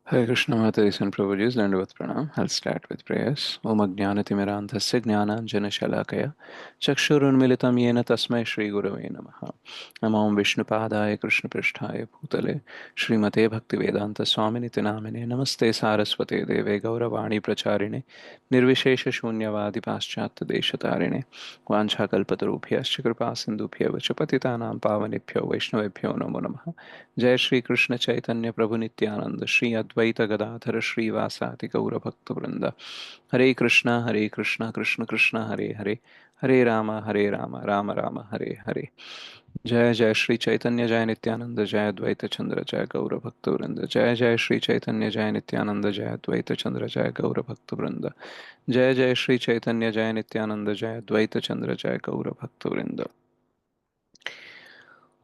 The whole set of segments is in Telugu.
Hare Krishna Mataji and Prabhuji's Dandavad Pranam. I'll start with prayers. Om Ajnanatimirandhasya Jnananjana Shalakaya Chakshurunmilitam Yena Tasmai Shri Gurave Namaha. Namo Om Vishnupadaya Krishna Pristhaya Bhutale Srimate Bhaktivedanta Swaminiti Namine Namaste Saraswate Deve Gauravani Pracharine Nirvishesha Shunyavadi Paschat Deshatarine Vanchakalpatarubhyascha Kripa Sindhubhya Vachapatitanam Pavanebhyo Vaishnavebhyo Namo Namaha. जय श्री कृष्ण चैतन्य प्रभु नित्यानंद श्री अद्वैत गदाधर श्रीवासादि गौर भक्त वृंद हरे कृष्णा कृष्ण कृष्ण हरे हरे हरे राम राम राम हरे हरे जय जय श्री चैतन्य जय नित्यानंद जय अद्वैत चंद्र जय गौर भक्त वृंद जय जय श्री चैतन्य जय नित्यानंद जय अद्वैत चंद्र जय गौर भक्त वृंद जय जय श्री चैतन्य जय नित्यानंद जय अद्वैत चंद्र जय गौर भक्त वृंद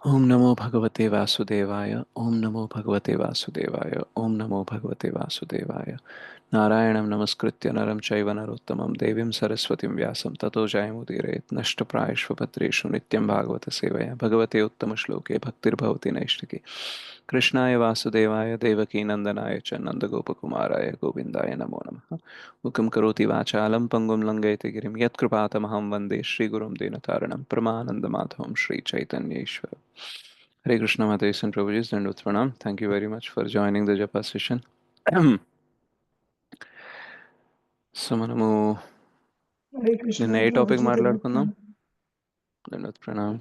ओम नमो भगवते वासुदेवाय ओम नमो भगवते वासुदेवाय ओम नमो भगवते वासुदेवाय नारायणं नमस्कृत्य नरं चैव नरोत्तमं देवीं सरस्वतीं व्यासं ततो जयमुदीरयेत् नष्टप्रायश्वपत्रेषु नित्यं भागवतसेवया भगवते उत्तमश्लोके भक्तिर्भवति नैष्टिकी कृष्णाय वासुदेवाय देवकीनन्दनाय च नन्दगोपकुमाराय गोविन्दाय नमो नमः मुखं करोति वाचालं पङ्गुं लङ्घयति गिरिं यत्कृपातमहं वन्दे श्रीगुरुं दीनतारणं परमानन्दमाधवं श्रीचैतन्येश्वरम् Hare Krishna Mataji and Prabhuji, Dandavad Pranam. Thank you very much for joining the Japa session. So మనము హరే కృష్ణ నిన్న ఏ టాపిక్ ప్రభుజీ మాట్లాడుకుందాం? దండవత్ Pranam.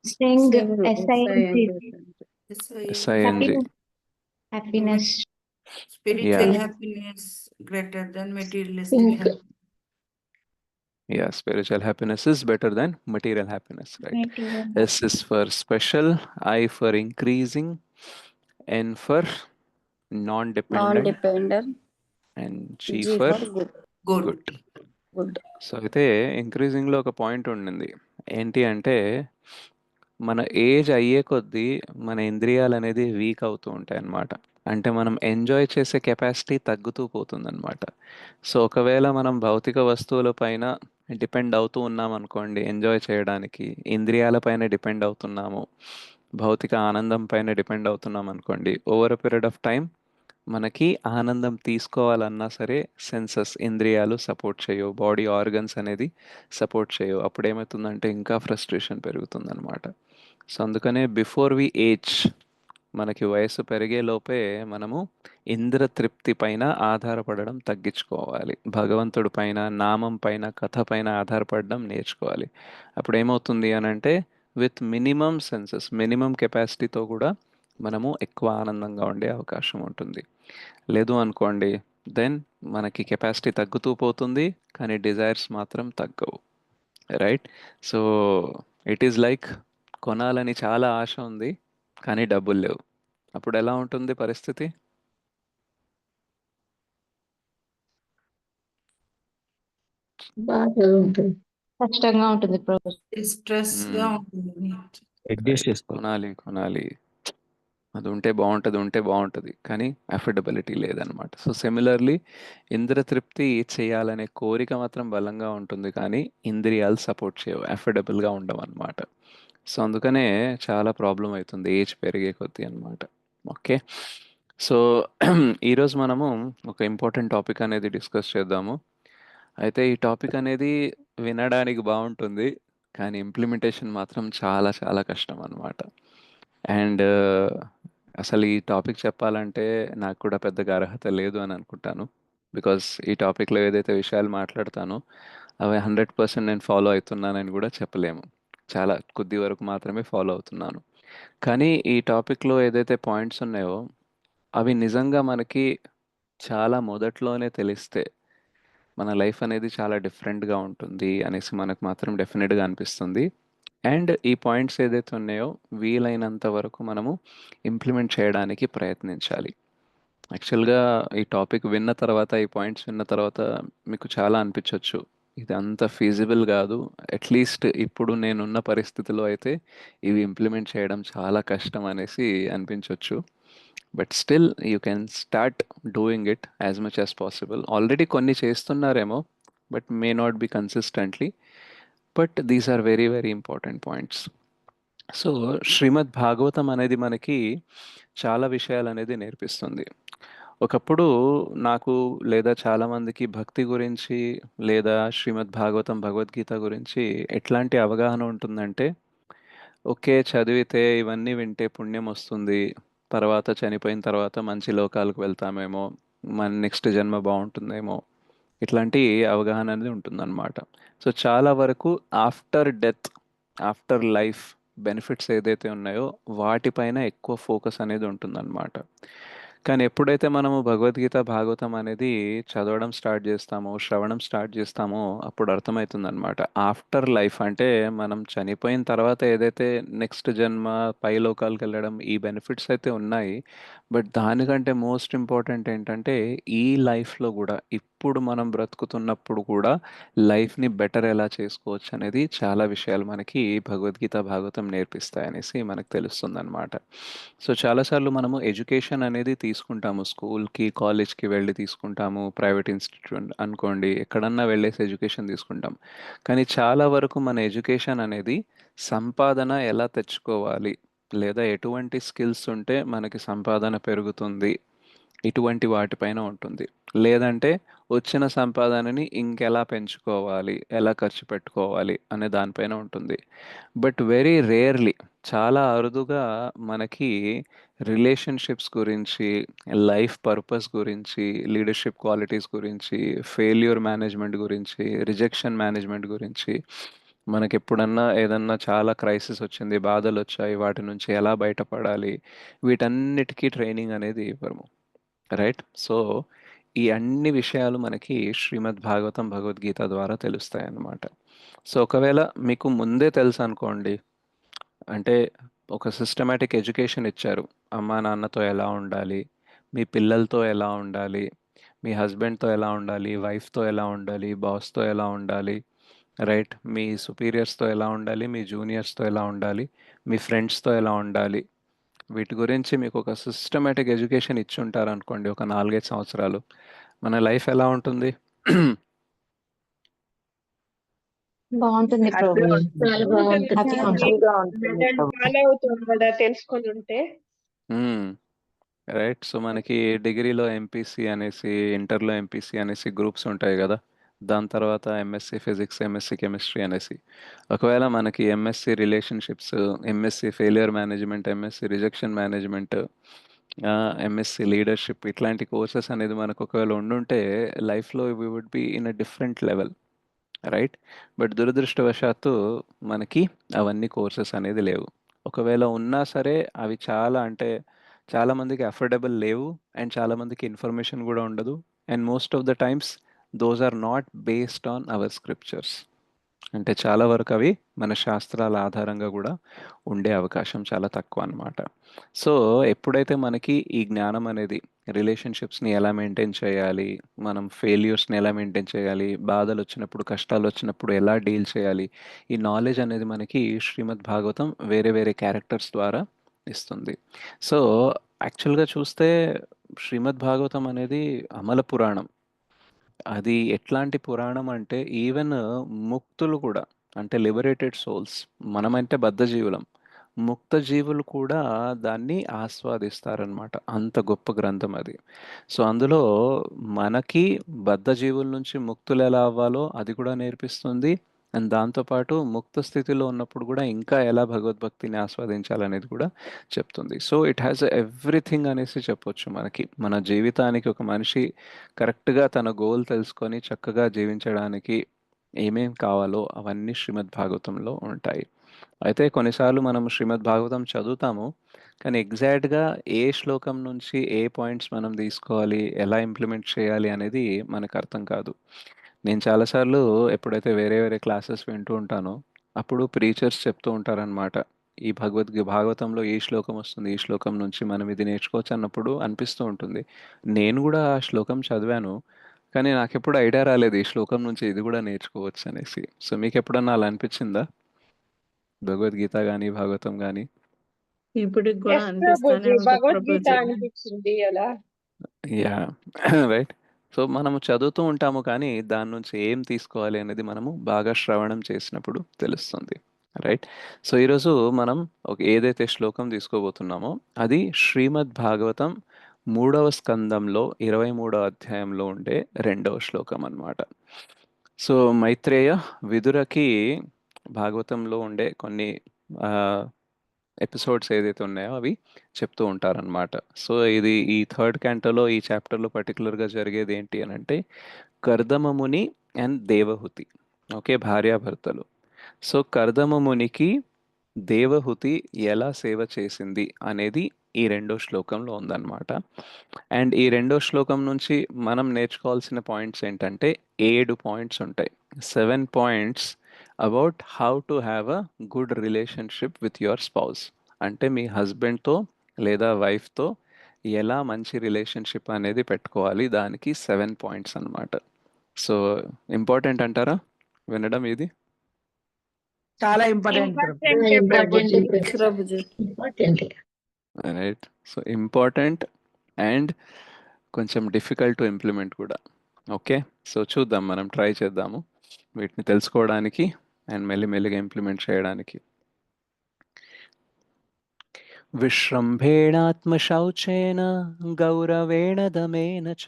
Sing SING. SING. happiness. Spiritual Yeah. happiness greater than materialistic Pink. happiness. Yeah, spiritual happiness is better than material happiness, right? Material. S is for special, I for increasing, N for non-dependent, Non-dependent. and G G for good. good. Good. So అయితే ఇంక్రీజింగ్లో ఒక పాయింట్ ఉండింది. ఏంటి అంటే మన ఏజ్ అయ్యే కొద్దీ మన ఇంద్రియాలు అనేది వీక్ అవుతూ ఉంటాయి అన్నమాట. అంటే మనం ఎంజాయ్ చేసే కెపాసిటీ తగ్గుతూ పోతుందన్నమాట. సో ఒకవేళ మనం భౌతిక వస్తువుల పైన డిపెండ్ అవుతూ ఉన్నాం అనుకోండి ఎంజాయ్ చేయడానికి, ఇంద్రియాల పైన డిపెండ్ అవుతున్నాము, భౌతిక ఆనందం పైన డిపెండ్ అవుతున్నాం అనుకోండి, over a period of time మనకి ఆనందం తీసుకోవాలన్నా సరే సెన్సెస్ ఇంద్రియాలు సపోర్ట్ చేయవు, బాడీ ఆర్గన్స్ అనేది సపోర్ట్ చేయవు. అప్పుడు ఏమవుతుందంటే ఇంకా ఫ్రస్ట్రేషన్ పెరుగుతుందన్నమాట. సో అందుకనే బిఫోర్ వి ఏజ్, మనకి వయసు పెరిగే లోపే మనము ఇంద్ర తృప్తి పైన ఆధారపడడం తగ్గించుకోవాలి. భగవంతుడి పైన, నామం పైన, కథ పైన ఆధారపడడం నేర్చుకోవాలి. అప్పుడు ఏమవుతుంది అని అంటే విత్ మినిమం సెన్సెస్, మినిమం కెపాసిటీతో కూడా మనము ఎక్కువ ఆనందంగా ఉండే అవకాశం ఉంటుంది. లేదు అనుకోండి దెన్ మనకి కెపాసిటీ తగ్గుతూ పోతుంది కానీ డిజైర్స్ మాత్రం తగ్గవు, right? So it is like కొనాలని చాలా ఆశ ఉంది కానీ డబ్బులు లేవు. అప్పుడు ఎలా ఉంటుంది పరిస్థితి? బాగా ఉంటుంది. కష్టంగా ఉంటుంది ప్రభు. స్ట్రెస్ గా ఉంటుంది. అడ్జస్ట్ చేసుకోవాలి. కొనాలి కొనాలి, అది ఉంటే బాగుంటుంది కానీ అఫోర్డబిలిటీ లేదనమాట. సో సిమిలర్లీ ఇంద్ర తృప్తి చేయాలనే కోరిక మాత్రం బలంగా ఉంటుంది కానీ ఇంద్రియాలు సపోర్ట్ చేయవు, అఫోర్డబుల్గా ఉండవు అనమాట. సో అందుకనే చాలా ప్రాబ్లం అవుతుంది ఏజ్ పెరిగే కొద్దీ అనమాట. ఓకే, సో ఈరోజు మనము ఒక ఇంపార్టెంట్ టాపిక్ అనేది డిస్కస్ చేద్దాము. అయితే ఈ టాపిక్ అనేది వినడానికి బాగుంటుంది కానీ ఇంప్లిమెంటేషన్ మాత్రం చాలా చాలా కష్టం అనమాట. అండ్ అసలు ఈ టాపిక్ చెప్పాలంటే నాకు కూడా పెద్దగా అర్హత లేదు అని అనుకుంటాను. బికాస్ ఈ టాపిక్లో ఏదైతే విషయాలు మాట్లాడతానో అవి 100% నేను ఫాలో అవుతున్నానని కూడా చెప్పలేము. చాలా కొద్ది వరకు మాత్రమే ఫాలో అవుతున్నాను. కానీ ఈ టాపిక్లో ఏదైతే పాయింట్స్ ఉన్నాయో అవి నిజంగా మనకి చాలా మొదట్లోనే తెలిస్తే మన లైఫ్ అనేది చాలా డిఫరెంట్గా ఉంటుంది అనేసి మనకు మాత్రం డెఫినెట్గా అనిపిస్తుంది. అండ్ ఈ పాయింట్స్ ఏదైతే ఉన్నాయో వీలైనంత వరకు మనము ఇంప్లిమెంట్ చేయడానికి ప్రయత్నించాలి. యాక్చువల్గా ఈ టాపిక్ విన్న తర్వాత, ఈ పాయింట్స్ విన్న తర్వాత మీకు చాలా అనిపించవచ్చు ఇది అంత ఫీజిబుల్ కాదు, అట్లీస్ట్ ఇప్పుడు నేనున్న పరిస్థితిలో అయితే ఇవి ఇంప్లిమెంట్ చేయడం చాలా కష్టం అనేసి అనిపించవచ్చు. But still you can start doing it as much as possible. Already కొన్ని చేస్తున్నారేమో but may not be consistently, but these are very very important points. So Srimad Bhagavatam అనేది మనకి చాలా విషయాలనేది నేర్పిస్తుంది. ఒకప్పుడు నాకు లేదా చాలామందికి భక్తి గురించి లేదా శ్రీమద్ భాగవతం, భగవద్గీత గురించి ఎట్లాంటి అవగాహన ఉంటుందంటే, ఓకే చదివితే ఇవన్నీ వింటే పుణ్యం వస్తుంది, తర్వాత చనిపోయిన తర్వాత మంచి లోకాలకు వెళ్తామేమో, మన నెక్స్ట్ జన్మ బాగుంటుందేమో, ఇట్లాంటి అవగాహన అనేది ఉంటుందన్నమాట. సో చాలా వరకు after death, after life benefits ఏదైతే ఉన్నాయో వాటిపైన ఎక్కువ ఫోకస్ అనేది ఉంటుందన్నమాట. కానీ ఎప్పుడైతే మనము భగవద్గీత భాగవతం అనేది చదవడం స్టార్ట్ చేస్తామో, శ్రవణం స్టార్ట్ చేస్తామో, అప్పుడు అర్థమవుతుందన్నమాట. ఆఫ్టర్ లైఫ్ అంటే మనం చనిపోయిన తర్వాత ఏదైతే నెక్స్ట్ జన్మ, పై లోకాలకు వెళ్ళడం, ఈ బెనిఫిట్స్ అయితే ఉన్నాయి. బట్ దానికంటే మోస్ట్ ఇంపార్టెంట్ ఏంటంటే ఈ లైఫ్లో కూడా, ఇప్పుడు మనం బ్రతుకుతున్నప్పుడు కూడా లైఫ్ని బెటర్ ఎలా చేసుకోవచ్చు అనేది చాలా విషయాలు మనకి భగవద్గీత భాగవతం నేర్పిస్తాయి అనేసి మనకు తెలుస్తుంది అనమాట. సో చాలాసార్లు మనము ఎడ్యుకేషన్ అనేది తీసుకుంటాము, స్కూల్కి కాలేజ్కి వెళ్ళి తీసుకుంటాము, ప్రైవేట్ ఇన్స్టిట్యూట్ అనుకోండి, ఎక్కడన్నా వెళ్ళేసి ఎడ్యుకేషన్ తీసుకుంటాం. కానీ చాలా వరకు మన ఎడ్యుకేషన్ అనేది సంపాదన ఎలా తెచ్చుకోవాలి, లేదా ఎటువంటి స్కిల్స్ ఉంటే మనకి సంపాదన పెరుగుతుంది, ఇటువంటి వాటిపైన ఉంటుంది. లేదంటే వచ్చిన సంపాదనని ఇంకెలా పెంచుకోవాలి, ఎలా ఖర్చు పెట్టుకోవాలి అనే దానిపైన ఉంటుంది. బట్ వెరీ రేర్లీ, చాలా అరుదుగా మనకి రిలేషన్షిప్స్ గురించి, లైఫ్ పర్పస్ గురించి, లీడర్షిప్ క్వాలిటీస్ గురించి, ఫెయిల్యూర్ మేనేజ్మెంట్ గురించి, రిజెక్షన్ మేనేజ్మెంట్ గురించి, మనకి ఎప్పుడన్నా ఏదన్నా చాలా క్రైసిస్ వచ్చింది, బాధలు వచ్చాయి, వాటి నుంచి ఎలా బయటపడాలి, వీటన్నిటికీ ట్రైనింగ్ అనేది ఇవ్వము. రైట్? సో ఈ అన్ని విషయాలు మనకి శ్రీమద్ భాగవతం, భగవద్గీత ద్వారా తెలుస్తాయి అన్నమాట. సో ఒకవేళ మీకు ముందే తెలుసు అనుకోండి, అంటే ఒక సిస్టమేటిక్ ఎడ్యుకేషన్ ఇచ్చారు, అమ్మా నాన్నతో ఎలా ఉండాలి, మీ పిల్లలతో ఎలా ఉండాలి, మీ హస్బెండ్తో ఎలా ఉండాలి, వైఫ్తో ఎలా ఉండాలి, బాస్తో ఎలా ఉండాలి, రైట్, మీ సుపీరియర్స్తో ఎలా ఉండాలి, మీ జూనియర్స్తో ఎలా ఉండాలి, మీ ఫ్రెండ్స్తో ఎలా ఉండాలి, వీటి గురించి మీకు ఒక సిస్టమేటిక్ ఎడ్యుకేషన్ ఇచ్చి ఉంటారు అనుకోండి ఒక 4-5 సంవత్సరాలు, మన లైఫ్ ఎలా ఉంటుంది? బాగుంటుంది ప్రభు. చాలా బాగుంటుంది. హ్యాపీగా ఉంటాం. హ్యాపీగా ఉంటుంది దాన్ని ప్రభు. ఫాలో అవుతాం కదా తెలుసుకొని ఉంటే. రైట్. సో మనకి డిగ్రీలో ఎంపీసీ అనేసి, ఇంటర్లో ఎంపీసీ అనేసి గ్రూప్స్ ఉంటాయి కదా, దాని తర్వాత ఎంఎస్సి ఫిజిక్స్, ఎంఎస్సి కెమిస్ట్రీ అనేసి. ఒకవేళ మనకి MSc relationships, MSc failure management, MSc rejection management, MSc leadership, ఇట్లాంటి కోర్సెస్ అనేది మనకు ఒకవేళ ఉండుంటే లైఫ్లో we would be in a different level, right? But దురదృష్టవశాత్తు మనకి అవన్నీ కోర్సెస్ అనేది లేవు. ఒకవేళ ఉన్నా సరే అవి చాలా, అంటే చాలామందికి అఫోర్డబుల్ లేవు, అండ్ చాలామందికి ఇన్ఫర్మేషన్ కూడా ఉండదు, and most of the times those are not based on our scriptures. అంటే చాలా వరకు అవి మన శాస్త్రాల ఆధారంగా కూడా ఉండే అవకాశం చాలా తక్కువ అన్నమాట. సో ఎప్పుడైతే మనకి ఈ జ్ఞానం అనేది, రిలేషన్షిప్స్ని ఎలా మెయింటైన్ చేయాలి, మనం ఫెయిల్యూర్స్ని ఎలా మెయింటైన్ చేయాలి, బాధలు వచ్చినప్పుడు, కష్టాలు వచ్చినప్పుడు ఎలా డీల్ చేయాలి, ఈ నాలెడ్జ్ అనేది మనకి శ్రీమద్ భాగవతం వేరే వేరే క్యారెక్టర్స్ ద్వారా ఇస్తుంది. సో యాక్చువల్గా చూస్తే శ్రీమద్ భాగవతం అనేది అమల పురాణం. అది ఎట్లాంటి పురాణం అంటే ఈవెన్ ముక్తులు కూడా, అంటే లిబరేటెడ్ సోల్స్, మనమంటే బద్ధజీవులం, ముక్త జీవులు కూడా దాన్ని ఆస్వాదిస్తారనమాట. అంత గొప్ప గ్రంథం అది. సో అందులో మనకి బద్ధజీవుల నుంచి ముక్తులు ఎలా అవ్వాలో అది కూడా నేర్పిస్తుంది, అండ్ దాంతోపాటు ముక్త స్థితిలో ఉన్నప్పుడు కూడా ఇంకా ఎలా భగవద్భక్తిని ఆస్వాదించాలనేది కూడా చెప్తుంది. సో ఇట్ హ్యాస్ ఎవ్రీథింగ్ అనేసి చెప్పొచ్చు. మనకి మన జీవితానికి ఒక మనిషి కరెక్ట్గా తన గోల్ తెలుసుకొని చక్కగా జీవించడానికి ఏమేం కావాలో అవన్నీ శ్రీమద్ భాగవతంలో ఉంటాయి. అయితే కొన్నిసార్లు మనం శ్రీమద్ భాగవతం చదువుతాము, కానీ ఎగ్జాక్ట్గా ఏ శ్లోకం నుంచి ఏ పాయింట్స్ మనం తీసుకోవాలి, ఎలా ఇంప్లిమెంట్ చేయాలి అనేది మనకు అర్థం కాదు. నేను చాలాసార్లు ఎప్పుడైతే వేరే వేరే క్లాసెస్ వింటూ ఉంటానో అప్పుడు ప్రీచర్స్ చెప్తూ ఉంటారనమాట, ఈ భాగవతంలో ఈ శ్లోకం వస్తుంది, ఈ శ్లోకం నుంచి మనం ఇది నేర్చుకోవచ్చు అన్నప్పుడు అనిపిస్తూ ఉంటుంది, నేను కూడా ఆ శ్లోకం చదివాను, కానీ నాకెప్పుడు ఐడియా రాలేదు ఈ శ్లోకం నుంచి ఇది కూడా నేర్చుకోవచ్చు అనేసి. సో మీకు ఎప్పుడన్నా అలా అనిపించిందా, భగవద్గీత కానీ భాగవతం కానీ? ఇప్పటికి కూడా ఎస్ అనిపిస్తానే ప్రభుజీ, ఉంటుంది భగవద్గీత ప్రభుజీ. అనిపించింది అలా. Yeah right. సో మనము చదువుతూ ఉంటాము కానీ దాని నుంచి ఏం తీసుకోవాలి అనేది మనము బాగా శ్రవణం చేసినప్పుడు తెలుస్తుంది. రైట్. సో ఈరోజు మనం ఏదైతే శ్లోకం తీసుకోబోతున్నామో అది శ్రీమద్ భాగవతం 3వ స్కందంలో 23వ అధ్యాయంలో ఉండే 2వ శ్లోకం అన్నమాట. సో మైత్రేయ విదురకి భాగవతంలో ఉండే కొన్ని ఎపిసోడ్స్ ఏదైతే ఉన్నాయో అవి చెప్తూ ఉంటారనమాట. సో ఇది ఈ థర్డ్ క్యాంటోలో ఈ చాప్టర్లో పర్టికులర్గా జరిగేది ఏంటి అని అంటే కర్దమముని అండ్ దేవహుతి, ఓకే, భార్యాభర్తలు. సో కర్దమమునికి దేవహుతి ఎలా సేవ చేసింది అనేది ఈ 2వ శ్లోకంలో ఉందన్నమాట. అండ్ ఈ 2వ శ్లోకం నుంచి మనం నేర్చుకోవాల్సిన పాయింట్స్ ఏంటంటే 7 పాయింట్స్ ఉంటాయి. 7 points about how to have a good relationship with your spouse. అంటే మీ హస్బెండ్తో లేదా వైఫ్తో ఎలా మంచి రిలేషన్షిప్ అనేది పెట్టుకోవాలి, దానికి 7 పాయింట్స్ అన్నమాట. సో ఇంపార్టెంట్ అంటారా వినడం ఇది? చాలా important important Prabhuji. Important. Right. So important and కొంచెం డిఫికల్ట్ టు ఇంప్లిమెంట్ కూడా. ఓకే, సో చూద్దాం, మనం ట్రై చేద్దాము వీటిని తెలుసుకోవడానికి అండ్ మెల్లిమెల్లిగా ఇంప్లిమెంట్ చేయడానికి. విశ్రంభేణాత్మశౌచేన గౌరవేణ దమేన చ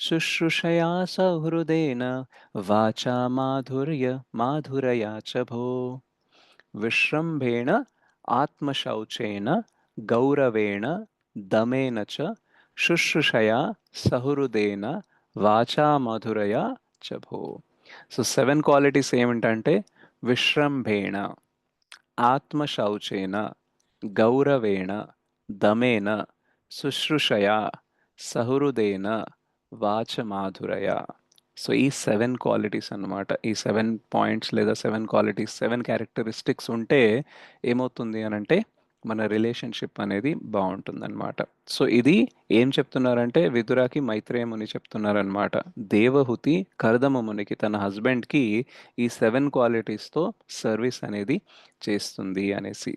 శుశ్రూషయా సౌహృదేన వాచా మాధురయా చ భో. విశ్రంభేణ ఆత్మశౌచేన గౌరవేణ దమేన చ శుశ్రూషయా సహృదేన వాచా మధురయా చ భో. సో 7 క్వాలిటీస్ ఏమిటంటే విశ్రంభేణ, ఆత్మశౌచేన, గౌరవేణ, దమేన, శుశ్రూషయా, సహృదేన, వాచ మాధురయ. సో ఈ 7 క్వాలిటీస్ అన్నమాట. ఈ 7 పాయింట్స్ లేదా 7 క్వాలిటీస్, 7 క్యారెక్టరిస్టిక్స్ ఉంటే ఏమవుతుంది అని అంటే మన రిలేషన్షిప్ అనేది బాగుంటుందన్నమాట. సో ఇది ఏం చెప్తున్నారంటే విదురాకి మైత్రేయ ముని చెప్తున్నారనమాట. దేవహుతి కర్దమ మునికి తన హస్బెండ్కి ఈ 7 క్వాలిటీస్తో సర్వీస్ అనేది చేస్తుంది అనేసి.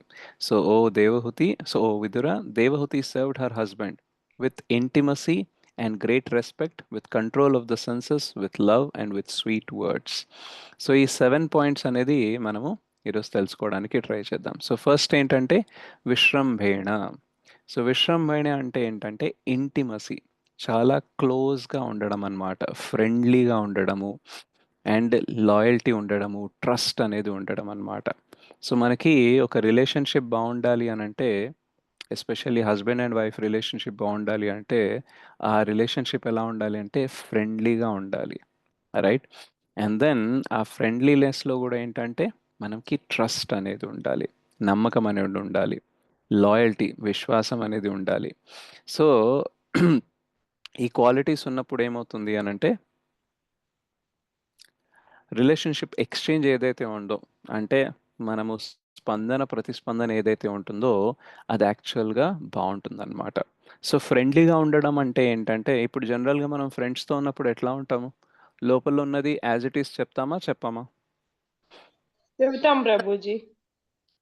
So O Devahuti, so O Vidura, Devahuti served her husband with intimacy and great respect, with control of the senses, with love and with sweet words. So ఈ 7 పాయింట్స్ అనేది మనము ఈరోజు తెలుసుకోవడానికి ట్రై చేద్దాం. సో ఫస్ట్ ఏంటంటే విశ్రంభేణ. సో విశ్రంభేణ అంటే ఏంటంటే ఇంటిమసీ, చాలా క్లోజ్గా ఉండడం అన్నమాట, ఫ్రెండ్లీగా ఉండడము అండ్ లాయల్టీ ఉండడము, ట్రస్ట్ అనేది ఉండడం అన్నమాట. సో మనకి ఒక రిలేషన్షిప్ బాగుండాలి అని అంటే, especially husband and wife relationship బాగుండాలి అంటే ఆ రిలేషన్షిప్ ఎలా ఉండాలి అంటే ఫ్రెండ్లీగా ఉండాలి, రైట్. అండ్ దెన్ ఆ ఫ్రెండ్లీనెస్లో కూడా ఏంటంటే మనకి ట్రస్ట్ అనేది ఉండాలి, నమ్మకం అనేది ఉండాలి, లాయల్టీ, విశ్వాసం అనేది ఉండాలి. సో ఈ క్వాలిటీస్ ఉన్నప్పుడు ఏమవుతుంది అని అంటే రిలేషన్షిప్ ఎక్స్చేంజ్ ఏదైతే ఉందో, అంటే మనము స్పందన ప్రతిస్పందన ఏదైతే ఉంటుందో అది యాక్చువల్గా బాగుంటుందన్నమాట. సో ఫ్రెండ్లీగా ఉండడం అంటే ఏంటంటే ఇప్పుడు జనరల్గా మనం ఫ్రెండ్స్తో ఉన్నప్పుడు ఎట్లా ఉంటాము, లోపల ఉన్నది యాజ్ ఇట్ ఈస్ చెప్తామా చెప్పామా? చెబుతాం ప్రభుజీ.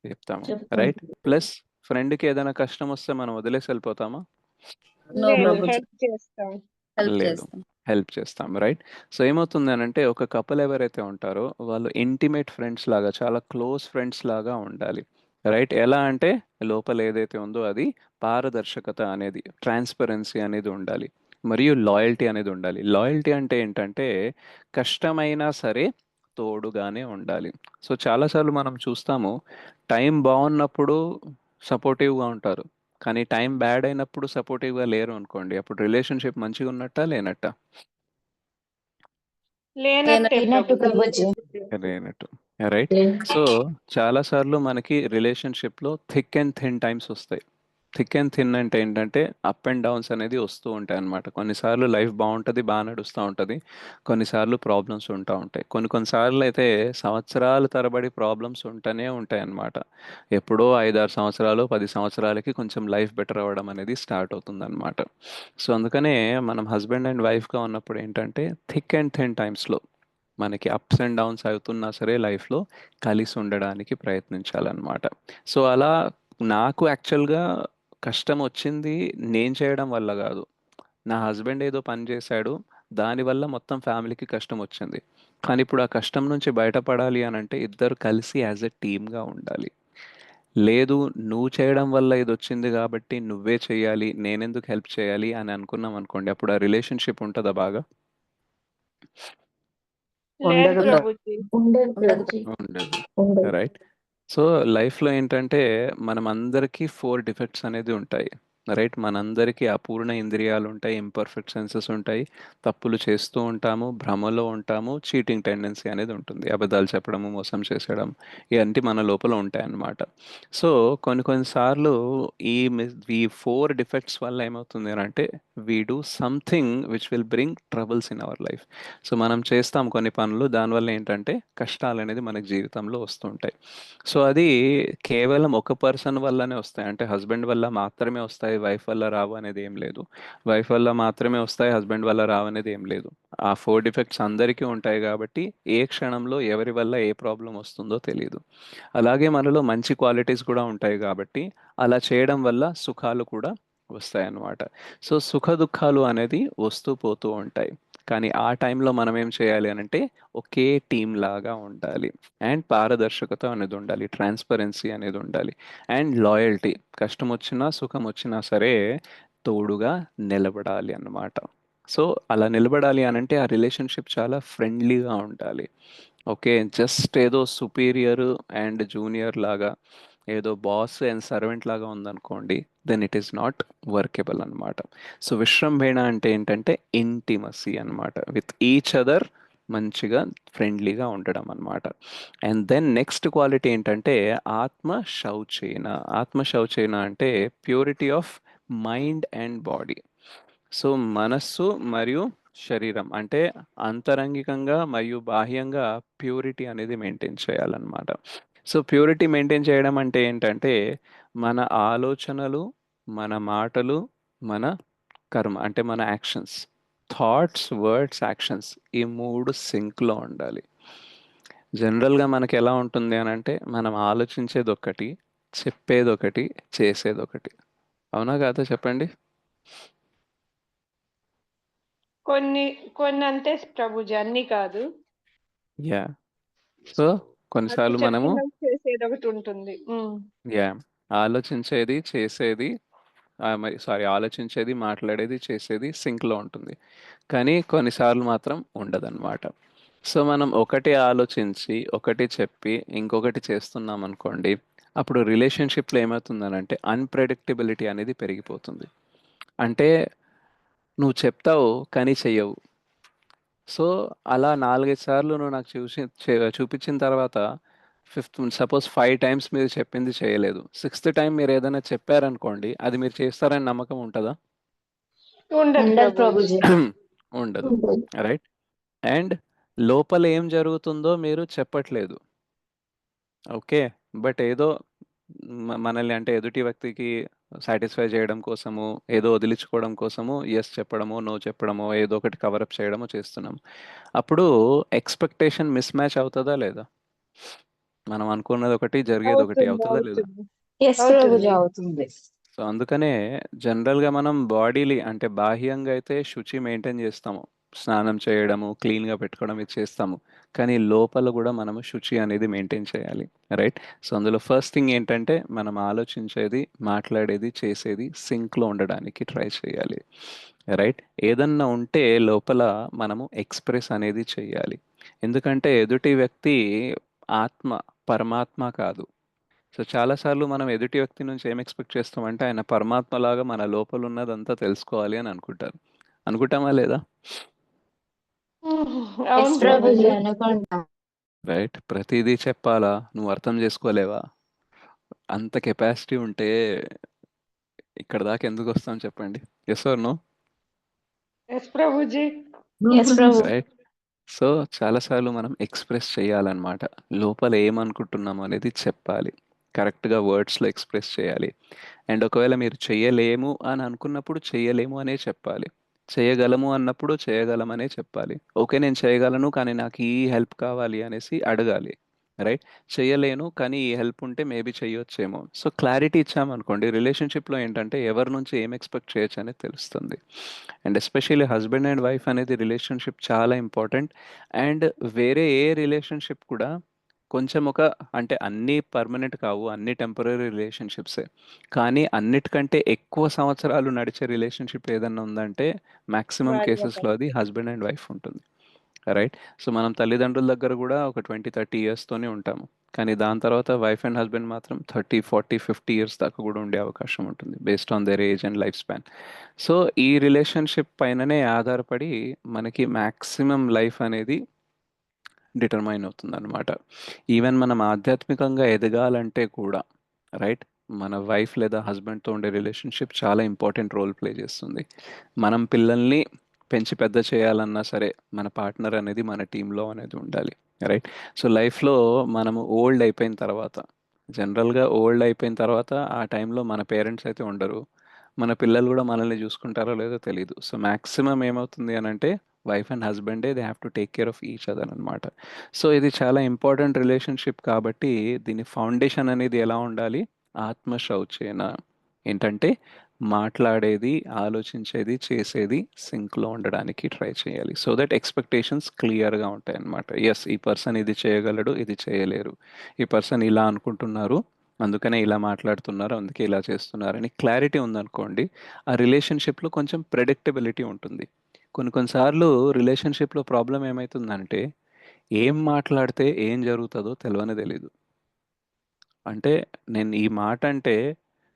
చెప్తాము, చెప్తాం. రైట్. ప్లస్ ఫ్రెండ్కి ఏదైనా కష్టం వస్తే మనం వదిలేసి వెళ్ళిపోతామా? No, లేదు, ప్రభుజీ. హెల్ప్ చేస్తాం. హెల్ప్ లేదు, చేస్తాం. హెల్ప్ చేస్తాం, రైట్. సో ఏమవుతుంది అని అంటే ఒక కపుల్ ఎవరైతే ఉంటారో వాళ్ళు ఇంటిమేట్ ఫ్రెండ్స్ లాగా, చాలా క్లోజ్ ఫ్రెండ్స్ లాగా ఉండాలి, రైట్. ఎలా అంటే లోపల ఏదైతే ఉందో అది పారదర్శకత అనేది, ట్రాన్స్పరెన్సీ అనేది ఉండాలి, మరియు లాయల్టీ అనేది ఉండాలి. లాయల్టీ అంటే ఏంటంటే కష్టమైనా సరే తోడుగానే ఉండాలి. సో చాలాసార్లు మనం చూస్తాము టైం బాగున్నప్పుడు సపోర్టివ్గా ఉంటారు, కానీ టైం బ్యాడ్ అయినప్పుడు సపోర్టివ్గా లేరు అనుకోండి, అప్పుడు రిలేషన్షిప్ మంచిగా ఉన్నట్టా లేనట్టా? లేనట్టే లేనట్టు ప్రభుజీ. ప్రభుజీ. లేనట్టు, రైట్. సో చాలాసార్లు మనకి రిలేషన్షిప్లో థిక్ అండ్ థిన్ టైమ్స్ వస్తాయి. థిక్ అండ్ థిన్ అంటే ఏంటంటే అప్ అండ్ డౌన్స్ అనేది వస్తూ ఉంటాయి అన్నమాట. కొన్నిసార్లు లైఫ్ బాగుంటుంది, బాగా నడుస్తూ ఉంటుంది, కొన్నిసార్లు ప్రాబ్లమ్స్ ఉంటూ ఉంటాయి. కొన్నిసార్లు అయితే సంవత్సరాల తరబడి ప్రాబ్లమ్స్ ఉంటూనే ఉంటాయి అన్నమాట. ఎప్పుడో 5-6 సంవత్సరాలు 10 సంవత్సరాలకి కొంచెం లైఫ్ బెటర్ అవ్వడం అనేది స్టార్ట్ అవుతుంది అనమాట. సో అందుకనే మనం హస్బెండ్ అండ్ వైఫ్గా ఉన్నప్పుడు ఏంటంటే థిక్ అండ్ థిన్ టైమ్స్లో మనకి అప్స్ అండ్ డౌన్స్ అవుతున్నా సరే లైఫ్లో కలిసి ఉండడానికి ప్రయత్నించాలన్నమాట. సో అలా నాకు యాక్చువల్గా కష్టం వచ్చింది నేను చేయడం వల్ల కాదు, నా హస్బెండ్ ఏదో పని చేశాడు, దానివల్ల మొత్తం ఫ్యామిలీకి కష్టం వచ్చింది. కానీ ఇప్పుడు ఆ కష్టం నుంచి బయటపడాలి అని అంటే ఇద్దరు కలిసి యాజ్ ఎ టీమ్గా ఉండాలి. లేదు, నువ్వు చేయడం వల్ల ఇది వచ్చింది కాబట్టి నువ్వే చేయాలి, నేనెందుకు హెల్ప్ చేయాలి అని అనుకున్నాం అనుకోండి, అప్పుడు ఆ రిలేషన్షిప్ ఉంటుందా బాగా? లేదు ఉండదు ప్రభుజీ. ఉండదు ఉండదు. ప్రభుజీ. ఉండదు. ఉండదు. రైట్. సో లైఫ్లో ఏంటంటే మనం అందరికీ 4 డిఫెక్ట్స్ అనేది ఉంటాయి. రైట్. మనందరికీ అపూర్ణ ఇంద్రియాలు ఉంటాయి, ఇంపర్ఫెక్ట్ సెన్సెస్ ఉంటాయి, తప్పులు చేస్తూ ఉంటాము, భ్రమలో ఉంటాము, చీటింగ్ టెండెన్సీ అనేది ఉంటుంది, అబద్ధాలు చెప్పడము, మోసం చేసేయడం, ఇవన్నీ మన లోపల ఉంటాయి అన్నమాట. సో కొన్నిసార్లు ఈ 4 డిఫెక్ట్స్ వల్ల ఏమవుతుంది అని అంటే we do something which will bring troubles in our life. So మనం చేస్తాం కొన్ని పనులు, దానివల్ల ఏంటంటే కష్టాలు అనేది మనకి జీవితంలో వస్తుంటాయి. సో అది కేవలం ఒక పర్సన్ వల్లనే వస్తాయి, అంటే హస్బెండ్ వల్ల మాత్రమే వస్తాయి, వైఫ్ వల్ల రావు అనేది ఏం లేదు. వైఫ్ వల్ల మాత్రమే వస్తాయి, హస్బెండ్ వల్ల రావు అనేది ఏం లేదు. ఆ 4 డిఫెక్ట్స్ అందరికీ ఉంటాయి కాబట్టి ఏ క్షణంలో ఎవరి వల్ల ఏ ప్రాబ్లం వస్తుందో తెలియదు. అలాగే మనలో మంచి క్వాలిటీస్ కూడా ఉంటాయి కాబట్టి అలా చేయడం వల్ల సుఖాలు కూడా వస్తాయి అన్నమాట. సో సుఖ దుఃఖాలు అనేది వస్తూ పోతూ ఉంటాయి. కానీ ఆ టైంలో మనం ఏం చేయాలి అని అంటే ఒకే టీం లాగా ఉండాలి, అండ్ పారదర్శకత అనేది ఉండాలి, ట్రాన్స్పరెన్సీ అనేది ఉండాలి, అండ్ లాయల్టీ. కష్టం వచ్చినా సుఖం వచ్చినా సరే తోడుగా నిలబడాలి అన్నమాట. సో అలా నిలబడాలి అని అంటే ఆ రిలేషన్షిప్ చాలా ఫ్రెండ్లీగా ఉండాలి. ఓకే, జస్ట్ ఏదో సుపీరియర్ అండ్ జూనియర్ లాగా, ఏదో బాస్ అండ్ సర్వెంట్ లాగా ఉందనుకోండి, then it is not workable అనమాట. సో విశ్రంభేణ అంటే ఏంటంటే ఇంటిమసీ అన్నమాట, విత్ ఈచ్ అదర్ మంచిగా ఫ్రెండ్లీగా ఉండడం అన్నమాట. అండ్ దెన్ నెక్స్ట్ క్వాలిటీ ఏంటంటే ఆత్మ శౌచేన. ఆత్మ శౌచేన అంటే purity of mind and body. So మనస్సు మరియు శరీరం అంటే అంతరంగికంగా మరియు బాహ్యంగా ప్యూరిటీ అనేది మెయింటైన్ చేయాలన్నమాట. సో ప్యూరిటీ మెయింటైన్ చేయడం అంటే ఏంటంటే మన ఆలోచనలు, మన మాటలు, మన కర్మ అంటే మన యాక్షన్స్, థాట్స్, వర్డ్స్, యాక్షన్స్, ఈ 3 సింక్లో ఉండాలి. జనరల్గా మనకి ఎలా ఉంటుంది అని అంటే మనం ఆలోచించేది ఒకటి, చెప్పేది ఒకటి, చేసేది ఒకటి. అవునా కాదా చెప్పండి? కొన్ని కొన్ని అంతే ప్రభుజీ, అన్ని కాదు. యా. సో అది కొన్నిసార్లు మనము చెప్పినది చేసేది ఒకటి ఉంటుంది. యా ఆలోచించేది, చేసేది, సారీ, ఆలోచించేది, మాట్లాడేది, చేసేది సింక్లో ఉంటుంది, కానీ కొన్నిసార్లు మాత్రం ఉండదన్నమాట. సో మనం ఒకటి ఆలోచించి ఒకటి చెప్పి ఇంకొకటి చేస్తున్నాం అనుకోండి, అప్పుడు రిలేషన్షిప్లో ఏమవుతుందనంటే అన్ప్రెడిక్టబిలిటీ అనేది పెరిగిపోతుంది. అంటే నువ్వు చెప్తావు కానీ చెయ్యవు. సో అలా 4-5 సార్లు నువ్వు నాకు చూపించిన తర్వాత సపోజ్ 5 టైమ్స్ మీరు చెప్పింది చేయలేదు, 6th టైం మీరు ఏదైనా చెప్పారనుకోండి, అది మీరు చేస్తారని నమ్మకం ఉంటుందా? ఉండదు ఉండదు ప్రభుజీ. ప్రభుజీ. ఉండదు. ఉండదు. రైట్. అండ్ లోపల ఏం జరుగుతుందో మీరు చెప్పట్లేదు. ఓకే, బట్ ఏదో మనల్ని అంటే ఎదుటి వ్యక్తికి సాటిస్ఫై చేయడం కోసము, ఏదో వదిలించుకోవడం కోసము ఎస్ చెప్పడమో, నో చెప్పడమో, ఏదో ఒకటి కవరప్ చేయడమో చేస్తున్నాం. అప్పుడు ఎక్స్పెక్టేషన్ మిస్ మ్యాచ్ అవుతుందా లేదా? మనం అనుకున్నది ఒకటి, జరిగేది ఒకటి, అవుతుందా లేదా? ఎస్ ప్రభుజీ అవుతుంది. సో అందుకనే జనరల్గా మనం బాడీని అంటే బాహ్యంగా అయితే శుచి మెయింటైన్ చేస్తాము, స్నానం చేయడము, క్లీన్గా పెట్టుకోవడం ఇది చేస్తాము, కానీ లోపల కూడా మనము శుచి అనేది మెయింటైన్ చేయాలి. రైట్. సో అందులో ఫస్ట్ థింగ్ ఏంటంటే మనం ఆలోచించేది, మాట్లాడేది, చేసేది సింక్లో ఉండడానికి ట్రై చేయాలి. రైట్. ఏదన్నా ఉంటే లోపల మనము ఎక్స్ప్రెస్ అనేది చేయాలి. ఎందుకంటే ఎదుటి వ్యక్తి ఆత్మ, పరమాత్మ కాదు. సో చాలాసార్లు మనం ఎదుటి వ్యక్తి నుంచి ఏం ఎక్స్పెక్ట్ చేస్తామంటే ఆయన పరమాత్మలాగా మన లోపల ఉన్నదంతా తెలుసుకోవాలి అని అనుకుంటారు. అనుకుంటామా లేదా? ఎస్ అవును ప్రభుజీ ప్రభుజీ. అనుకుంటాం. రైట్. ప్రతిదీ చెప్పాలా? నువ్వు అర్థం చేసుకోలేవా? అంత కెపాసిటీ ఉంటే ఇక్కడ దాకా ఎందుకు వస్తాం చెప్పండి? Yes are no? Yes Prabhuji. Yes Prabhu. Right. So చాలాసార్లు మనం ఎక్స్ప్రెస్ చేయాలన్నమాట, లోపల ఏమనుకుంటున్నాము అనేది చెప్పాలి, కరెక్ట్గా వర్డ్స్లో ఎక్స్ప్రెస్ చేయాలి. అండ్ ఒకవేళ మీరు చేయలేము అని అనుకున్నప్పుడు చేయలేము అనే చెప్పాలి, చేయగలము అన్నప్పుడు చేయగలమనే చెప్పాలి. ఓకే నేను చేయగలను కానీ నాకు ఈ హెల్ప్ కావాలి అనేసి అడగాలి. రైట్? చేయలేను కానీ ఈ హెల్ప్ ఉంటే మేబీ చేయొచ్చేమో. సో క్లారిటీ ఇచ్చామనుకోండి రిలేషన్షిప్లో ఏంటంటే ఎవరి నుంచి ఏం ఎక్స్పెక్ట్ చేయొచ్చు అనేది తెలుస్తుంది. And especially husband and wife అనేది రిలేషన్షిప్ చాలా ఇంపార్టెంట్. అండ్ వేరే ఏ రిలేషన్షిప్ కూడా కొంచెం అంటే అన్నీ పర్మనెంట్ కావు, అన్నీ టెంపరీ రిలేషన్షిప్సే. కానీ అన్నిటికంటే ఎక్కువ సంవత్సరాలు నడిచే రిలేషన్షిప్ ఏదన్నా ఉందంటే మ్యాక్సిమం కేసెస్లో అది హస్బెండ్ అండ్ వైఫ్ ఉంటుంది. రైట్? సో మనం తల్లిదండ్రుల దగ్గర కూడా ఒక 20-30 ఇయర్స్తోనే ఉంటాము. కానీ దాని తర్వాత వైఫ్ అండ్ హస్బెండ్ మాత్రం 30-40-50 ఇయర్స్ దాకా కూడా ఉండే అవకాశం ఉంటుంది based on their age and life span. So ఈ రిలేషన్షిప్ పైననే ఆధారపడి మనకి మ్యాక్సిమం లైఫ్ అనేది డిటర్మైన్ అవుతుందన్నమాట. ఈవెన్ మనం ఆధ్యాత్మికంగా ఎదగాలంటే కూడా రైట్, మన వైఫ్ లేదా హస్బెండ్తో ఉండే రిలేషన్షిప్ చాలా ఇంపార్టెంట్ రోల్ ప్లే చేస్తుంది. మనం పిల్లల్ని పెంచి పెద్ద చేయాలన్నా సరే మన పార్ట్నర్ అనేది మన టీంలో అనేది ఉండాలి. రైట్? సో లైఫ్లో మనము ఓల్డ్ అయిపోయిన తర్వాత, జనరల్గా ఓల్డ్ అయిపోయిన తర్వాత ఆ టైంలో మన పేరెంట్స్ అయితే ఉండరు, మన పిల్లలు కూడా మనల్ని చూసుకుంటారో లేదో తెలియదు. సో మ్యాక్సిమం ఏమవుతుంది అని అంటే వైఫ్ అండ్ హస్బెండే they have to take care of each other అనమాట. సో ఇది చాలా ఇంపార్టెంట్ రిలేషన్షిప్ కాబట్టి దీని ఫౌండేషన్ అనేది ఎలా ఉండాలి? ఆత్మ శౌచేన. ఏంటంటే మాట్లాడేది, ఆలోచించేది, చేసేది సింక్లో ఉండడానికి ట్రై చేయాలి. సో దట్ ఎక్స్పెక్టేషన్స్ క్లియర్గా ఉంటాయి అన్నమాట. ఎస్, ఈ పర్సన్ ఇది చేయగలడు, ఇది చేయలేరు, ఈ పర్సన్ ఇలా అనుకుంటున్నారు అందుకనే ఇలా మాట్లాడుతున్నారు, అందుకే ఇలా చేస్తున్నారు అని క్లారిటీ ఉందనుకోండి, ఆ రిలేషన్షిప్లో కొంచెం ప్రెడిక్టబిలిటీ ఉంటుంది. కొన్నిసార్లు రిలేషన్షిప్లో ప్రాబ్లం ఏమవుతుందంటే ఏం మాట్లాడితే ఏం జరుగుతుందో తెలీదు. అంటే నేను ఈ మాట అంటే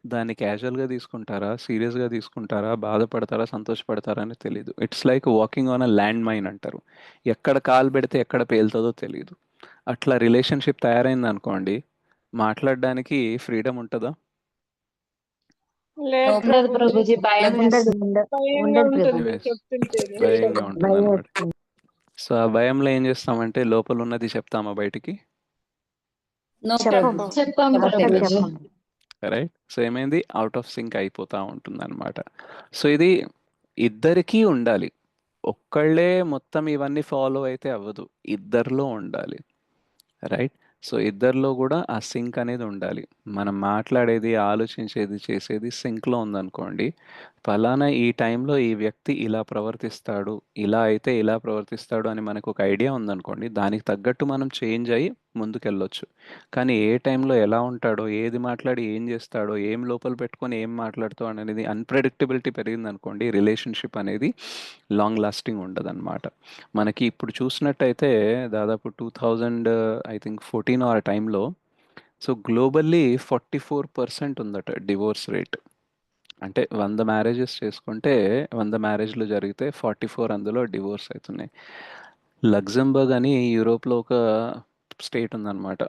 దాన్ని క్యాజువల్గా తీసుకుంటారా, సీరియస్గా తీసుకుంటారా, బాధపడతారా, సంతోషపడతారా అని తెలియదు. It's like walking on a land mine అంటారు. ఎక్కడ కాలు పెడితే ఎక్కడ పేలుతుందో తెలియదు. అట్లా రిలేషన్షిప్ తయారైంది అనుకోండి, మాట్లాడడానికి ఫ్రీడమ్ ఉంటుందా? లేదు ఉండదు ప్రభుజీ, ప్రభుజీ, భయం ఉండదు వేస్తుంది. భయంగా ఉండదు ఉంటుంది ప్రభు. Yes. చెప్తుంటేనే. భయంగా ఉంటుంది భయం అనమాట. వేస్తుంది. సో ఆ భయంలో ఏం చేస్తామంటే లోపల ఉన్నది చెప్తామా బయటికి? చెప్పము. చెప్పం అసలు ప్రభుజీ. చెప్పము. రైట్? సో ఏమైంది, అవుట్ ఆఫ్ సింక్ అయిపోతూ ఉంటుంది అనమాట. సో ఇది ఇద్దరికీ ఉండాలి. ఒక్కళ్ళే మొత్తం ఇవన్నీ ఫాలో అయితే అవ్వదు, ఇద్దరిలో ఉండాలి. రైట్? సో ఇద్దరిలో కూడా ఆ సింక్ అనేది ఉండాలి. మనం మాట్లాడేది, ఆలోచించేది, చేసేది సింక్లో ఉందనుకోండి, ఫలానా ఈ టైంలో ఈ వ్యక్తి ఇలా ప్రవర్తిస్తాడు, ఇలా అయితే ఇలా ప్రవర్తిస్తాడు అని మనకు ఒక ఐడియా ఉందనుకోండి, దానికి తగ్గట్టు మనం చేంజ్ అయ్యి ముందుకెళ్ళొచ్చు. కానీ ఏ టైంలో ఎలా ఉంటాడో, ఏది మాట్లాడి ఏం చేస్తాడో, ఏం లోపల పెట్టుకొని ఏం మాట్లాడుతాడో అనేది అన్ప్రెడిక్టబిలిటీ పెరిగిందనుకోండి, రిలేషన్షిప్ అనేది లాంగ్ లాస్టింగ్ ఉండదన్నమాట. మనకి ఇప్పుడు చూసినట్టయితే దాదాపు 2000 ఐ థింక్ 14 ఆ టైంలో సో గ్లోబల్లీ 44% ఉందట డివోర్స్ రేట్. అంటే 100 మ్యారేజెస్ చేసుకుంటే 100 మ్యారేజ్లు జరిగితే 44 అందులో డివోర్స్ అవుతున్నాయి. లగ్జంబర్గ్ అని యూరోప్లో ఒక స్టేట్ ఉందన్నమాట.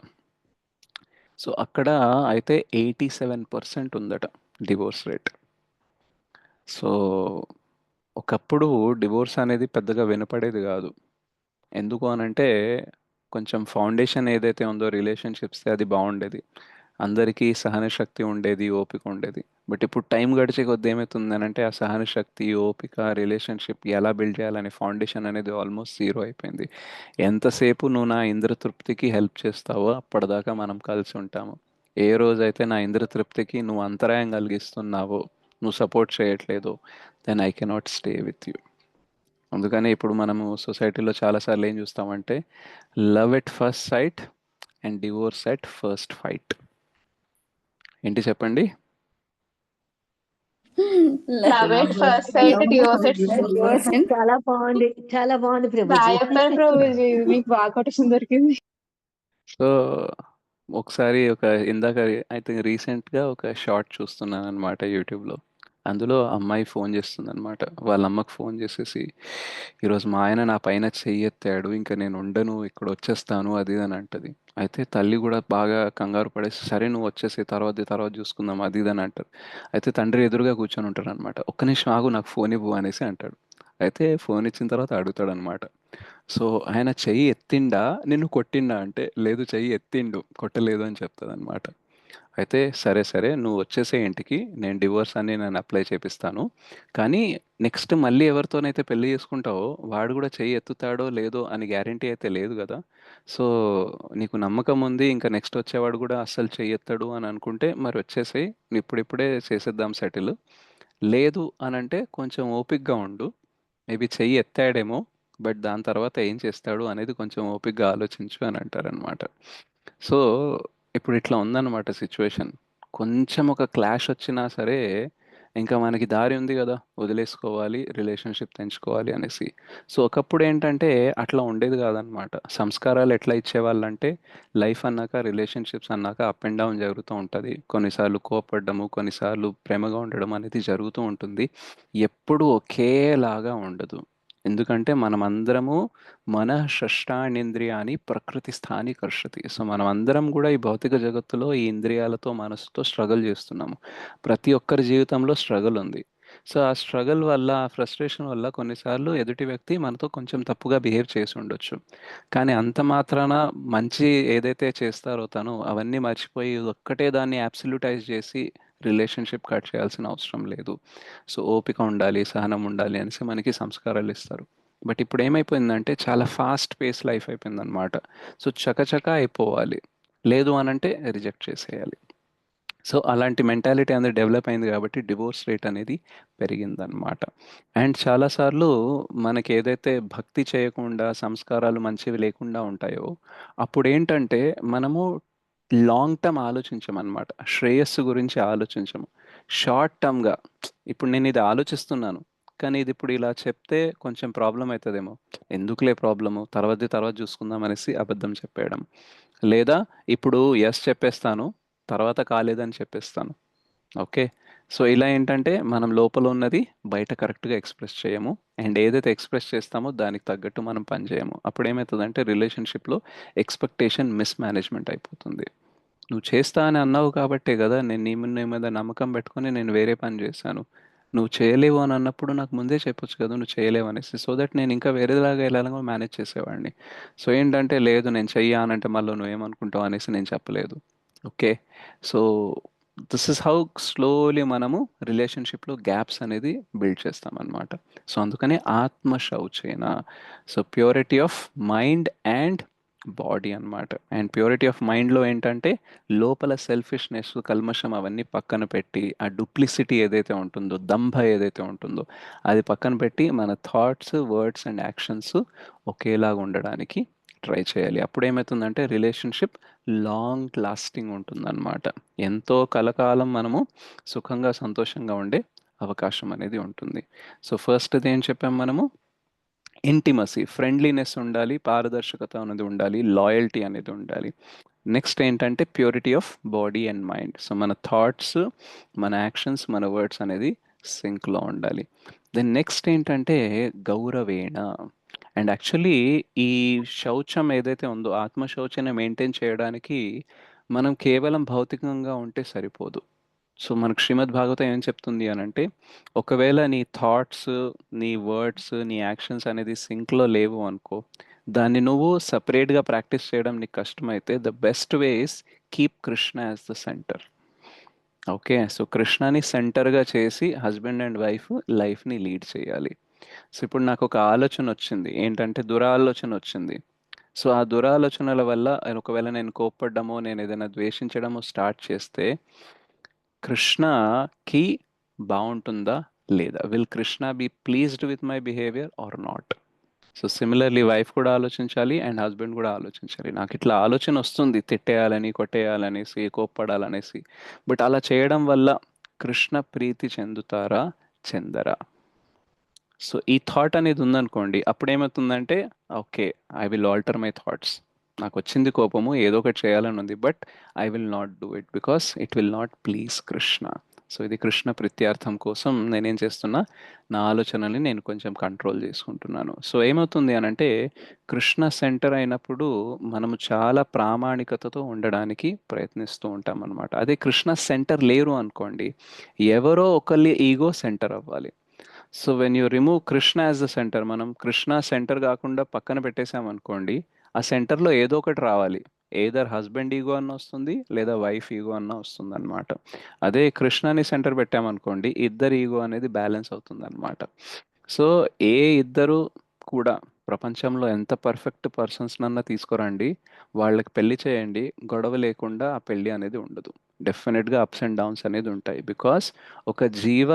సో అక్కడ అయితే 87% ఉందట డివోర్స్ రేట్. సో ఒకప్పుడు డివోర్స్ అనేది పెద్దగా వినపడేది కాదు. ఎందుకు అనంటే కొంచెం ఫౌండేషన్ ఏదైతే ఉందో రిలేషన్షిప్స్ అది బాగుండేది, అందరికీ సహన శక్తి ఉండేది, ఓపిక ఉండేది. బట్ ఇప్పుడు టైం గడిచే కొద్ది ఏమవుతుంది అంటే ఆ సహన శక్తి, ఓపిక, రిలేషన్షిప్ ఎలా బిల్డ్ చేయాలనే ఫౌండేషన్ అనేది ఆల్మోస్ట్ జీరో అయిపోయింది. ఎంతసేపు నువ్వు నా ఇంద్ర తృప్తికి హెల్ప్ చేస్తావో అప్పటిదాకా మనం కలిసి ఉంటాము. ఏ రోజైతే నా ఇంద్ర తృప్తికి నువ్వు అంతరాయం కలిగిస్తున్నావో, నువ్వు సపోర్ట్ చేయట్లేదు, then I cannot stay with you. అందుకని ఇప్పుడు మనము సొసైటీలో చాలాసార్లు ఏం చూస్తామంటే love at first sight and divorce at first fight. ఏంటి చెప్పండి? Love at first sight, divorce at first sight. చాలా బాగుంది, చాలా బాగుంది ప్రభుజీ. బాగా చెప్పారు ప్రభుజీ, మీకు బాగా కొటేషన్ దొరికింది. సో ఒకసారి ఇందాక ఐ థింక్ రీసెంట్గా ఒక షార్ట్ చూస్తున్నాను అనమాట యూట్యూబ్లో. అందులో అమ్మాయి ఫోన్ చేస్తుంది అనమాట, వాళ్ళ అమ్మకి ఫోన్ చేసేసి ఈరోజు మా ఆయన నా పైన చెయ్యెత్తాడు, ఇంకా నేను ఉండను, ఇక్కడ వచ్చేస్తాను అది ఇది అని అంటది. అయితే తల్లి కూడా బాగా కంగారు పడేసి సరే నువ్వు వచ్చేసి తర్వాత చూసుకుందాం అది ఇది అని అంటారు. అయితే తండ్రి ఎదురుగా కూర్చొని ఉంటాడు అనమాట. ఒక్క నిమిషం ఆగు, నాకు ఫోన్ ఇవ్వు అనేసి అంటాడు. అయితే ఫోన్ ఇచ్చిన తర్వాత అడుగుతాడు అనమాట, సో ఆయన చెయ్యి ఎత్తిండా నిన్ను కొట్టిండా అంటే లేదు చెయ్యి ఎత్తిండు కొట్టలేదు అని చెప్తుంది అనమాట. అయితే సరే సరే నువ్వు వచ్చేసే ఇంటికి, నేను డివోర్స్ అని నేను అప్లై చేపిస్తాను. కానీ నెక్స్ట్ మళ్ళీ ఎవరితోనైతే పెళ్లి చేసుకుంటావో వాడు కూడా చెయ్యి ఎత్తుతాడో లేదో అని గ్యారంటీ అయితే లేదు కదా. సో నీకు నమ్మకం ఉంది ఇంకా నెక్స్ట్ వచ్చేవాడు కూడా అస్సలు చెయ్యి ఎత్తాడు అని అనుకుంటే మరి వచ్చేసేయ్, ఇప్పుడిప్పుడే చేసేద్దాం సెటిల్. లేదు అని అంటే కొంచెం ఓపిక్గా ఉండు, మేబీ చెయ్యి ఎత్తాడేమో, బట్ దాని తర్వాత ఏం చేస్తాడు అనేది కొంచెం ఓపిక్గా ఆలోచించు అని అంటారనమాట. సో ఇప్పుడు ఇట్లా ఉందన్నమాట సిచ్యువేషన్. కొంచెం ఒక క్లాష్ వచ్చినా సరే ఇంకా మనకి దారి ఉంది కదా, వదిలేసుకోవాలి, రిలేషన్షిప్ తెంచుకోవాలి అనేసి. సో ఒకప్పుడు ఏంటంటే అట్లా ఉండేది కాదనమాట. సంస్కారాలు ఎట్లా ఇచ్చేవాళ్ళంటే లైఫ్ అన్నాక, రిలేషన్షిప్స్ అన్నాక అప్ అండ్ డౌన్ జరుగుతూ ఉంటుంది. కొన్నిసార్లు కోపడ్డము, కొన్నిసార్లు ప్రేమగా ఉండడం అనేది జరుగుతూ ఉంటుంది. ఎప్పుడూ ఒకేలాగా ఉండదు. ఎందుకంటే మనమందరము మన షష్టాణేంద్రియాని ప్రకృతి స్థాని కర్షతి. సో మనం అందరం కూడా ఈ భౌతిక జగత్తులో ఈ ఇంద్రియాలతో మనసుతో స్ట్రగుల్ చేస్తున్నాము. ప్రతి ఒక్కరి జీవితంలో స్ట్రగుల్ ఉంది. సో ఆ స్ట్రగుల్ వల్ల, ఆ ఫ్రస్ట్రేషన్ వల్ల కొన్నిసార్లు ఎదుటి వ్యక్తి మనతో కొంచెం తప్పుగా బిహేవ్ చేసి ఉండొచ్చు. కానీ అంత మాత్రాన మంచి ఏదైతే చేస్తారో తను అవన్నీ మర్చిపోయి ఒక్కటే దాన్ని అబ్సల్యూటైజ్ చేసి రిలేషన్షిప్ కట్ చేయాల్సిన అవసరం లేదు. సో ఓపిక ఉండాలి, సహనం ఉండాలి అనేసి మనకి సంస్కారాలు ఇస్తారు. బట్ ఇప్పుడు ఏమైపోయిందంటే చాలా ఫాస్ట్ పేస్ లైఫ్ అయిపోయిందనమాట. సో చకచక అయిపోవాలి, లేదు అనంటే రిజెక్ట్ చేసేయాలి. సో అలాంటి మెంటాలిటీ అనేది డెవలప్ అయింది కాబట్టి డివోర్స్ రేట్ అనేది పెరిగిందనమాట. అండ్ చాలాసార్లు మనకి ఏదైతే భక్తి చేయకుండా, సంస్కారాలు మంచివి లేకుండా ఉంటాయో అప్పుడు ఏంటంటే మనము లాంగ్ టర్మ్ ఆలోచించమన్నమాట. శ్రేయస్సు గురించి ఆలోచించము. షార్ట్ టర్మ్గా ఇప్పుడు నేను ఇది ఆలోచిస్తున్నాను, కానీ ఇది ఇప్పుడు ఇలా చెప్తే కొంచెం ప్రాబ్లం అవుతుందేమో, ఎందుకులే ప్రాబ్లము, తర్వాత చూసుకుందాం అనేసి అబద్ధం చెప్పేయడం. లేదా ఇప్పుడు ఎస్ చెప్పేస్తాను, తర్వాత కాలేదని చెప్పేస్తాను. ఓకే. సో ఇలా ఏంటంటే మనం లోపల ఉన్నది బయట కరెక్ట్గా ఎక్స్ప్రెస్ చేయము. అండ్ ఏదైతే ఎక్స్ప్రెస్ చేస్తామో దానికి తగ్గట్టు మనం పని చేయము. అప్పుడు ఏమవుతుందంటే రిలేషన్షిప్లో ఎక్స్పెక్టేషన్ మిస్ మేనేజ్మెంట్ అయిపోతుంది. నువ్వు చేస్తా అని అన్నావు కాబట్టే కదా నేను నీ మీద నమ్మకం పెట్టుకొని నేను వేరే పని చేశాను. నువ్వు చేయలేవు అని అన్నప్పుడు నాకు ముందే చెప్పొచ్చు కదా నువ్వు చేయలేవు అనేసి. సో దట్ నేను ఇంకా వేరేలాగా ఎలాగో మేనేజ్ చేసేవాడిని. సో ఏంటంటే లేదు నేను చెయ్యా అనంటే మళ్ళీ నువ్వేమనుకుంటావు అనేసి నేను చెప్పలేదు. Okay. So this is how slowly మనము రిలేషన్షిప్లో గ్యాప్స్ అనేది బిల్డ్ చేస్తామన్నమాట. సో అందుకని ఆత్మ శౌచేన. So purity of mind and body అన్నమాట. అండ్ ప్యూరిటీ ఆఫ్ మైండ్లో ఏంటంటే లోపల సెల్ఫిష్నెస్, కల్మషం అవన్నీ పక్కన పెట్టి ఆ డూప్లిసిటీ ఏదైతే ఉంటుందో, దంభ ఏదైతే ఉంటుందో అది పక్కన పెట్టి మన థాట్స్, వర్డ్స్ అండ్ యాక్షన్స్ ఒకేలాగా ఉండడానికి ట్రై చేయాలి. అప్పుడు ఏమవుతుందంటే రిలేషన్షిప్ లాంగ్ లాస్టింగ్ ఉంటుందన్నమాట. ఎంతో కలకాలం మనము సుఖంగా, సంతోషంగా ఉండే అవకాశం అనేది ఉంటుంది. సో ఫస్ట్ది ఏం చెప్పాం మనము, ఇంటిమసీ, ఫ్రెండ్లీనెస్ ఉండాలి, పారదర్శకత అనేది ఉండాలి, లాయల్టీ అనేది ఉండాలి. నెక్స్ట్ ఏంటంటే purity of body and mind. So మన థాట్స్, మన యాక్షన్స్, మన వర్డ్స్ అనేది సింక్లో ఉండాలి. దెన్ నెక్స్ట్ ఏంటంటే గౌరవేణ. అండ్ యాక్చువల్లీ ఈ శౌచం ఏదైతే ఉందో, ఆత్మ శౌచాన్ని మెయింటైన్ చేయడానికి మనం కేవలం భౌతికంగా ఉంటే సరిపోదు. సో మనకు శ్రీమద్ భాగవతం ఏం చెప్తుంది అని అంటే, ఒకవేళ నీ థాట్స్, నీ వర్డ్స్, నీ యాక్షన్స్ అనేది సింక్లో లేవు అనుకో, దాన్ని నువ్వు సపరేట్గా ప్రాక్టీస్ చేయడం నీకు కష్టమైతే the best way is keep Krishna as the centre. Okay. So కృష్ణని సెంటర్గా చేసి హస్బెండ్ అండ్ వైఫ్ లైఫ్ని లీడ్ చేయాలి. సో ఇప్పుడు నాకు ఒక ఆలోచన వచ్చింది, ఏంటంటే దురాలోచన వచ్చింది. సో ఆ దురాలోచనల వల్ల ఒకవేళ నేను కోప్పడ్డమో, నేను ఏదైనా ద్వేషించడమో స్టార్ట్ చేస్తే కృష్ణకి బాగుంటుందా లేదా, will Krishna be pleased with my behaviour or not. So similarly wife కూడా ఆలోచించాలి అండ్ హస్బెండ్ కూడా ఆలోచించాలి. నాకు ఇట్లా ఆలోచన వస్తుంది తిట్టేయాలని, కొట్టేయాలనేసి, కోప్పడాలనేసి, బట్ అలా చేయడం వల్ల కృష్ణ ప్రీతి చెందుతారా, చెందరా? సో ఈ థాట్ అనేది ఉందనుకోండి, అప్పుడు ఏమవుతుందంటే okay, I will alter my thoughts. నాకు వచ్చింది కోపము, ఏదో ఒకటి చేయాలని ఉంది, but I will not do it because it will not please Krishna. So ఇది కృష్ణ ప్రీత్యార్థం కోసం నేనేం చేస్తున్నా, నా ఆలోచనల్ని నేను కొంచెం కంట్రోల్ చేసుకుంటున్నాను. సో ఏమవుతుంది అని అంటే కృష్ణ సెంటర్ అయినప్పుడు మనము చాలా ప్రామాణికతతో ఉండడానికి ప్రయత్నిస్తూ ఉంటాం అనమాట. అదే కృష్ణ సెంటర్ లేరు అనుకోండి, ఎవరో ఒకళ్ళ ఈగో సెంటర్ అవ్వాలి. So when you remove Krishna as the centre, మనం కృష్ణ సెంటర్ కాకుండా పక్కన పెట్టేసామనుకోండి, ఆ సెంటర్లో ఏదో ఒకటి రావాలి. ఏదర్ హస్బెండ్ ఈగో అన్న వస్తుంది లేదా వైఫ్ ఈగో అన్న వస్తుంది అనమాట. అదే కృష్ణని సెంటర్ పెట్టామనుకోండి ఇద్దరు ఈగో అనేది బ్యాలెన్స్ అవుతుంది అనమాట. సో ఏ ఇద్దరు కూడా ప్రపంచంలో ఎంత పర్ఫెక్ట్ పర్సన్స్ నన్నా తీసుకురండి, వాళ్ళకి పెళ్లి చేయండి, గొడవ లేకుండా ఆ పెళ్లి అనేది ఉండదు. డెఫినెట్గా అప్స్ అండ్ డౌన్స్ అనేది ఉంటాయి. బికాస్ ఒక జీవ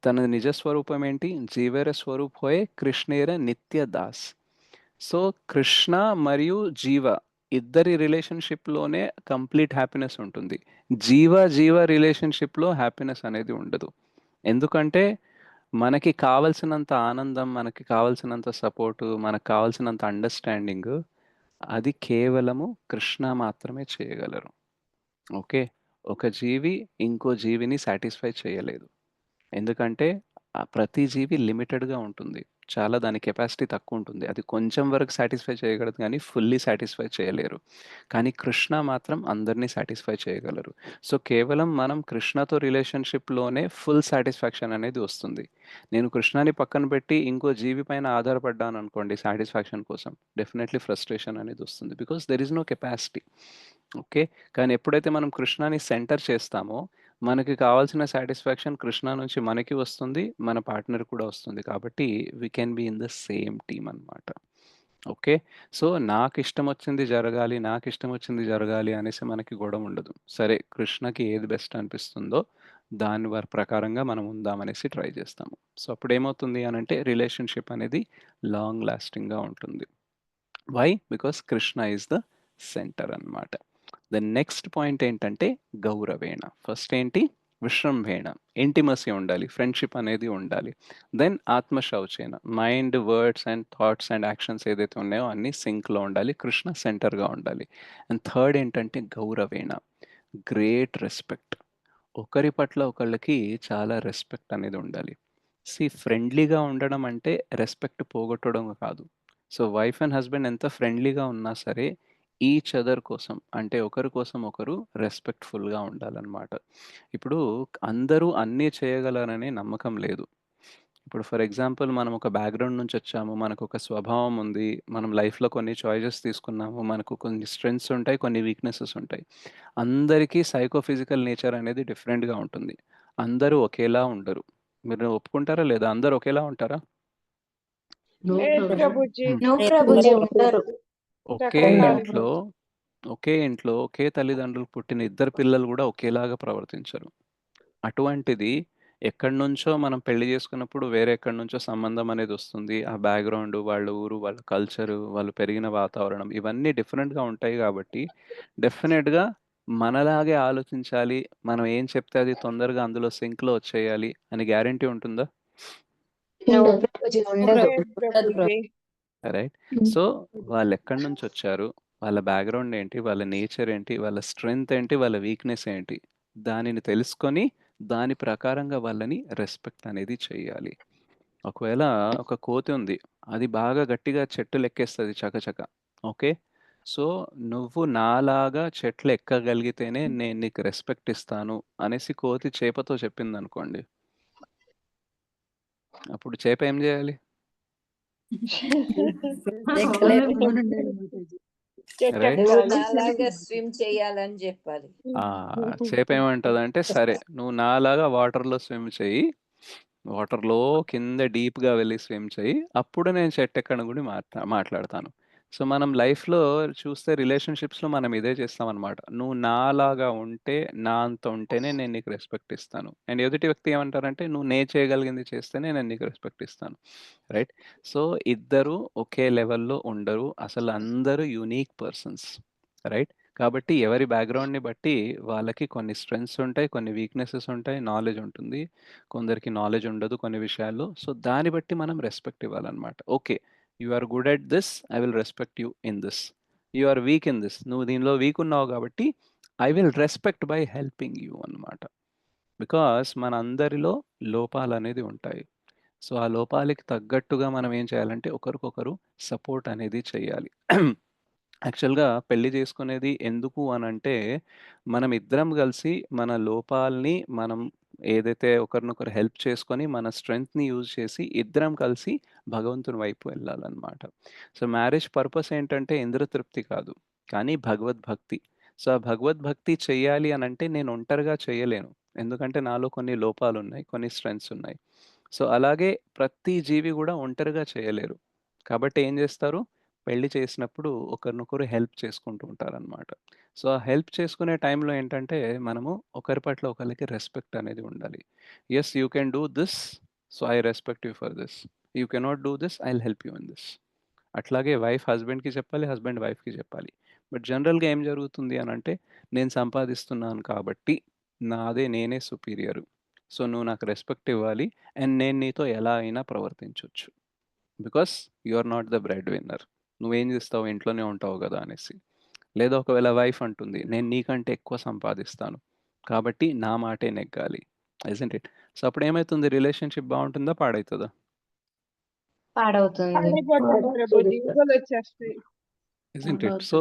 తన నిజ స్వరూపం ఏంటి? జీవేర స్వరూప్ హోయే కృష్ణేర నిత్య దాస్. సో కృష్ణ మరియు జీవ ఇద్దరి రిలేషన్షిప్లోనే కంప్లీట్ హ్యాపీనెస్ ఉంటుంది. జీవ జీవ రిలేషన్షిప్లో హ్యాపీనెస్ అనేది ఉండదు. ఎందుకంటే మనకి కావలసినంత ఆనందం, మనకి కావలసినంత సపోర్టు, మనకు కావలసినంత అండర్స్టాండింగ్ అది కేవలము కృష్ణ మాత్రమే చేయగలరు. ఓకే, ఒక జీవి ఇంకో జీవిని సాటిస్ఫై చేయలేదు. ఎందుకంటే ప్రతి జీవి లిమిటెడ్గా ఉంటుంది, చాలా దాని కెపాసిటీ తక్కువ ఉంటుంది. అది కొంచెం వరకు సాటిస్ఫై చేయగలదు కానీ ఫుల్లీ సాటిస్ఫై చేయలేరు. కానీ కృష్ణ మాత్రం అందరినీ సాటిస్ఫై చేయగలరు. సో కేవలం మనం కృష్ణతో రిలేషన్షిప్లోనే ఫుల్ సాటిస్ఫాక్షన్ అనేది వస్తుంది. నేను కృష్ణని పక్కన పెట్టి ఇంకో జీవి పైన ఆధారపడ్డాను అనుకోండి సాటిస్ఫాక్షన్ కోసం, డెఫినెట్లీ ఫ్రస్ట్రేషన్ అనేది వస్తుంది. Because there is no capacity. Okay, కానీ ఎప్పుడైతే మనం కృష్ణని సెంటర్ చేస్తామో మనకి కావాల్సిన సాటిస్ఫాక్షన్ కృష్ణ నుంచి మనకి వస్తుంది, మన పార్ట్నర్ కూడా వస్తుంది. కాబట్టి we can be in the same team అనమాట. ఓకే, సో నాకు ఇష్టం వచ్చింది జరగాలి, నాకు ఇష్టం వచ్చింది జరగాలి అనేసి మనకి గొడవ ఉండదు. సరే కృష్ణకి ఏది బెస్ట్ అనిపిస్తుందో దాని వారి ప్రకారంగా మనం ఉందామనేసి ట్రై చేస్తాము. సో అప్పుడు ఏమవుతుంది అని అంటే రిలేషన్షిప్ అనేది లాంగ్ లాస్టింగ్గా ఉంటుంది. Why? Because Krishna is the centre అన్నమాట. ద నెక్స్ట్ పాయింట్ ఏంటంటే గౌరవేణ. ఫస్ట్ ఏంటి? విశ్రంభేణ, ఇంటిమసీ ఉండాలి, ఫ్రెండ్షిప్ అనేది ఉండాలి. దెన్ ఆత్మశౌచేన, mind, words and thoughts and actions ఏదైతే ఉన్నాయో అన్నీ సింక్లో ఉండాలి, కృష్ణ సెంటర్గా ఉండాలి. అండ్ థర్డ్ ఏంటంటే గౌరవేణ, గ్రేట్ రెస్పెక్ట్. ఒకరి పట్ల ఒకళ్ళకి చాలా రెస్పెక్ట్ అనేది ఉండాలి. ఫ్రెండ్లీగా ఉండడం అంటే రెస్పెక్ట్ పోగొట్టడం కాదు. సో వైఫ్ అండ్ హస్బెండ్ ఎంత ఫ్రెండ్లీగా ఉన్నా సరే ఈచ్ అదర్ కోసం అంటే ఒకరి కోసం ఒకరు రెస్పెక్ట్ఫుల్గా ఉండాలన్నమాట. ఇప్పుడు అందరూ అన్నీ చేయగలరనే నమ్మకం లేదు. ఇప్పుడు ఫర్ ఎగ్జాంపుల్ మనం ఒక బ్యాక్గ్రౌండ్ నుంచి వచ్చాము, మనకు ఒక స్వభావం ఉంది, మనం లైఫ్లో కొన్ని చాయిసెస్ తీసుకున్నాము, మనకు కొన్ని స్ట్రెంగ్స్ ఉంటాయి, కొన్ని వీక్నెసెస్ ఉంటాయి. అందరికీ సైకోఫిజికల్ నేచర్ అనేది డిఫరెంట్గా ఉంటుంది. అందరూ ఒకేలా ఉండరు. మీరు ఒప్పుకుంటారా లేదా? అందరూ ఒకేలా ఉంటారా? లేదు ప్రభుజీ, నో ప్రభుజీ ఉండరు. ఒకే రకరకాలు. ఇంట్లో ఒకే తల్లిదండ్రులు పుట్టిన ఇద్దరు పిల్లలు కూడా ఒకేలాగా ప్రవర్తించరు. అటువంటిది ఎక్కడి నుంచో మనం పెళ్లి చేసుకున్నప్పుడు వేరే ఎక్కడి నుంచో సంబంధం అనేది వస్తుంది. ఆ బ్యాక్గ్రౌండ్, వాళ్ళ ఊరు, వాళ్ళ కల్చరు, వాళ్ళు పెరిగిన వాతావరణం ఇవన్నీ డిఫరెంట్గా ఉంటాయి. కాబట్టి డెఫినెట్గా మనలాగే ఆలోచించాలి, మనం ఏం చెప్తే అది తొందరగా అందులో సింక్లో వచ్చేయాలి అని గ్యారంటీ ఉంటుందా? నో ప్రభుజీ ఉండదు. లేదు ప్రభుజీ. రైట్. సో వాళ్ళు ఎక్కడి నుంచి వచ్చారు, వాళ్ళ బ్యాక్గ్రౌండ్ ఏంటి, వాళ్ళ నేచర్ ఏంటి, వాళ్ళ స్ట్రెంగ్త్ ఏంటి, వాళ్ళ వీక్నెస్ ఏంటి, దానిని తెలుసుకొని దాని ప్రకారంగా వాళ్ళని రెస్పెక్ట్ అనేది చేయాలి. ఒకవేళ ఒక కోతి ఉంది, అది బాగా గట్టిగా చెట్టులు ఎక్కేస్తుంది చకచక. ఓకే, సో నువ్వు నాలాగా చెట్లు ఎక్కగలిగితేనే నేను నీకు రెస్పెక్ట్ ఇస్తాను అనేసి కోతి చేపతో చెప్పింది అనుకోండి, అప్పుడు చేప ఏం చేయాలి? చెట్టు రైట్. నువ్వు ఎక్కాలి. నాలాగా స్విమ్ చేయాలని చెప్పాలి. చేప ఏమంటదంటే సరే నువ్వు నాలాగా వాటర్లో స్విమ్ చెయ్యి, వాటర్లో కింద డీప్గా వెళ్ళి స్విమ్ చెయ్యి, అప్పుడు నేను చెట్టు ఎక్కడం కూడా మాట్లాడతాను. సో మనం లైఫ్లో చూస్తే రిలేషన్షిప్స్లో మనం ఇదే చేస్తాం అనమాట. నువ్వు నాలాగా ఉంటే, నా అంత ఉంటేనే నేను నీకు రెస్పెక్ట్ ఇస్తాను. అండ్ ఎదుటి వ్యక్తి ఏమంటారంటే నువ్వు చేయగలిగింది చేస్తేనే నేను నీకు రెస్పెక్ట్ ఇస్తాను. రైట్. సో ఇద్దరు ఒకే లెవెల్లో ఉండరు, అసలు అందరూ యూనిక్ పర్సన్స్. రైట్. కాబట్టి ఎవరి బ్యాక్గ్రౌండ్ని బట్టి వాళ్ళకి కొన్ని స్ట్రెంగ్స్ ఉంటాయి, కొన్ని వీక్నెసెస్ ఉంటాయి, నాలెడ్జ్ ఉంటుంది, కొందరికి నాలెడ్జ్ ఉండదు కొన్ని విషయాల్లో. సో దాన్ని బట్టి మనం రెస్పెక్ట్ ఇవ్వాలన్నమాట. Okay, you are good at this, I will respect you in this. You are weak in this, నువ్వు దీనిలో వీక్ ఉన్నావు కాబట్టి I will respect by helping you అన్నమాట. బికాస్ మన అందరిలో లోపాలు అనేది ఉంటాయి. సో ఆ లోపాలకి తగ్గట్టుగా మనం ఏం చేయాలంటే ఒకరికొకరు సపోర్ట్ అనేది చేయాలి. యాక్చువల్గా పెళ్లి చేసుకునేది ఎందుకు అని అంటే మనం ఇద్దరం కలిసి మన లోపాలని మనం ఏదైతే ఒకరినొకరు హెల్ప్ చేసుకొని మన స్ట్రెంగ్త్ని యూజ్ చేసి ఇద్దరం కలిసి భగవంతుని వైపు వెళ్ళాలన్నమాట. సో మ్యారేజ్ పర్పస్ ఏంటంటే ఇంద్రతృప్తి కాదు, కానీ భగవద్భక్తి. సో, ఆ భగవద్భక్తి చెయ్యాలి అనంటే నేను ఒంటరిగా చేయలేను. ఎందుకంటే నాలో కొన్ని లోపాలున్నాయి. కొన్ని స్ట్రెంగ్త్స్ ఉన్నాయి. సో, అలాగే ప్రతి జీవి గూడా ఒంటరిగా చేయలేరు. కాబట్టి ఏం జేస్తారు? పెళ్లి చేసినప్పుడు ఒకరినొకరు హెల్ప్ చేసుకుంటూ ఉంటారనమాట. సో, ఆ హెల్ప్ చేసుకునే టైంలో ఏంటంటే, మనము ఒకరి పట్ల ఒకళ్ళకి రెస్పెక్ట్ అనేది ఉండాలి. Yes, you can do this. So, I respect you for this. You cannot do this. I will help you in this. అట్లాగే వైఫ్ హస్బెండ్‌కి చెప్పాలి. హస్బెండ్ వైఫ్‌కి చెప్పాలి. బట్ జనరల్‌గా ఏం జరుగుతుంది అనంటే, నేను సంపాదిస్తున్నాను కాబట్టి నాదే నేనే సుపీరియరు. సో, నువ్వు నాకు రెస్పెక్ట్ ఇవ్వాలి. అండ్ నేను నీతో ఎలా అయినా ప్రవర్తించొచ్చు. Because you are not the breadwinner. నువ్వేం చేస్తావు? ఇంట్లోనే ఉంటావు గదా! అనేసి. లేదా ఒకవేళ వైఫ్ అంటుంది, నేను నీకంటే ఎక్కువ సంపాదిస్తాను. కాబట్టి నా మాటే నెగ్గాలి. ఐజంట్ ఇట్? సో, అప్పుడేమైతుంది? రిలేషన్‌షిప్ బావుంటుందా? పాడైతదా? పాడవుతుంది. పాడైపోతుంది ప్రభుజీ. ఈగోలు వచ్చేస్తాయి. Isn't it? సో,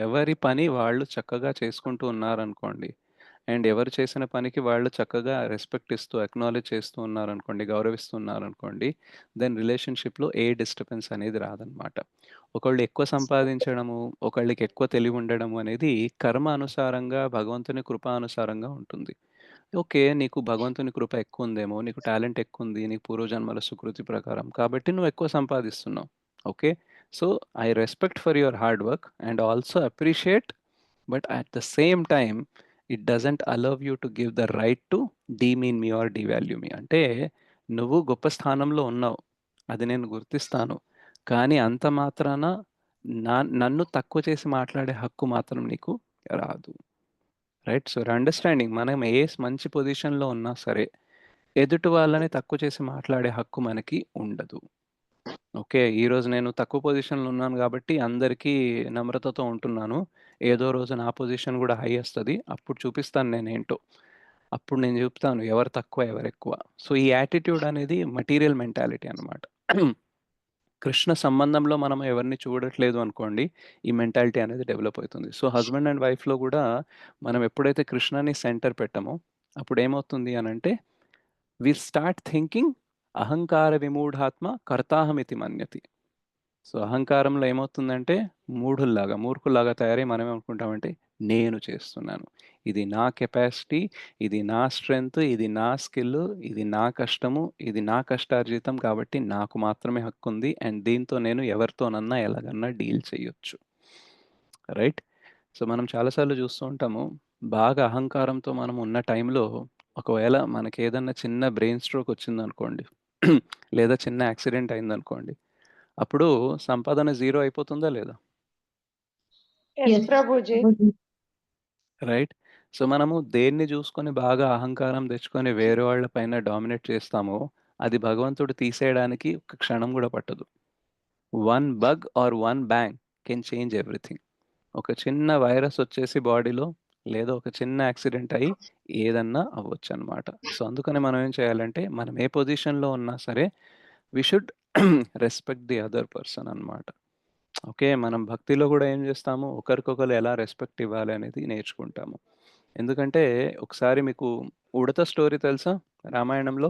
ఎవరి పని వాళ్ళు చక్కగా చేసుకుంటూ ఉన్నారనుకోండి. అండ్ ఎవరు చేసిన పనికి వాళ్ళు చక్కగా రెస్పెక్ట్ ఇస్తూ, అక్నాలెడ్జ్ చేస్తూ ఉన్నారనుకోండి, గౌరవిస్తూ ఉన్నారనుకోండి, దెన్ రిలేషన్‌షిప్‌లో ఏ డిస్టర్బెన్స్ అనేది రాదనమాట. ఒకళ్ళు ఎక్కువ సంపాదించడము, ఒకళ్ళకి ఎక్కువ తెలివి ఉండడము అనేది కర్మ అనుసారంగా, భగవంతుని కృప అనుసారంగా ఉంటుంది. ఓకే. నీకు భగవంతుని కృప ఎక్కువుందేమో, నీకు టాలెంట్ ఎక్కువుంది, నీకు పూర్వజన్మల సుకృతి ప్రకారం. కాబట్టి నువ్వు ఎక్కువ సంపాదిస్తున్నావు. Okay. So, I respect for your hard work and also appreciate, but at the same time it doesn't allow you to give the right to demean me or devalue me. అంటే నువ్వు గొప్ప స్థానంలో ఉన్నావు. అది నేను గుర్తిస్తాను. కానీ అంత మాత్రాన నన్ను తక్కువ చేసి మాట్లాడే హక్కు మాత్రం నీకు రాదు. రైట్? సో, అండర్‌స్టాండింగ్ మనం మంచి పొజిషన్‌లో ఉన్నా సరే, ఎదుటి వాళ్ళని తక్కువ చేసి మాట్లాడే హక్కు మనకి ఉండదు. ఓకే. ఈరోజు నేను తక్కువ పొజిషన్‌లో ఉన్నాను గాబట్టి అందరికీ నమ్రతతో ఉంటున్నాను. ఏదో రోజు నా పొజిషన్ గూడా హై ఒస్తది. అప్పుడు చూపిస్తాను నేనేంటో. అప్పుడు నేను జెప్తాను ఎవరు తక్కువ, ఎవరెక్కువ. సో, ఈ యాటిట్యూడ్ అనేది మెటీరియల్ మెంటాలిటీ అన్నమాట. కృష్ణ సంబంధంలో మనం ఎవరిని చూడట్లేదు అనుకోండి, ఈ మెంటాలిటీ అనేది డెవలప్ అవుతుంది. సో, హస్బెండ్ అండ్ వైఫ్‌లో గూడా మనం ఎప్పుడైతే కృష్ణని సెంటర్ పెట్టామో, అప్పుడేమవుతుంది అనంటే, వి స్టార్ట్ థింకింగ్ అహంకార విమూఢాత్మ కర్తాహమితి మన్యతి. సో, అహంకారంలో ఏమవుతుందంటే మూర్ఖుల్లాగా తయారై మనమేమనుకుంటామంటే, నేను చేస్తున్నాను. ఇది నా కెపాసిటీ, ఇది నా స్ట్రెంగ్త్, ఇది నా స్కిల్, ఇది నా కష్టము, ఇది నా కష్టార్జితం కాబట్టి నాకు మాత్రమే హక్కుంది. అండ్ దీంతో నేను ఎవరితోనన్నా ఎలాగన్నా డీల్ చేయొచ్చు. రైట్? సో, మనం చాలా సార్లు చూస్తూ ఉంటాము. బాగా అహంకారంతో మనం ఉన్న టైంలో ఒకవేళ మనకేదన్నా చిన్న బ్రెయిన్ స్ట్రోక్ వచ్చిందనుకోండి, లేదా చిన్న యాక్సిడెంట్ అయిందనుకోండి, అప్పుడు సంపాదన జీరో అయిపోతుందా లేదా? ఎస్ ప్రభుజీ. రైట్? సో, మనము దేన్ని జూసుకొని బాగా అహంకారం తెచ్చుకొని వేరే వాళ్ళ పైన డామినేట్ చేస్తామో, అది భగవంతుడు తీసేయడానికి ఒక క్షణం గూడా పట్టదు. One bug or one bang can change everything. ఒక చిన్న వైరస్ వచ్చేసి బాడీలో, లేదా ఒక చిన్న యాక్సిడెంట్ అయ్యి ఏదన్నా అవ్వొచ్చనమాట. సో, అందుకని మనం ఏం చేయాలంటే, మనం ఏ పొజిషన్‌లో ఉన్నా సరే, we should respect the other person అనమాట. ఓకే. మనం భక్తిలో గూడా ఏం జేస్తాము, ఒకరికొకరు ఎలా రెస్పెక్ట్ ఇవ్వాలి అనేది నేర్చుకుంటాము. ఎందుకంటే, ఒకసారి మీకు ఉడత స్టోరీ తెలుసా రామాయణంలో?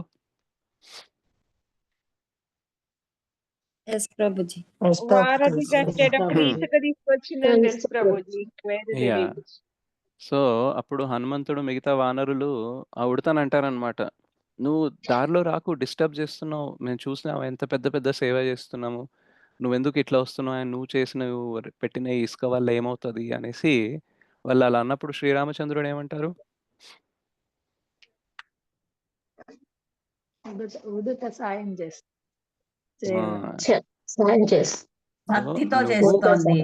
ఎస్ ప్రభుజీ. వారధి కట్టేటప్పుడు ఇసుక తీసుకొచ్చిందని తెలుసు ప్రభుజీ. వేరే యాహ్! తెలీదు. సో, అప్పుడు హనుమంతుడు మిగతా వానరులు ఆ ఉడతనంటారనమాట. "నువ్వు దారిలో రాకు, డిస్టర్బ్ జేస్తున్నావు. మేము చూసినాం ఎంత పెద్ద పెద్ద సేవ జేస్తున్నాము. నువ్వెందుకు ఇట్లా వస్తున్నావు? అండ్ నువ్వు పెట్టిన ఈ ఇసుక వల్ల ఏమవుతది?" అనేసి వాళ్ళు అలా అన్నప్పుడు శ్రీరామచంద్రుడు ఏమంటారు? ఉడుత సాయం ఆ! సాయం చేస్తుంది. సో, భక్తితో నువ్వు చేస్తోంది.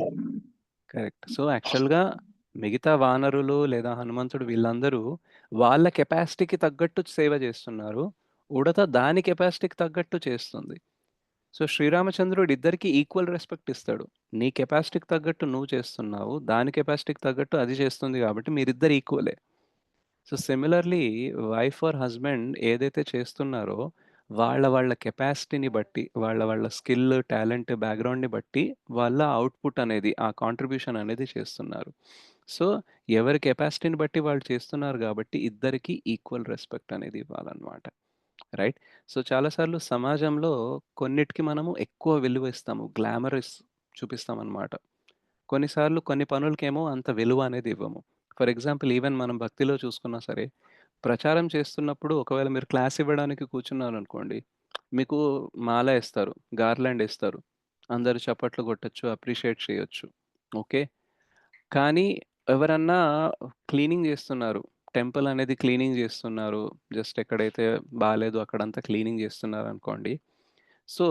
కరెక్ట్. సో, యాక్చువల్‌గా మిగతా వానరులు లేదా హనుమంతుడు వీళ్ళందరూ వాళ్ళ కెపాసిటీకి తగ్గట్టు సేవ జేస్తున్నారు. ఉడత దాని కెపాసిటీకి తగ్గట్టు చేస్తుంది. సో, శ్రీరామచంద్రుడు ఇద్దరికీ ఈక్వల్ రెస్పెక్ట్ ఇస్తాడు. నీ కెపాసిటీకి తగ్గట్టు నువ్వు చేస్తున్నావు. దాని కెపాసిటీకి తగ్గట్టు అది చేస్తుంది గాబట్టి మీరిద్దరు ఈక్వలే. So, similarly wife or husband ఏదైతే చేస్తున్నారో వాళ్ళ కెపాసిటీని బట్టి, వాళ్ళ స్కిల్, టాలెంట్, బ్యాక్‌గ్రౌండ్‌ని బట్టి వాళ్ళ అవుట్‌పుట్ అనేది, ఆ కాంట్రిబ్యూషన్ అనేది చేస్తున్నారు. సో, ఎవరి కెపాసిటీని బట్టి వాళ్ళు చేస్తున్నారు గాబట్టి ఇద్దరికీ ఈక్వల్ రెస్పెక్ట్ అనేది ఇవ్వాలన్నమాట. రైట్? సో, చాలా సార్లు సమాజంలో కొన్నిటికి మనము ఎక్కువ విలువ ఇస్తాము. గ్లామరస్ చూపిస్తామన్నమాట. కొన్నిసార్లు కొన్ని పనులకేమో అంత విలువ అనేది ఇవ్వము. ఫర్ ఎగ్జాంపుల్ ఈవెన్ మనం భక్తిలో చూసుకున్నా సరే, ప్రచారం చేస్తున్నప్పుడు ఒకవేళ మీరు క్లాస్ ఇవ్వడానికి కూర్చున్నారనుకోండి, మీకు మాల ఏస్తారు, గార్లాండ్ ఏస్తారు. అందరూ చప్పట్లు కొట్టొచ్చు, అప్రిషియేట్ చేయొచ్చు. ఓకే. కానీ ఎవరన్నా క్లీనింగ్ చేస్తున్నారు. టెంపుల్ అనేది క్లీనింగ్ చేస్తున్నారు. జస్ట్ ఎక్కడైతే బాలేదు అక్కడంతా క్లీనింగ్ చేస్తున్నారనుకోండి. సో,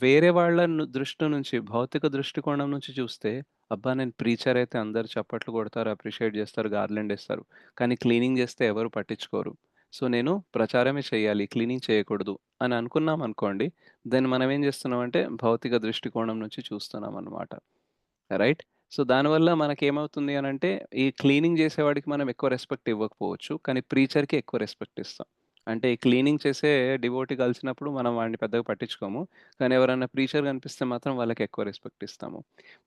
వేరే వాళ్ళ దృష్టి నుంచి, భౌతిక దృష్టికోణం నుంచి చూస్తే, అబ్బా! నేను ప్రీచర్ అయితే అందరూ చప్పట్లు కొడతారు, అప్రిషియేట్ చేస్తారు, గార్లాండ్ ఏస్తారు. కానీ క్లీనింగ్ చేస్తే ఎవరు పట్టించుకోరు. సో, నేను ప్రచారమే చేయాలి, క్లీనింగ్ చేయకూడదు అని అనుకున్నామనుకోండి, దెన్ మనం ఏం చేస్తున్నామంటే భౌతిక దృష్టికోణం నుంచి చూస్తున్నామనమాట. రైట్? సో, దానివల్ల మనకేమవుతుంది అనంటే, ఈ క్లీనింగ్ చేసేవాడికి మనం ఎక్కువ రెస్పెక్ట్ ఇవ్వకపోవచ్చు. కానీ ప్రీచర్‌కి ఎక్కువ రెస్పెక్ట్ ఇస్తాం. అంటే ఈ క్లీనింగ్ చేసే డివోటీ కలిసినప్పుడు మనం వాడిని పెద్దగా పట్టించుకోము. కానీ ఎవరైనా ప్రీచర్ కనిపిస్తే మాత్రం వాళ్ళకి ఎక్కువ రెస్పెక్ట్ ఇస్తాము.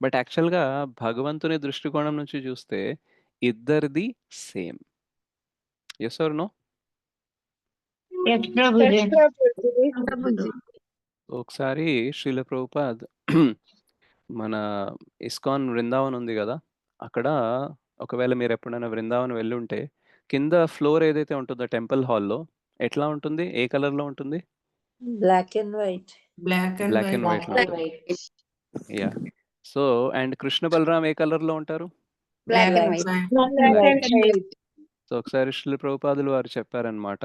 బట్ యాక్చువల్‌గా భగవంతుని దృష్టికోణం నుంచి చూస్తే ఇద్దరిది same. Yes or no? Yes, Prabhuji. Yes, Prabhuji. Prabhuji. ఒకసారి శ్రీల ప్రభుపాద్ మన ఇస్కాన్ వృందావన్ ఉంది గదా! అక్కడ ఒకవేళ మీరెప్పుడైనా వృందావన్ వెళ్ళుంటే, కింద ఫ్లోర్ ఏదైతే ఉంటుందో టెంపుల్ హాల్‌లో ఎట్లా ఉంటుంది? ఏ కలర్‌లో ఉంటుంది? Black and white. Black and black and white. వైట్‌లో ఉంటుంది. Yeah! So, and Krishna Balaram ఏ కలర్‌లో ఉంటారు? Black Black and and white. Black and white. So, ఒకసారి శ్రీల ప్రభుపాదులు వారు చెప్పారనమాట.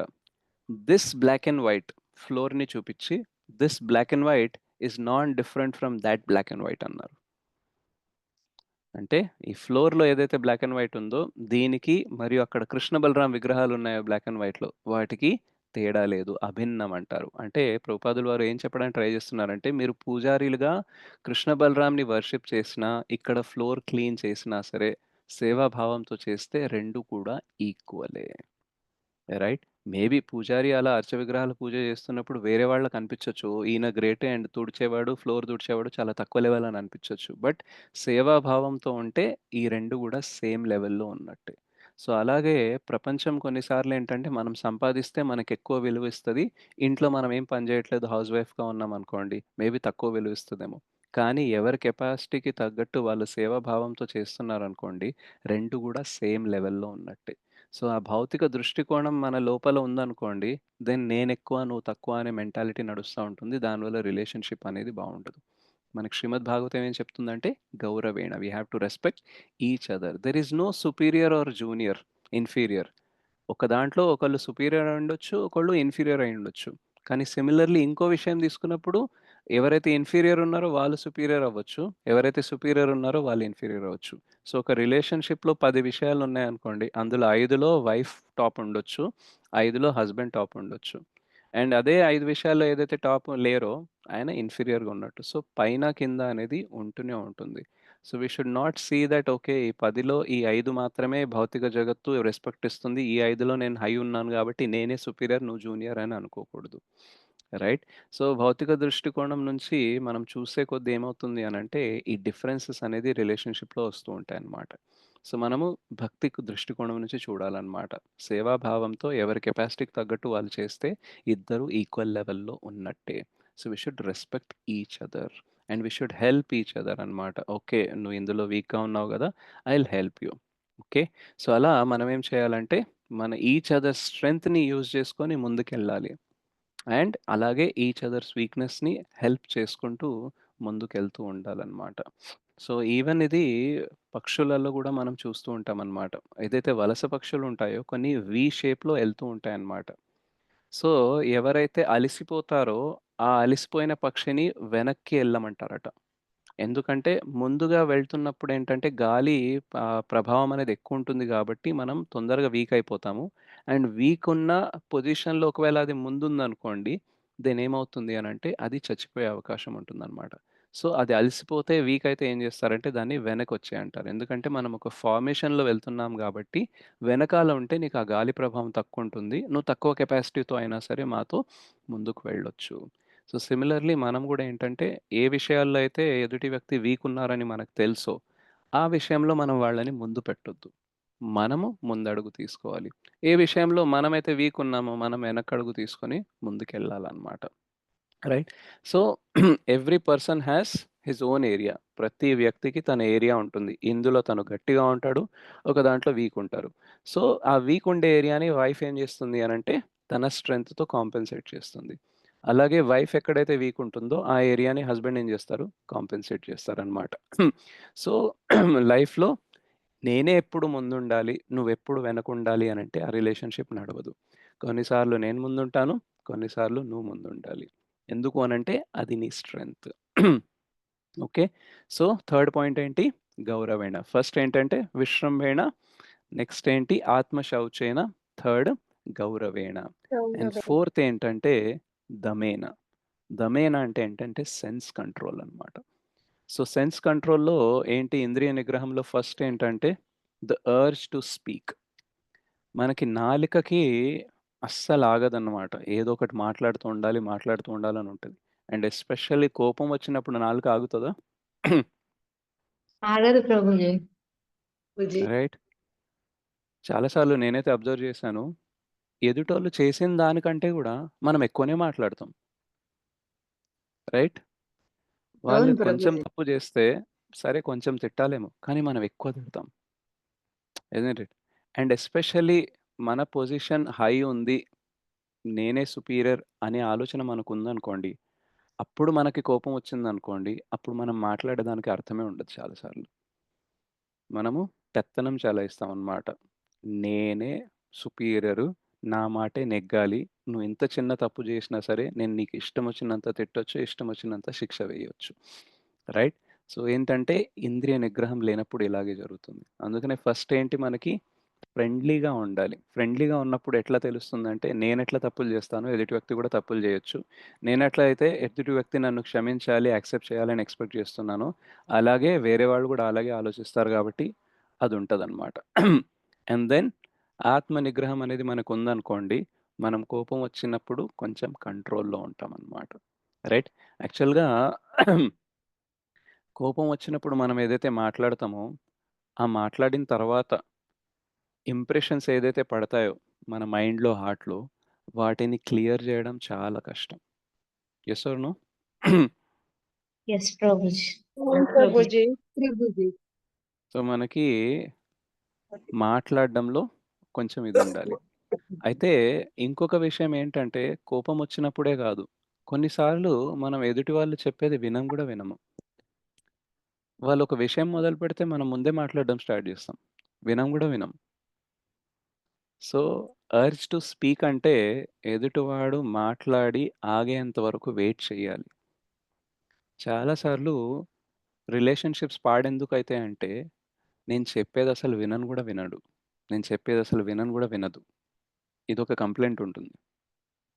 దిస్ బ్లాక్ అండ్ వైట్ ఫ్లోర్‌ని చూపిచ్చి, this black and white is not different from that black and white అన్నారు. అంటే ఈ ఫ్లోర్‌లో ఏదైతే బ్లాక్ అండ్ వైట్ ఉందో, దీనికి మరియు అక్కడ కృష్ణ బలరాం విగ్రహాలు ఉన్నాయో బ్లాక్ అండ్ వైట్‌లో, వాటికి తేడా లేదు. అభిన్నం అంటారు. అంటే ప్రభుపాదులు వారు ఏం చెప్పడానికి ట్రై చేస్తున్నారంటే, మీరు పూజారులుగా కృష్ణ బలరాంని వర్షిప్ చేసినా, ఇక్కడ ఫ్లోర్ క్లీన్ చేసినా సరే, సేవాభావంతో చేస్తే 2 కూడా ఈక్వలే. రైట్? మేబీ పూజారి అలా అర్చ విగ్రహాల పూజ చేస్తున్నప్పుడు వేరే వాళ్ళకి అనిపించొచ్చు. ఈయన గ్రేటే అండ్ తుడిచేవాడు, ఫ్లోర్ తుడిచేవాడు చాలా తక్కువ లెవెల్ అని అనిపించొచ్చు. బట్ సేవాభావంతో ఉంటే ఈ 2 కూడా సేమ్ లెవెల్‌లో ఉన్నట్టే. సో, అలాగే ప్రపంచం కొన్నిసార్లు ఏంటంటే మనం సంపాదిస్తే మనకెక్కువ విలువ ఇస్తది. ఇంట్లో మనం ఏం పని చేయట్లేదు హౌస్ వైఫ్‌గా ఉన్నామనుకోండి, మేబీ తక్కువ విలువ ఇస్తదేమో. కానీ ఎవరి కెపాసిటీకి తగ్గట్టు వాళ్ళు సేవాభావంతో చేస్తున్నారనుకోండి, 2 కూడా సేమ్ లెవెల్‌లో ఉన్నట్టే. సో, ఆ భౌతిక దృష్టికోణం మన లోపల ఉందనుకోండి, దెన్ నేనెక్కువ, నువ్వు తక్కువ అనే మెంటాలిటీ నడుస్తా ఉంటుంది. దానివల్ల రిలేషన్‌షిప్ అనేది బావుండదు. మనకి శ్రీమద్ భాగవతం ఏం చెప్తుందంటే, గౌరవేణ we have to respect each other. There is no superior or junior, inferior. ఒక దాంట్లో ఒకళ్ళు సుపీరియర్ అయ్యుండొచ్చు, ఒకళ్ళు ఇన్ఫీరియర్ అయ్యుండొచ్చు. కానీ సిమిలర్‌లీ ఇంకో విషయం తీసుకున్నప్పుడు ఎవరైతే ఇన్ఫీరియర్ ఉన్నారో వాళ్ళు సుపీరియర్ అవ్వచ్చు. ఎవరైతే సుపీరియర్ ఉన్నారో వాళ్ళు ఇన్ఫీరియర్ అవ్వచ్చు. సో, ఒక రిలేషన్‌షిప్‌లో 10 విషయాలున్నాయనుకోండి. అందులో 5లో వైఫ్ టాప్ ఉండొచ్చు. 5లో హస్బెండ్ టాప్ ఉండొచ్చు. అండ్ అదే 5 విషయాల్లో ఏదైతే టాప్ లేరో ఆయన ఇన్ఫీరియర్‌గా ఉన్నట్టు. సో, పైన, కింద అనేది ఉంటూనే ఉంటుంది. So, we should not see that okay. ఈ 10లో ఈ 5 మాత్రమే భౌతిక జగత్తు రెస్పెక్ట్ ఇస్తుంది. ఈ 5లో నేను హై ఉన్నాను కాబట్టి నేనే సుపీరియర్, నువ్వు జూనియర్ అని అనుకోకూడదు. రైట్? సో, భౌతిక దృష్టికోణం నుంచి మనం చూసే కొద్దీ ఏమవుతుంది అనంటే, ఈ డిఫరెన్సెస్ అనేది రిలేషన్‌షిప్‌లో వస్తూ ఉంటాయన్నమాట. సో, మనము భక్తికి దృష్టికోణం నుంచి చూడాలన్నమాట. సేవాభావంతో ఎవరి కెపాసిటీకి తగ్గట్టు వాళ్ళు చేస్తే ఇద్దరు ఈక్వల్ లెవెల్‌లో ఉన్నట్టే. So, we should respect each other and we should help each other అన్నమాట. ఓకే. నువ్వు ఇందులో వీక్‌గా ఉన్నావు గదా! I will help you. Okay. So, అలా మనం ఏం చేయాలంటే, మన ఈచ్ అదర్ స్ట్రెంగ్త్‌ని యూజ్ చేసుకొని ముందుకెళ్ళాలి. అండ్ అలాగే ఈచ్ అదర్స్ వీక్‌నెస్‌ని హెల్ప్ చేసుకుంటూ ముందుకెళ్తూ ఉండాలన్నమాట. సో, ఈవెన్ ఇది పక్షులలో గూడా మనం చూస్తూ ఉంటామన్నమాట. ఏదైతే వలస పక్షులు ఉంటాయో కొన్ని వి షేప్‌లో ఎళ్తూ ఉంటాయన్నమాట. సో, ఎవరైతే అలిసిపోతారో, ఆ అలిసిపోయిన పక్షిని వెనక్కి ఎళ్ళమంటారట. ఎందుకంటే ముందుగా వెళ్తున్నప్పుడు ఏంటంటే గాలి ప్రభావం అనేది ఎక్కువ ఉంటుంది కాబట్టి మనం తొందరగా వీక్ అయిపోతాము. అండ్ వీక్ ఉన్న పొజిషన్‌లో ఒకవేళ అది ముందుందనుకోండి, దెన్ ఏమవుతుంది అనంటే అది చచ్చిపోయే అవకాశం ఉంటుందన్నమాట. సో, అది అలసిపోతే వీక్ అయితే ఏం చేస్తారంటే దాన్ని వెనకొచ్చేయి అంటారు. ఎందుకంటే మనం ఒక ఫార్మేషన్‌లో వెళ్తున్నాం కాబట్టి వెనకాల ఉంటే నీకు ఆ గాలి ప్రభావం తక్కువుంటుంది. నువ్వు తక్కువ కెపాసిటీతో అయినా సరే మాతో ముందుకు వెళ్ళొచ్చు. సో, సిమిలర్‌లీ మనం గూడా ఏంటంటే, ఏ విషయాల్లో అయితే ఎదుటి వ్యక్తి వీక్ ఉన్నారని మనకు తెలుసో, ఆ విషయంలో మనం వాళ్ళని ముందు పెట్టొద్దు. మనము ముందడుగు తీసుకోవాలి. ఏ విషయంలో మనమైతే వీక్ ఉన్నామో, మనం వెనకడుగు తీసుకొని ముందుకెళ్ళాలన్నమాట. Right? So every person has his own area. ప్రతి వ్యక్తికి తన ఏరియా ఉంటుంది. ఇందులో తను గట్టిగా ఉంటాడు, ఒక దాంట్లో వీక్ ఉంటారు. సో ఆ వీక్ ఉండే ఏరియాని వైఫ్ ఏం చేస్తుంది అనంటే తన స్ట్రెంగ్త్తో కాంపెన్సేట్ చేస్తుంది. అలాగే వైఫ్ ఎక్కడైతే వీక్ ఉంటుందో ఆ ఏరియాని హస్బెండ్ ఏం చేస్తారు, కాంపెన్సేట్ చేస్తారనమాట. సో లైఫ్లో నేనే ఎప్పుడు ముందుండాలి, నువ్వెప్పుడు వెనకుండాలి అనంటే ఆ రిలేషన్షిప్ నడవదు. కొన్నిసార్లు నేను ముందుంటాను, కొన్నిసార్లు నువ్వు ముందుండాలి. ఎందుకు అనంటే అది నీ strength. Okay. So third point ఏంటి, గౌరవేణ. ఫస్ట్ ఏంటంటే విశ్రంభేణ, నెక్స్ట్ ఏంటి ఆత్మశౌచేన, థర్డ్ గౌరవేణ, అండ్ ఫోర్త్ ఏంటంటే దమేన. దమేన అంటే ఏంటంటే సెన్స్ కంట్రోల్ అన్నమాట. సో సెన్స్ కంట్రోల్‌లో ఏంటి, ఇంద్రియ నిగ్రహంలో ఫస్ట్ ఏంటంటే ద అర్జ్ టు స్పీక్. మనకి నాలుకకి అస్సలు ఆగదన్నమాట. ఏదో ఒకటి మాట్లాడుతూ ఉండాలి, మాట్లాడుతూ ఉండాలని ఉంటది. అండ్ ఎస్పెషల్లీ కోపం వచ్చినప్పుడు నాలుక ఆగుతదా? ఆగదు ప్రభుజీ. రైట్? చాలా సార్లు నేనైతే అబ్జర్వ్ చేశాను. ఎదుటోళ్ళు చేసిన దానికంటే గూడా మనం ఎక్కువనే మాట్లాడతాం. రైట్? వాళ్ళు అవును కొంచెం ప్రభుజీ. తప్పు చేస్తే సరే కొంచెం తిట్టాలేమో, కానీ మనం ఎక్కువ తిడతాం. ఇస్n't ఇట్? అండ్ ఎస్పెషల్లీ మన పొజిషన్ హై ఉంది, నేనే సుపీరియర్ అనే ఆలోచన మనకుందనుకోండి, అప్పుడు మనకి కోపం వచ్చిందనుకోండి, అప్పుడు మనం మాట్లాడేదానికి అర్థమే ఉండదు చాలా సార్లు. మనము పెత్తనం చెలాయిస్తామనమాట. నేనే సుపీరియరు, నా మాటే నెగ్గాలి. నువ్వు ఎంత చిన్న తప్పు చేసినా సరే, నేను నీకు ఇష్టం వచ్చినంత తిట్టొచ్చు, ఇష్టం వచ్చినంత శిక్ష వేయొచ్చు. రైట్? సో ఏంటంటే ఇంద్రియ నిగ్రహం లేనప్పుడు ఇలాగే జరుగుతుంది. అందుకనే ఫస్ట్ ఏంటి మనకి ఫ్రెండ్లీగా ఉండాలి. ఫ్రెండ్లీగా ఉన్నప్పుడు ఎట్లా తెలుస్తుందంటే, నేనెట్లా తప్పులు చేస్తానో ఎదుటి వ్యక్తి కూడా తప్పులు చేయొచ్చు. నేనెట్లా అయితే ఎదుటి వ్యక్తి నన్ను క్షమించాలి, యాక్సెప్ట్ చేయాలని ఎక్స్‌పెక్ట్ చేస్తున్నానో, అలాగే వేరే వాళ్ళు కూడా అలాగే ఆలోచిస్తారు కాబట్టి అదుంటదనమాట. అండ్ దెన్ ఆత్మ నిగ్రహం అనేది మనకుందనుకోండి, మనం కోపం వచ్చినప్పుడు కొంచెం కంట్రోల్‌లో ఉంటామనమాట. రైట్? యాక్చువల్‌గా కోపం వచ్చినప్పుడు మనం ఏదైతే మాట్లాడతామో, ఆ మాట్లాడిన తర్వాత ఇంప్రెషన్స్ ఏదైతే పడతాయో మన మైండ్‌లో, హార్ట్‌లో, వాటిని క్లియర్ చేయడం చాలా కష్టం. Yes or no? Yes Prabhuji. అవును ప్రభుజీ. ప్రభుజీ. సో మనకి మాట్లాడడంలో కొంచెం ఇదుండాలి. అయితే ఇంకొక విషయం ఏంటంటే, కోపం వచ్చినప్పుడే కాదు, కొన్నిసార్లు మనం ఎదుటి వాళ్ళు చెప్పేది వినం కూడా వినము. వాళ్ళు ఒక విషయం మొదలుపెడితే మనం ముందే మాట్లాడడం స్టార్ట్ చేస్తాం. వినం కూడా వినం. సో అర్జ్ టు స్పీక్ అంటే ఎదుటివాడు మాట్లాడి ఆగేంత వరకు వెయిట్ చేయాలి. చాలా సార్లు రిలేషన్‌షిప్స్ పాడెందుకైతాయంటే, నేను చెప్పేది అసలు వినను కూడా వినడు. నేను చెప్పేది అసలు వినను కూడా వినదు. ఇదొక కంప్లెయింట్ ఉంటుంది.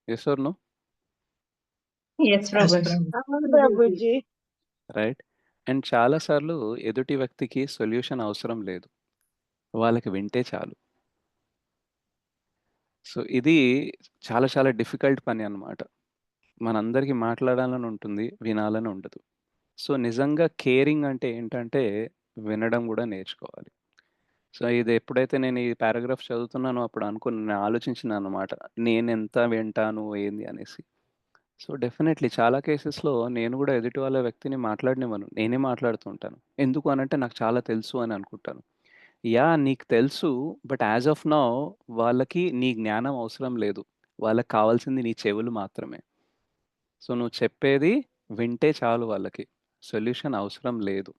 Yes or no? Yes Prabhuji. అవును ప్రభుజీ. రైట్? అండ్ చాలా సార్లు ఎదుటి వ్యక్తికి సొల్యూషన్ అవసరం లేదు. వాళ్ళకి వింటే చాలు. సో ఇది చాలా చాలా డిఫికల్ట్ పని అన్నమాట. మనందరికీ మాట్లాడాలని ఉంటుంది, వినాలని ఉండదు. సో నిజంగా కేరింగ్ అంటే ఏంటంటే, వినడం కూడా నేర్చుకోవాలి. సో ఇది ఎప్పుడైతే నేను ఈ పారాగ్రాఫ్ చదువుతున్నానో అప్పుడు నేను ఆలోచించినానన్నమాట. నేనెంత వింటాను ఏంది అనేసి. సో డెఫినెట్‌లీ చాలా కేసెస్‌లో నేను కూడా ఎదుటి వాళ్ళ వ్యక్తిని మాట్లాడనివ్వను. నేనే మాట్లాడుతూ ఉంటాను. ఎందుకు అనంటే నాకు చాలా తెలుసు అని అనుకుంటాను. యాహ్! నీకు తెలుసు. బట్ యాస్ ఆఫ్ నౌ వాళ్ళకి నీ జ్ఞానం అవసరం లేదు. వాళ్ళకి కావాల్సింది నీ చెవులు మాత్రమే. సో నువ్వు చెప్పేది వింటే చాలు వాళ్ళకి. సొల్యూషన్ అవసరం లేదు.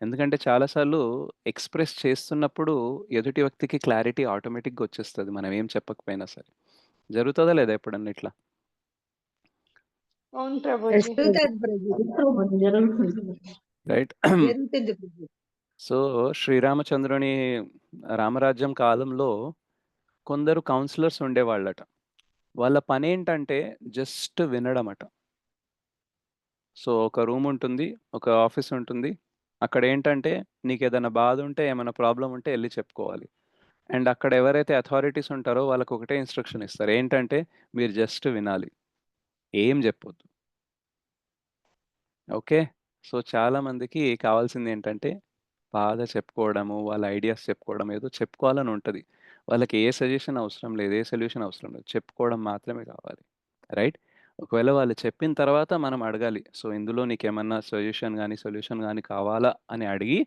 ఎందుకంటే చాలా సార్లు ఎక్స్‌ప్రెస్ చేస్తున్నప్పుడు ఎదుటి వ్యక్తికి క్లారిటీ ఆటోమేటిక్‌గా వచ్చేస్తది. మనం ఏం చెప్పకపోయినా సరే. జరుగుతదా లేదా ఎప్పుడన్నా ఇట్లా? అవును ప్రభుజీ. జరుగుతుంది. రైట్? జరుగుతుంది ప్రభుజీ. సో శ్రీరామచంద్రుని రామరాజ్యం కాలంలో కొందరు కౌన్సిలర్స్ ఉండేవాళ్ళట. వాళ్ళ పనేంటంటే జస్ట్ వినడమట. సో ఒక రూమ్ ఉంటుంది, ఒక ఆఫీస్ ఉంటుంది. అక్కడేంటంటే నీకేదైనా బాధ ఉంటే, ఏమైనా ప్రాబ్లమ్ ఉంటే ఎళ్లి చెప్పుకోవాలి. అండ్ అక్కడ ఎవరైతే అథారిటీస్ ఉంటారో వాళ్ళకి ఒకటే ఇన్‌స్ట్రక్షన్ ఇస్తారు. ఏంటంటే మీరు జస్ట్ వినాలి. ఏం చెప్పొద్దు. ఓకే. సో చాలా మందికి కావాల్సిందేంటంటే బాధ చెప్పుకోవడము, వాళ్ళ ఐడియాస్ చెప్పుకోవడం, ఏదో చెప్పుకోవాలని ఉంటది. వాళ్ళకి ఏ సజెషన్ అవసరం లేదు, ఏ సొల్యూషన్ అవసరం లేదు. చెప్పుకోవడం మాత్రమే కావాలి. రైట్? ఒకవేళ వాళ్ళు చెప్పిన తర్వాత మనం అడగాలి. సో, ఇందులో నీకేమన్నా సొల్యూషన్ గాని కావాలా అని అడిగి,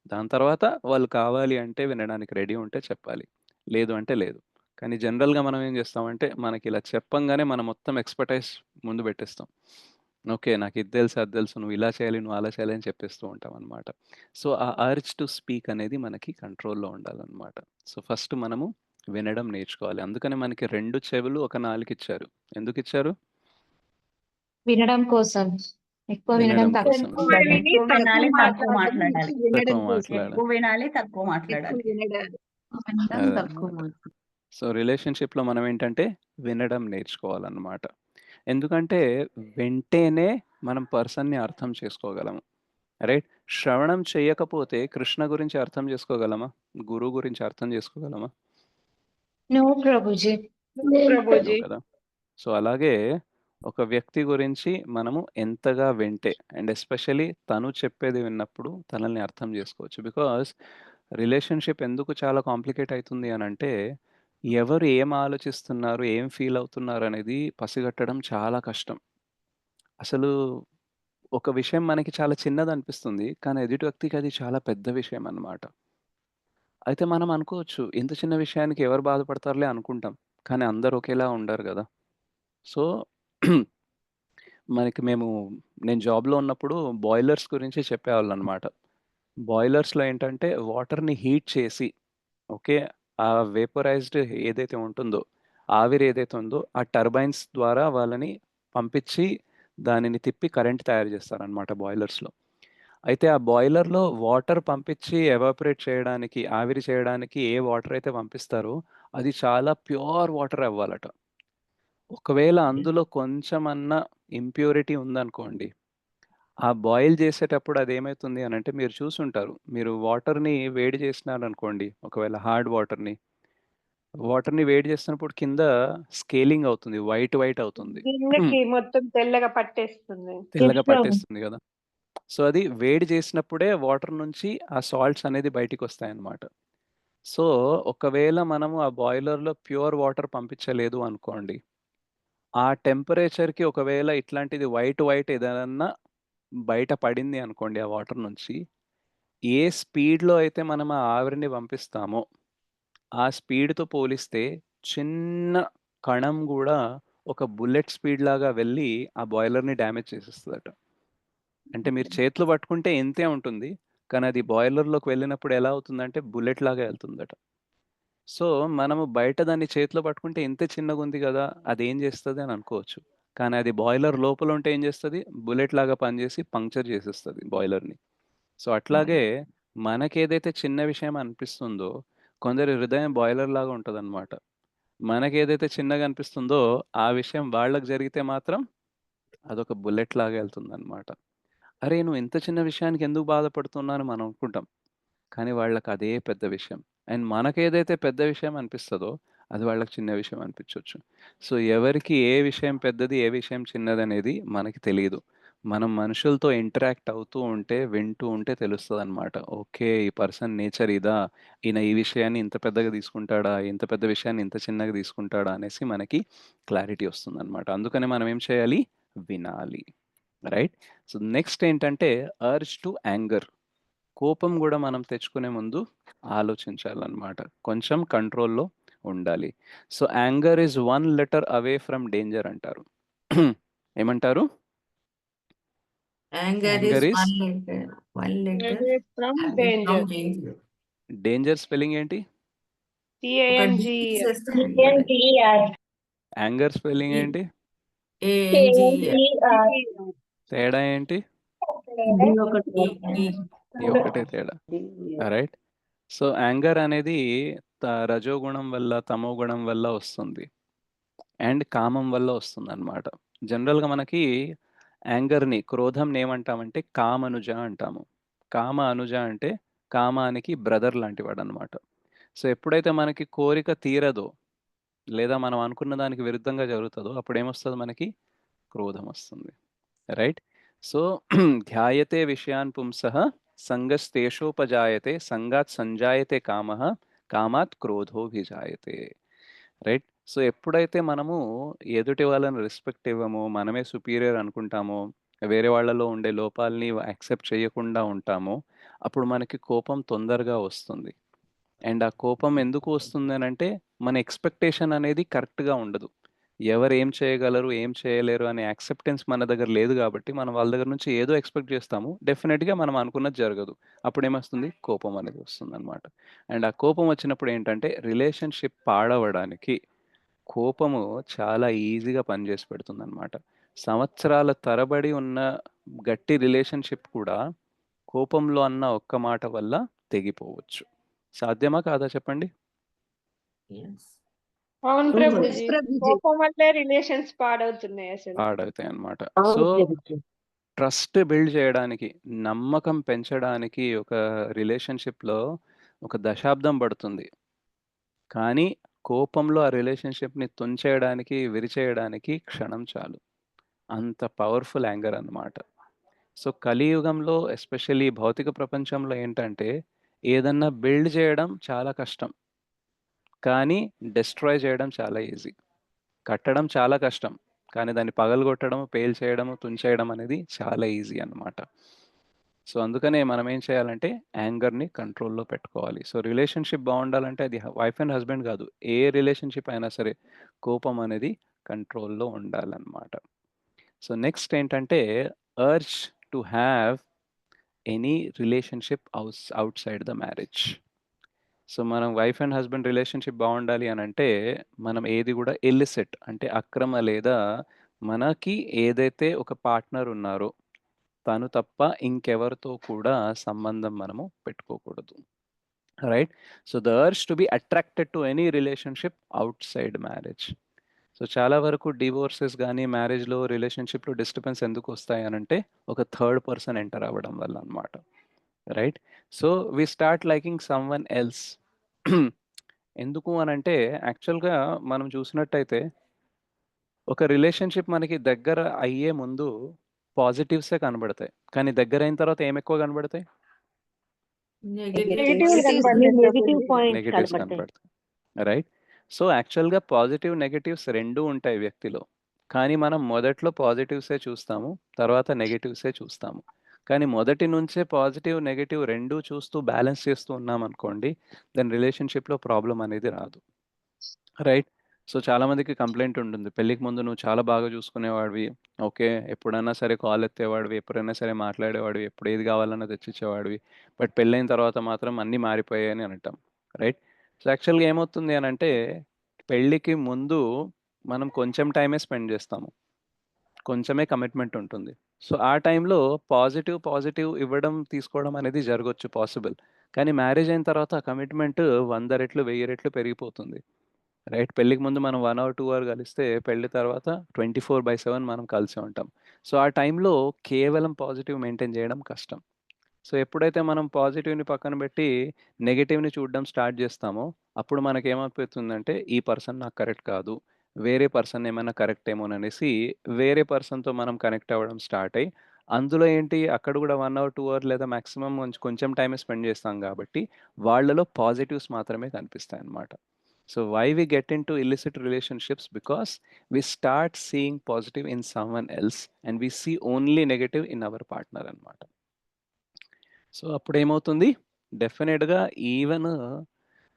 దాని తర్వాత వాళ్ళు కావాలి అంటే వినడానికి రెడీ ఉంటే చెప్పాలి. లేదు అంటే లేదు. కానీ జనరల్‌గా మనం ఏం చేస్తామంటే, మనకిలా చెప్పంగానే మనం మొత్తం ఎక్స్‌పర్టైజ్ ముందు పెట్టేస్తాం. ఓకే. నాకిది తెలుసు, అది తెలుసు. నువ్వు ఇలా చేయాలి, నువ్వు అలా చేయాలి అని చెప్పేస్తూ ఉంటామనమాట. సో, ఆ అర్జ్ టు స్పీక్ అనేది మనకి కంట్రోల్‌లో ఉండాలనమాట. సో, ఫస్ట్ మనము వినడం నేర్చుకోవాలి. అందుకనే మనకి 2 చెవులు, ఒక నాలుకిచ్చారు. ఎందుకిచ్చారు? వినడం కోసం. ఎక్కువ వినడం, వినడం తక్కువ కోసం. ఎక్కువ మాట్లాడడం. విని ఎక్కువ తక్కువ వినాలి, తక్కువ మాట్లాడడం. మాట్లాడాలి. తక్కువ వినడం కోసం. మాట్లాడాలి. ఎక్కువ వినాలి, తక్కువ ఎక్కువ మాట్లాడాలి. వినడం. వినడం తక్కువ అదనమాట. మాట్లాడాలి. సో, రిలేషన్‌షిప్‌లో మనం ఏంటంటే వినడం నేర్చుకోవాలనమాట. ఎందుకంటే వింటేనే మనం పర్సన్‌ని అర్థం చేసుకోగలము. రైట్? శ్రవణం చేయకపోతే కృష్ణ గురించి అర్థం చేసుకోగలమా? గురువు గురించి అర్థం చేసుకోగలమా? నో ప్రభుజీ. నో ప్రభుజీ. కదా! సో, అలాగే ఒక వ్యక్తి గురించి మనము ఎంతగా వింటే అండ్ ఎస్పెషల్లీ తను చెప్పేది విన్నప్పుడు తనని అర్థం చేసుకోవచ్చు. బికాజ్ రిలేషన్‌షిప్ ఎందుకు చాలా కాంప్లికేట్ అయితుంది అనంటే, ఎవరు ఏం ఆలోచిస్తున్నారు, ఏం ఫీల్ అవుతున్నారు అనేది పసిగట్టడం చాలా కష్టం. అసలు ఒక విషయం మనకి చాలా చిన్నదనిపిస్తుంది. కానీ ఎదుటి వ్యక్తికి అది చాలా పెద్ద విషయం అన్నమాట. అయితే మనం అనుకోవచ్చు, ఇంత చిన్న విషయానికి ఎవరు బాధపడతారులే అనుకుంటాం. కానీ అందరూ ఒకేలా ఉండరు గదా! సో, మనకి నేను జాబ్‌లో ఉన్నప్పుడు బాయిలర్స్ గురించి చెప్పేవాళ్ళనమాట. బాయిలర్స్‌లో ఏంటంటే వాటర్‌ని హీట్ చేసి ఓకే. ఆ వేపరైజ్డ్ ఏదైతే ఉంటుందో, ఆవిరి ఏదైతే ఉందో, ఆ టర్బైన్స్ ద్వారా వాళ్ళని పంపించి, దానిని తిప్పి కరెంట్ తయారు చేస్తారనమాట బాయిలర్స్‌లో. అయితే ఆ బాయిలర్‌లో వాటర్ పంపించి ఎవాపరేట్ చేయడానికి, ఆవిరి చేయడానికి ఏ వాటర్ అయితే పంపిస్తారో, అది చాలా ప్యూర్ వాటర్ అవ్వాలట. ఒకవేళ అందులో కొంచెమన్నా ఇంప్యూరిటీ ఉందనుకోండి, ఆ బాయిల్ చేసేటప్పుడు అదేమైతుంది అనంటే మీరు చూసుంటారు. మీరు వాటర్‌ని వేడి చేసినారనుకోండి, ఒకవేళ హార్డ్ వాటర్‌ని వేడి చేస్తున్నప్పుడు కింద స్కేలింగ్ అవుతుంది. వైట్ అవుతుంది. గిన్నెకి మొత్తం తెల్లగా పట్టేస్తుంది. తెల్లగా ప్రభు. పట్టేస్తుంది గదా! సో, అది వేడి చేసినప్పుడే వాటర్ నుంచి ఆ సాల్ట్స్ అనేది బయటికొస్తాయన్నమాట. సో, ఒకవేళ మనము ఆ బాయిలర్‌లో ప్యూర్ వాటర్ పంపించలేదు అనుకోండి, ఆ టెంపరేచర్‌కి ఒకవేళ ఇట్లాంటిది వైట్ ఏదన్నా బయట పడింది అనుకోండి ఆ వాటర్ నుంచి, ఏ స్పీడ్‌లో అయితే మనం ఆ ఆవిరిని పంపిస్తామో, ఆ స్పీడ్‌తో పోలిస్తే చిన్న కణం గూడా ఒక బుల్లెట్ స్పీడ్‌లాగా వెళ్ళి ఆ బాయిలర్‌ని డ్యామేజ్ చేసేస్తదట. అంటే మీరు చేతిలో పట్టుకుంటే ఇంతే ఉంటుంది. కానీ అది బాయిలర్‌లోకి వెళ్ళినప్పుడు ఎలా అవుతుందంటే బుల్లెట్‌లాగా ఎళ్తుందట. సో, మనము బయట దాన్ని చేతిలో పట్టుకుంటే ఇంతే చిన్నగుంది గదా! అదేం జేస్తది అని అనుకోవచ్చు. కానీ అది బాయిలర్ లోపల ఉంటే ఏం జేస్తది? బుల్లెట్‌లాగా పనిజేసి పంక్చర్ చేసేస్తది బాయిలర్‌ని. సో, అట్లాగే మనకేదైతే చిన్న విషయం అనిపిస్తుందో, కొందరి హృదయం బాయిలర్‌లాగా ఉంటదనమాట. మనకేదైతే చిన్నగా అనిపిస్తుందో, ఆ విషయం వాళ్ళకి జరిగితే మాత్రం అదొక బుల్లెట్‌లాగా ఎళ్తుందనమాట. అరే! నువ్వు ఇంత చిన్న విషయానికి ఎందుకు బాధపడుతున్నావు అని మనం అనుకుంటాం. కానీ వాళ్ళకదే పెద్ద విషయం. అండ్ మనకేదైతే పెద్ద విషయం అనిపిస్తదో, అది వాళ్ళకి చిన్న విషయం అనిపించొచ్చు. సో, ఎవరికి ఏ విషయం పెద్దది, ఏ విషయం చిన్నదనేది మనకి తెలీదు. మనం మనుషులతో ఇంటరాక్ట్ అవుతూ ఉంటే, వింటూ ఉంటే తెలుస్తదనమాట. ఓకే. ఈ పర్సన్ నేచర్ ఇదా? ఈయన ఈ విషయాన్ని ఇంత పెద్దగా తీసుకుంటాడా? ఇంత పెద్ద విషయాన్ని ఇంత చిన్నగా తీసుకుంటాడా? అనేసి మనకి క్లారిటీ వస్తుందనమాట. అందుకనే మనం ఏం చేయాలి? వినాలి. రైట్? సో, నెక్స్ట్ ఏంటంటే అర్జ్ టు యాంగర్. కోపం గూడా మనం తెచ్చుకునే ముందు ఆలోచించాలన్నమాట. కొంచెం కంట్రోల్‌లో ఉండాలి. So, anger is 1 letter away from danger అంటారు. ఏమంటారు? Anger is anger is one letter from away danger. from danger. Danger spelling ఏంటి? ఒక D TANGER. తీసేస్తాం ఇక్కడ. యాంగర్ స్పెల్లింగ్ E ఏంటి? ANGER. తేడా ఏంటి? E E ఈ ఒక్కటే తేడా. రైట్? సో, యాంగర్ అనేది రజోగుణం వల్ల, తమోగుణం వల్ల వస్తుంది. అండ్ కామం వల్ల వస్తుందన్నమాట. జనరల్‌గా మనకి క్రోధంని ఏమంటామంటే కామనుజ అంటాము. కామ అనుజ అంటే కామానికి బ్రదర్ లాంటివాడన్నమాట. సో, ఎప్పుడైతే మనకి కోరిక తీరదో, లేదా మనం అనుకున్న దానికి విరుద్ధంగా జరుగుతదో అప్పుడేమొస్తది మనకి? క్రోధం వస్తుంది. రైట్? సో, ధ్యాయతే విషయాన్ పుంసః సంగస్తేషోపజాయతే సంగాత్ సంజాయతే కామః కామాత్ క్రోధోభిజాయతే. రైట్? సో ఎప్పుడైతే మనము ఎదుటి వాళ్ళని రెస్పెక్ట్ ఇవ్వమో, మనమే సుపీరియర్ అనుకుంటామో, వేరే వాళ్ళలో ఉండే లోపాలని యాక్సెప్ట్ చేయకుండా ఉంటామో, అప్పుడు మనకి కోపం తొందరగా వస్తుంది. అండ్ ఆ కోపం ఎందుకు వస్తుంది అనంటే, మన ఎక్స్పెక్టేషన్ అనేది కరెక్ట్‌గా ఉండదు. ఎవరు ఏం చేయగలరు, ఏం చేయలేరు అనే యాక్సెప్టెన్స్ మన దగ్గర లేదు కాబట్టి, మనం వాళ్ళ దగ్గర నుంచి ఏదో ఎక్స్‌పెక్ట్ చేస్తాము. డెఫినిట్‌గా మనం అనుకున్నది జరగదు. అప్పుడేమొస్తుంది? కోపం అనేది వస్తుందనమాట. అండ్ ఆ కోపం వచ్చినప్పుడు ఏంటంటే, రిలేషన్‌షిప్ పాడవడానికి కోపము చాలా ఈజీగా పనిచేసి పెడుతుందనమాట. సంవత్సరాల తరబడి ఉన్న గట్టి రిలేషన్‌షిప్ కూడా కోపంలో అన్న ఒక్క మాట వల్ల తెగిపోవచ్చు. సాధ్యమా కాదా చెప్పండి? Yes. అవును అవును ప్రభుజీ. కోపం వల్లే రిలేషన్స్ పాడవుతున్నాయి అసలు. పాడవుతాయన్నమాట. అవును సో, ప్రభుజీ. ట్రస్ట్ బిల్డ్ చేయడానికి, నమ్మకం పెంచడానికి ఒక రిలేషన్‌షిప్‌లో ఒక దశాబ్దం పడుతుంది. కానీ కోపంలో ఆ రిలేషన్‌షిప్‌ని తుంచేయడానికి, విరిచేయడానికి క్షణం చాలు. అంత పవర్‌ఫుల్ యాంగర్ అన్నమాట. సో, కలియుగంలో ఎస్పెషల్లీ భౌతిక ప్రపంచంలో ఏంటంటే, ఏదన్నా బిల్డ్ చేయడం చాలా కష్టం. కానీ డెస్ట్రాయ్ చేయడం చాలా ఈజీ. కట్టడం చాలా కష్టం. కానీ దాన్ని పగలగొట్టడం, పేల్చేయడం, తుంచేయడం అనేది చాలా ఈజీ అన్నమాట. సో, అందుకనే మనం ఏం చేయాలంటే యాంగర్‌ని కంట్రోల్‌లో పెట్టుకోవాలి. సో, రిలేషన్‌షిప్ బావుండాలంటే అది వైఫ్ అండ్ హస్బెండ్ కాదు. ఏ రిలేషన్‌షిప్ అయినా సరే కోపం అనేది కంట్రోల్‌లో ఉండాలన్నమాట. సో, నెక్స్ట్ ఏంటంటే urge to have any relationship outside the marriage. So, మనం వైఫ్ అండ్ హస్బెండ్ రిలేషన్‌షిప్ బావుండాలి అనంటే, మనం ఏది గూడా ఇల్లిసిట్ అంటే అక్రమ లేదా మనకి ఏదైతే ఒక పార్ట్నర్ ఉన్నారో, తను తప్ప ఇంకెవరితో కూడా సంబంధం మనము పెట్టుకోకూడదు. Right? So, the urge to be attracted to any relationship outside marriage. So, చాలా వరకు డివోర్సెస్ గానీ, మ్యారేజ్‌లో, రిలేషన్‌షిప్‌లో డిస్టర్బెన్స్ ఎందుకొస్తాయి అనంటే, ఒక థర్డ్ పర్సన్ ఎంటర్ అవ్వడం వల్ల అన్నమాట. Right? So, we start liking someone else. ఎందుకు అనంటే, యాక్చువల్‌గా మనం చూసినట్టయితే, ఒక రిలేషన్‌షిప్ మనకి దగ్గర అయ్యే ముందు పాజిటివ్సే కనబడతాయి. కానీ దగ్గరైన తర్వాత ఏమెక్కువ కనబడతాయి? Negative. నెగటివ్ కనపడతాయి నెగటివ్ ప్రభుజీ. పాయింట్స్ నెగెటివ్స్ కనపడతాయి. కనపడతాయి. రైట్? సో, యాక్చువల్‌గా పాజిటివ్, నెగెటివ్స్ 2 ఉంటాయి వ్యక్తిలో. కానీ మనం మొదట్లో పాజిటివ్సే చూస్తాము. తర్వాత నెగెటివ్సే చూస్తాము. కానీ మొదటి నుంచే పాజిటివ్, నెగెటివ్ 2 చూస్తూ బ్యాలెన్స్ చేస్తూ ఉన్నామనుకోండి, దెన్ రిలేషన్‌షిప్‌లో ప్రాబ్లమ్ అనేది రాదు. రైట్? సో, చాలామందికి కంప్లెయింట్ ఉంటుంది. పెళ్ళికి ముందు నువ్వు చాలా బాగా చూసుకునేవాడివి. ఓకే. ఎప్పుడన్నా సరే కాల్ ఎత్తేవాడివి, ఎప్పుడైనా సరే మాట్లాడేవాడివి, ఎప్పుడు ఏది కావాలన్నా తెచ్చిచ్చేవాడివి. బట్ పెళ్ళైన తర్వాత మాత్రం అన్నీ మారిపోయాయని అంటాం. రైట్? సో, యాక్చువల్‌గా ఏమవుతుంది అనంటే, పెళ్ళికి ముందు మనం కొంచెం టైమే స్పెండ్ చేస్తాము. కొంచెమే కమిట్మెంట్ ఉంటుంది. సో, ఆ టైంలో పాజిటివ్ ఇవ్వడం, తీసుకోవడం అనేది జరగొచ్చు పాసిబుల్. కానీ మ్యారేజ్ అయిన తర్వాత ఆ కమిట్మెంట్ 100 రెట్లు, 1000 రెట్లు పెరిగిపోతుంది. రైట్? పెళ్ళికి ముందు మనం 1 అవర్, 2 అవర్ కలిస్తే పెళ్లి తర్వాత 24/7 మనం కలిసే ఉంటాం. సో, ఆ టైంలో కేవలం పాజిటివ్ మెయింటైన్ చేయడం కష్టం. సో, ఎప్పుడైతే మనం పాజిటివ్‌ని పక్కన పెట్టి నెగెటివ్‌ని చూడడం స్టార్ట్ చేస్తామో, అప్పుడు మనకేమైపోతుందంటే, ఈ పర్సన్ నాకు కరెక్ట్ కాదు. వేరే పర్సన్ ఏమైనా కరెక్ట్ ఏమోననేసి వేరే పర్సన్‌తో మనం కనెక్ట్ అవ్వడం స్టార్ట్ అయ్యి, అందులో ఏంటి అక్కడ కూడా 1 అవర్, 2 అవర్ లేదా మాక్సిమం కొంచెం టైమే స్పెండ్ చేస్తాం కాబట్టి, వాళ్ళలో పాజిటివ్స్ మాత్రమే కనిపిస్తాయన్నమాట. So why we get into illicit relationships? Because we start seeing positive in someone else and we see only negative in our partner అన్నమాట. సో అప్పుడేమవుతుంది? డెఫినిట్‌గా ఈవెన్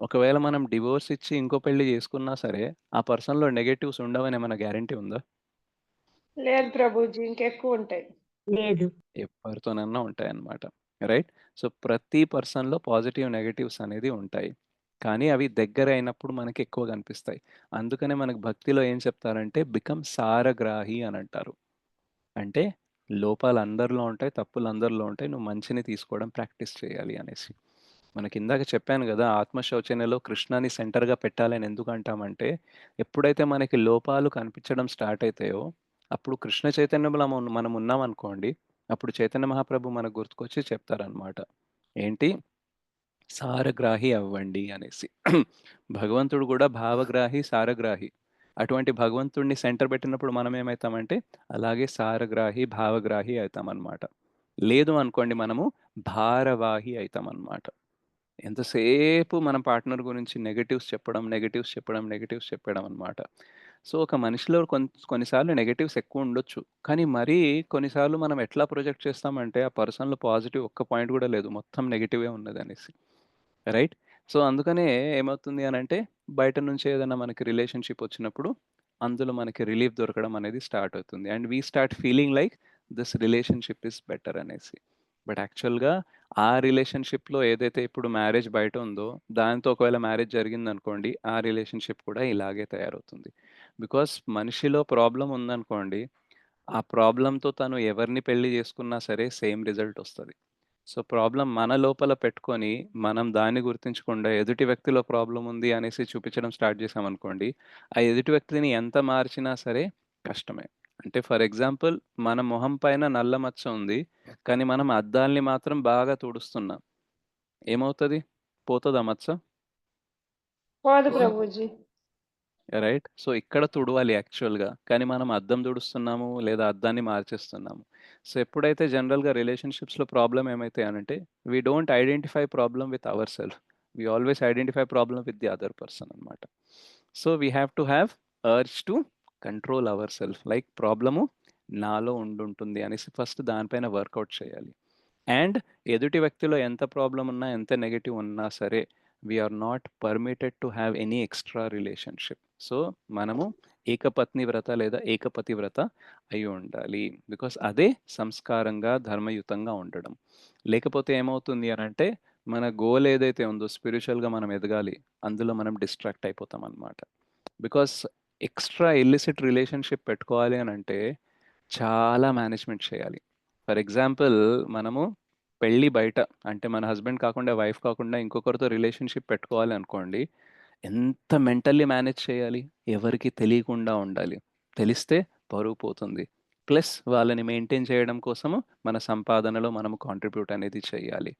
ఒకవేళ మనం డివోర్స్ ఇచ్చి ఇంకో పెళ్లి చేసుకున్నా సరే, ఆ పర్సన్‌లో నెగెటివ్స్ ఉండవని ఏమైనా గ్యారంటీ ఉందా? లేదు ప్రభుజీ, ఇంకెక్కువ ఉంటాయి. లేదు. ఎవరితోనన్నా ఉంటాయన్నమాట. రైట్? సో ప్రతి పర్సన్‌లో పాజిటివ్, నెగెటివ్స్ అనేది ఉంటాయి. కానీ అవి దగ్గరైనప్పుడు మనకి ఎక్కువ కనిపిస్తాయి. అందుకనే మనకు భక్తిలో ఏం చెప్తారంటే బికమ్ సారగ్రాహి అని అంటారు. అంటే లోపాలు అందరిలో ఉంటాయి, తప్పులు అందరిలో ఉంటాయి. నువ్వు మంచిని తీసుకోవడం ప్రాక్టీస్ చేయాలి అనేసి. మనకి ఇందాక చెప్పాను గదా! ఆత్మశౌచన్యలో కృష్ణని సెంటర్‌గా పెట్టాలని ఎందుకు అంటామంటే, ఎప్పుడైతే మనకి లోపాలు కనిపించడం స్టార్ట్ అయితాయో, అప్పుడు కృష్ణ చైతన్యంలో మనం ఉన్నామనుకోండి, అప్పుడు చైతన్య మహాప్రభు మనకు గుర్తుకొచ్చి చెప్తారనమాట. ఏంటి? సారగ్రాహి అవ్వండి అనేసి. భగవంతుడు కూడా భావగ్రాహి, సారగ్రాహి. అటువంటి భగవంతుడిని సెంటర్ పెట్టినప్పుడు మనం ఏమైతామంటే, అలాగే సారగ్రాహి, భావగ్రాహి అయితామనమాట. లేదు అనుకోండి మనము భారవాహి అయితామనమాట. ఎంతసేపు మన పార్ట్నర్ గురించి నెగటివ్స్ చెప్పడం, నెగటివ్స్ చెప్పడం, నెగటివ్స్ చెప్పడం అనమాట. సో, ఒక మనిషిలో కొన్నిసార్లు నెగటివ్స్ ఎక్కువ ఉండొచ్చు. కానీ మరీ కొన్నిసార్లు మనం ఎట్లా ప్రొజెక్ట్ చేస్తామంటే, ఆ పర్సన్‌లో పాజిటివ్ ఒక్క పాయింట్ గూడా లేదు. మొత్తం నెగెటివే ఉన్నదనేసి. రైట్? సో, అందుకనే ఏమవుతుంది అనంటే, బయట నుంచి ఏదైనా మనకి రిలేషన్‌షిప్ వచ్చినప్పుడు, అందులో మనకి రిలీఫ్ దొరకడం అనేది స్టార్ట్ అవుతుంది. And we start feeling like this relationship is better అనేసి. బట్ యాక్చువల్‌గా ఆ రిలేషన్‌షిప్‌లో ఏదైతే ఇప్పుడు మ్యారేజ్ బయట ఉందో, దాంతో ఒకవేళ మ్యారేజ్ జరిగిందనుకోండి, ఆ రిలేషన్‌షిప్ కూడా ఇలాగే తయారవుతుంది. బికాస్ మనిషిలో ప్రాబ్లమ్ ఉందనుకోండి, ఆ ప్రాబ్లమ్‌తో తను ఎవరిని పెళ్లి చేసుకున్నా సరే సేమ్ రిజల్ట్ ఒస్తది. సో, ప్రాబ్లమ్ మన లోపల పెట్టుకొని, మనం దాన్ని గుర్తించకుండా ఎదుటి వ్యక్తిలో ప్రాబ్లమ్ ఉంది అనేసి చూపించడం స్టార్ట్ చేశామనుకోండి, ఆ ఎదుటి వ్యక్తిని ఎంత మార్చినా సరే కష్టమే. అంటే ఫర్ ఎగ్జాంపుల్ మన మొహం పైన నల్ల మచ్చ ఉంది. కానీ మనం అద్దాల్ని మాత్రం బాగా తుడుస్తున్నాం. ఏమవుతది? పోతదా మచ్చ? పోదు ప్రభుజీ. రైట్? సో, ఇక్కడ తుడవాలి యాక్చువల్‌గా. కానీ మనం అద్దం తుడుస్తున్నాము లేదా అద్దాన్ని మార్చేస్తున్నాము. సో, ఎప్పుడైతే జనరల్‌గా రిలేషన్‌షిప్స్‌లో ప్రాబ్లమ్ ఏమైతాయి అనంటే, we don't identify problem with our self. We always identify problem with the other person అన్నమాట. So, we have to have urge to control our self. Like problem నాలో ఉండుంటుంది అనేసి ఫస్ట్ దానిపైన వర్కౌట్ చేయాలి. అండ్ ఎదుటి వ్యక్తిలో ఎంత ప్రాబ్లమ్ ఉన్నా, ఎంత నెగెటివ్ ఉన్నా సరే, we are not permitted to have any extra relationship. So, మనము ఏకపత్ని వ్రత లేదా ఏకపతి వ్రత అయి ఉండాలి. బికాస్ అదే సంస్కారంగా, ధర్మయుతంగా ఉండడం. లేకపోతే ఏమవుతుంది అనంటే, మన గోల్ ఏదైతే ఉందో స్పిరిచ్యువల్‌గా మనం ఎదగాలి, అందులో మనం డిస్ట్రాక్ట్ అయిపోతామనమాట. బికాస్ ఎక్స్ట్రా ఇల్లిసిట్ రిలేషన్‌షిప్ పెట్టుకోవాలి అనంటే, చాలా మేనేజ్‌మెంట్ చేయాలి. ఫర్ ఎగ్జాంపుల్ మనము పెళ్లి బయట అంటే మన హస్బెండ్ కాకుండా, వైఫ్ కాకుండా ఇంకొకరితో రిలేషన్‌షిప్ పెట్టుకోవాలి అనుకోండి. ఎంత మెంటల్లీ మేనేజ్ చేయాలి? ఎవరికీ తెలియకుండా ఉండాలి. తెలిస్తే పరువు పోతుంది. ప్లస్ వాళ్ళని మెయింటైన్ చేయడం కోసము మన సంపాదనలో మనము కాంట్రిబ్యూట్ అనేది చేయాలి.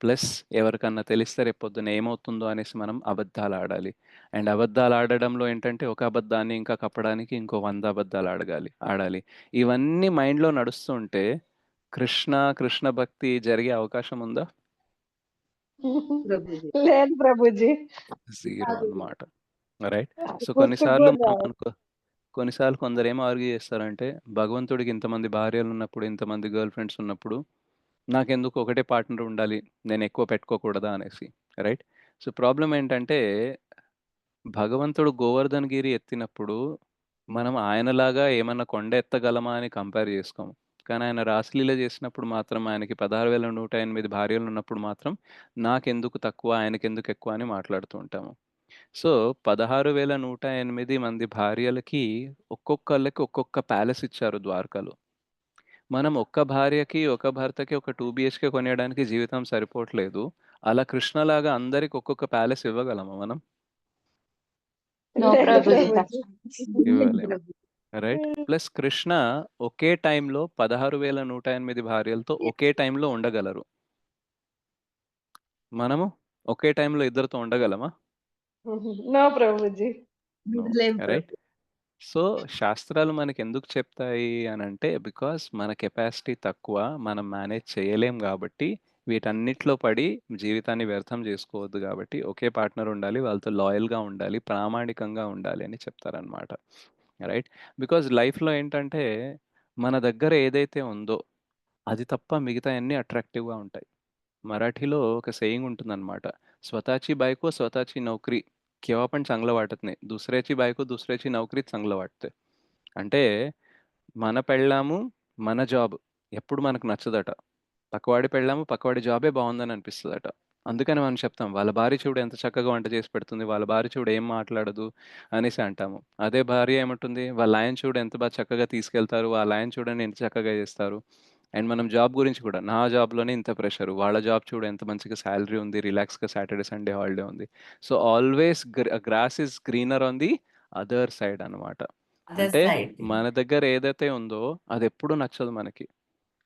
ప్లస్ ఎవరికన్నా తెలిస్తే రేపొద్దున ఏమవుతుందో అనేసి మనం అబద్ధాలు ఆడాలి. అండ్ అబద్ధాలు ఆడడంలో ఏంటంటే ఒక అబద్ధాన్ని ఇంకా కప్పడానికి ఇంకో 100 అబద్ధాలు ఆడాలి. ఇవన్నీ మైండ్‌లో నడుస్తూ ఉంటే కృష్ణ భక్తి జరిగే అవకాశం ఉందా? లేదు ప్రభుజీ. జీరో అన్నమాట. రైట్? సో, గుర్తుకు కూడా రాదు. కొన్నిసార్లు కొందరేమో ఆర్గ్యూ చేస్తారంటే, భగవంతుడికి ఇంతమంది భార్యలున్నప్పుడు, ఇంతమంది గర్ల్ ఫ్రెండ్స్ ఉన్నప్పుడు, నాకెందుకు ఒకటే పార్ట్నర్ ఉండాలి, నేను ఎక్కువ పెట్టుకోకూడదా అనేసి. రైట్? సో, ప్రాబ్లమ్ ఏంటంటే, భగవంతుడు గోవర్ధన్ గిరి ఎత్తినప్పుడు, మనం ఆయనలాగా ఏమన్నా కొండ ఎత్తగలమా అని కంపేర్ చేసుకోము. కానీ ఆయన రాసలీల చేసినప్పుడు మాత్రం ఆయనకి 16,108 భార్యలున్నప్పుడు మాత్రం, నాకెందుకు తక్కువ, ఆయనకెందుకు ఎక్కువ అని మాట్లాడుతూ ఉంటాము. సో, 16,108 మంది భార్యలకి ఒక్కొక్కళ్ళకి ఒక్కొక్క ప్యాలెస్ ఇచ్చారు ద్వారకలో. మనం ఒక్క భార్యకి, ఒక భర్తకి ఒక 2 బీహెచ్‌కే కొనియడానికి జీవితం సరిపోవట్లేదు. అలా కృష్ణలాగా అందరికి ఒక్కొక్క ప్యాలెస్ ఇవ్వగలమా మనం? నో లేదు ప్రభుజీ. ప్రభుజీ. ఇవ్వలేము. రైట్? ప్లస్ కృష్ణ ఒకే టైంలో 16,108 భార్యలతో ఒకే టైంలో ఉండగలరు. మనము ఒకే టైంలో ఇద్దరితో ఉండగలమా? No Prabhuji. No. Right? So, శాస్త్రాలు మనకెందుకు చెప్తాయి అనంటే, బికాస్ మన కెపాసిటీ తక్కువ. మనం మేనేజ్ చేయలేం గాబట్టి, వీటన్నిటిలో పడి జీవితాన్ని వ్యర్థం జేసుకోవద్దు గాబట్టి, ఒకే పార్ట్నర్ ఉండాలి. వాళ్ళతో లాయల్‌గా ఉండాలి. ప్రామాణికంగా ఉండాలి అని చెప్తారనమాట. రైట్? బికాస్ లైఫ్‌లో ఏంటంటే, మన దగ్గర ఏదైతే ఉందో, అది తప్ప మిగతాయన్నీ అట్రాక్టివ్‌గా ఉంటాయి. मराठीలో ఒక సేయింగ్ ఉంటుందన్నమాట. "स्वतःची बायको स्वतःची नोकरी केव्हा पण चांगलं वाटत नाही. दुसऱ्याची बायको दुसऱ्याची नोकरी चांगलं वाटते." అంటే మన పెళ్ళాము, మన జాబ్ ఎప్పుడు మనకు నచ్చదట. పక్కవాడి పెళ్ళాము, పక్కవాడి జాబే బావుందని అనిపిస్తదట. అందుకని మనం చెప్తాం, "వాళ్ళ భార్య చూడు ఎంత చక్కగా వంట చేసి పెడుతుంది. వాళ్ళ భార్య చూడు ఏం మాట్లాడదు" అనేసి అంటాము. అదే భార్య ఏమంటుంది, "వాళ్ళ ఆయన చూడు ఎంత చక్కగా తీసుకెళ్తారు. వాళ్ళ ఆయన చూడండి ఎంత చక్కగా చేస్తారు." అండ్ మనం జాబ్ గురించి కూడా, "నా జాబ్‌లోనే ఇంత ప్రెషరు. వాళ్ళ జాబ్ చూడు ఎంత మంచిగా సాలరీ ఉంది. రిలాక్స్‌గా సాటర్‌డే, సండే హాలిడే ఉంది." So, always grass is greener on the other side అన్నమాట. అదర్ అంటే సైడ్. మన దగ్గర ఏదైతే ఉందో అదెప్పుడు నచ్చదు మనకి.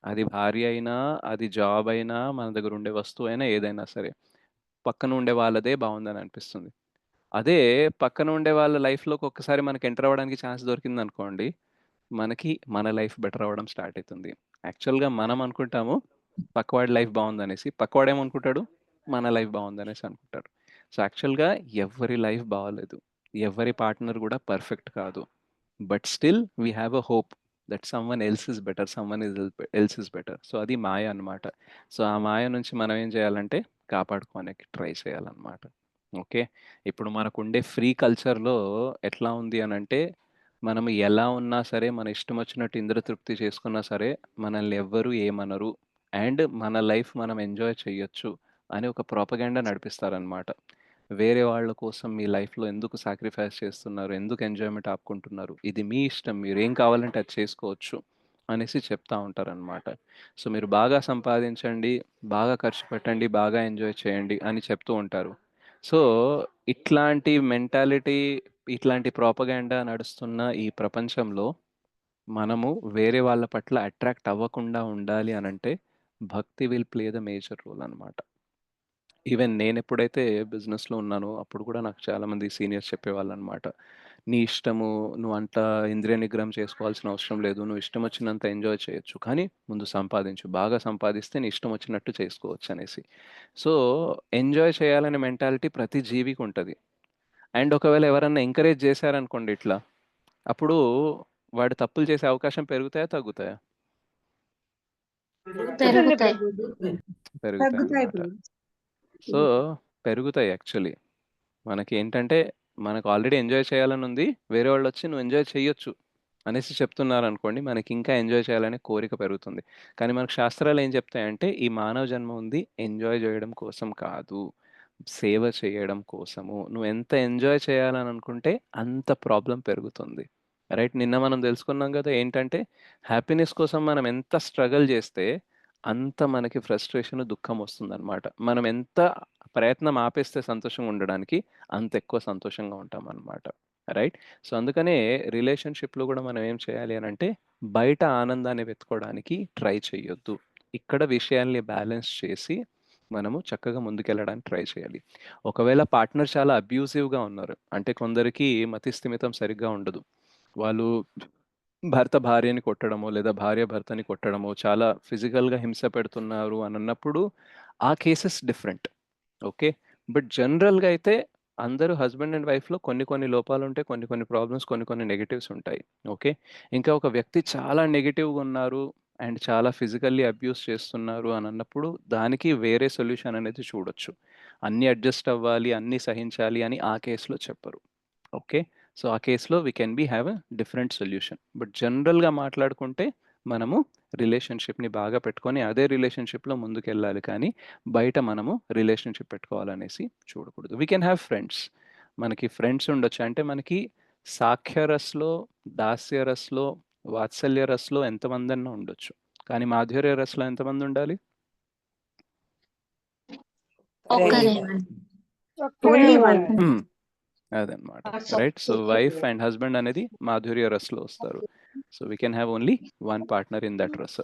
అది భార్య అయినా, అది జాబ్ అయినా, మన దగ్గర ఉండే వస్తువైనా ఏదైనా సరే. పక్కన ఉండే వాళ్ళదే బావుందని అనిపిస్తుంది. అదే పక్కన ఉండే వాళ్ళ లైఫ్‌లోకి ఒక్కసారి మనకి ఎంటర్ అవ్వడానికి ఛాన్స్ దొరికిందనుకోండి, మనకి మన లైఫ్ బెటర్ అవ్వడం స్టార్ట్ అయితుంది. యాక్చువల్‌గా మనం అనుకుంటాము, పక్కవాడి లైఫ్ బావుందనేసి. పక్కవాడేమనుకుంటాడు? మన లైఫ్ బాగుందనేసి అనుకుంటారు. సో యాక్చువల్గా ఎవరి లైఫ్ బాగోలేదు, ఎవరి పార్ట్నర్ కూడా పర్ఫెక్ట్ కాదు. But still we have a hope that someone else is better, else is better. So అది మాయ అనమాట. సో ఆ మాయ నుంచి మనం ఏం చేయాలంటే కాపాడుకోవడానికి ట్రై చేయాలన్నమాట. ఓకే, ఇప్పుడు మనకుండే ఫ్రీ కల్చర్లో ఎట్లా ఉంది అని అంటే, మనం ఎలా ఉన్నా సరే, మన ఇష్టం వచ్చినట్టు ఇంద్రతృప్తి చేసుకున్నా సరే, మనల్ని ఎవ్వరూ ఏమనరు అండ్ మన లైఫ్ మనం ఎంజాయ్ చేయొచ్చు అని ఒక ప్రాపగెండా నడిపిస్తారనమాట. వేరే వాళ్ళ కోసం మీ లైఫ్లో ఎందుకు సాక్రిఫైస్ చేస్తున్నారు, ఎందుకు ఎంజాయ్మెంట్ ఆపుకుంటున్నారు, ఇది మీ ఇష్టం, మీరు ఏం కావాలంటే అది చేసుకోవచ్చు అనేసి చెప్తా ఉంటారనమాట. సో మీరు బాగా సంపాదించండి, బాగా ఖర్చు పెట్టండి, బాగా ఎంజాయ్ చేయండి అని చెప్తూ ఉంటారు. సో ఇట్లాంటి మెంటాలిటీ, ఇట్లాంటి ప్రాపగెండా నడుస్తున్న ఈ ప్రపంచంలో మనము వేరే వాళ్ళ పట్ల అట్రాక్ట్ అవ్వకుండా ఉండాలి అనంటే bhakti will play the major role అనమాట. ఈవెన్ నేను ఎప్పుడైతే బిజినెస్లో ఉన్నానో అప్పుడు కూడా నాకు చాలామంది సీనియర్స్ చెప్పేవాళ్ళు అనమాట, నీ ఇష్టము, నువ్వు అంత ఇంద్రియ నిగ్రహం చేసుకోవాల్సిన అవసరం లేదు, నువ్వు ఇష్టం వచ్చినంత ఎంజాయ్ చేయొచ్చు, కానీ ముందు సంపాదించు, బాగా సంపాదిస్తే నీ ఇష్టం వచ్చినట్టు చేసుకోవచ్చు అనేసి. సో ఎంజాయ్ చేయాలనే మెంటాలిటీ ప్రతి జీవికి ఉంటుంది. అండ్ ఒకవేళ ఎవరన్నా ఎంకరేజ్ చేశారనుకోండి ఇట్లా, అప్పుడు వాడు తప్పులు చేసే అవకాశం పెరుగుతాయా తగ్గుతాయా? పెరుగుతాయి. పెరుగుతాయి తగ్గుతాయి అన్నమాట. ప్రభు. సో పెరుగుతాయి యాక్చువల్లీ. మనకి ఏంటంటే మనకు ఆల్రెడీ ఎంజాయ్ చేయాలని ఉంది, వేరే వాళ్ళు వచ్చి నువ్వు ఎంజాయ్ చేయొచ్చు అనేసి చెప్తున్నారు అనుకోండి, మనకి ఇంకా ఎంజాయ్ చేయాలనే కోరిక పెరుగుతుంది. కానీ మనకు శాస్త్రాలు ఏం చెప్తాయంటే, ఈ మానవ జన్మ ఉంది ఎంజాయ్ చేయడం కోసం కాదు, సేవ చేయడం కోసము. నువ్వు ఎంత ఎంజాయ్ చేయాలని అనుకుంటే అంత ప్రాబ్లం పెరుగుతుంది. రైట్, నిన్న మనం తెలుసుకున్నాం కదా ఏంటంటే, హ్యాపీనెస్ కోసం మనం ఎంత స్ట్రగల్ చేస్తే అంత మనకి ఫ్రస్ట్రేషన్, దుఃఖం వస్తుందన్నమాట. మనం ఎంత ప్రయత్నం ఆపేస్తే సంతోషంగా ఉండడానికి అంత ఎక్కువ సంతోషంగా ఉంటాం అన్నమాట. రైట్. సో అందుకనే రిలేషన్షిప్లో కూడా మనం ఏం చేయాలి అని అంటే, బయట ఆనందాన్ని వెతుకోవడానికి ట్రై చేయొద్దు. ఇక్కడ విషయాల్ని బ్యాలెన్స్ చేసి మనము చక్కగా ముందుకెళ్ళడానికి ట్రై చేయాలి. ఒకవేళ పార్ట్నర్ చాలా అబ్యూసివ్గా ఉన్నారు అంటే, కొందరికి మతి స్థిమితం సరిగ్గా ఉండదు, వాళ్ళు భర్త భార్యని కొట్టడమో లేదా భార్య భర్తని కొట్టడమో, చాలా ఫిజికల్గా హింస పెడుతున్నారు అని అన్నప్పుడు ఆ కేసెస్ డిఫరెంట్. ఓకే, బట్ జనరల్గా అయితే అందరూ హస్బెండ్ అండ్ వైఫ్లో కొన్ని కొన్ని లోపాలు ఉంటాయి, కొన్ని కొన్ని ప్రాబ్లమ్స్, కొన్ని కొన్ని నెగిటివ్స్ ఉంటాయి. ఓకే, ఇంకా ఒక వ్యక్తి చాలా నెగిటివ్గా ఉన్నారు అండ్ చాలా ఫిజికల్లీ అబ్యూస్ చేస్తున్నారు అని అన్నప్పుడు దానికి వేరే సొల్యూషన్ అనేది చూడొచ్చు. అన్నీ అడ్జస్ట్ అవ్వాలి, అన్నీ సహించాలి అని ఆ కేసులో చెప్పరు. ఓకే, సో ఆ కేసులో we can be have a different solution. But జనరల్గా మాట్లాడుకుంటే మనము రిలేషన్షిప్ని బాగా పెట్టుకొని అదే రిలేషన్షిప్లో ముందుకు వెళ్ళాలి, కానీ బయట మనము రిలేషన్షిప్ పెట్టుకోవాలనేసి చూడకూడదు. వీ కెన్ హ్యావ్ ఫ్రెండ్స్, మనకి ఫ్రెండ్స్ ఉండొచ్చు. అంటే మనకి సాఖ్యరస్లో, దాస్యరస్లో, వాత్సల్యరస్లో ఎంతమంది అన్నా ఉండొచ్చు, కానీ మాధుర్య రస్లో ఎంతమంది ఉండాలి? ఒక్కరే. Only one. అదనమాట. Right, so wife and husband అనేది మాధుర్య రస్లో వస్తారు. So we can have only one partner in that రస్.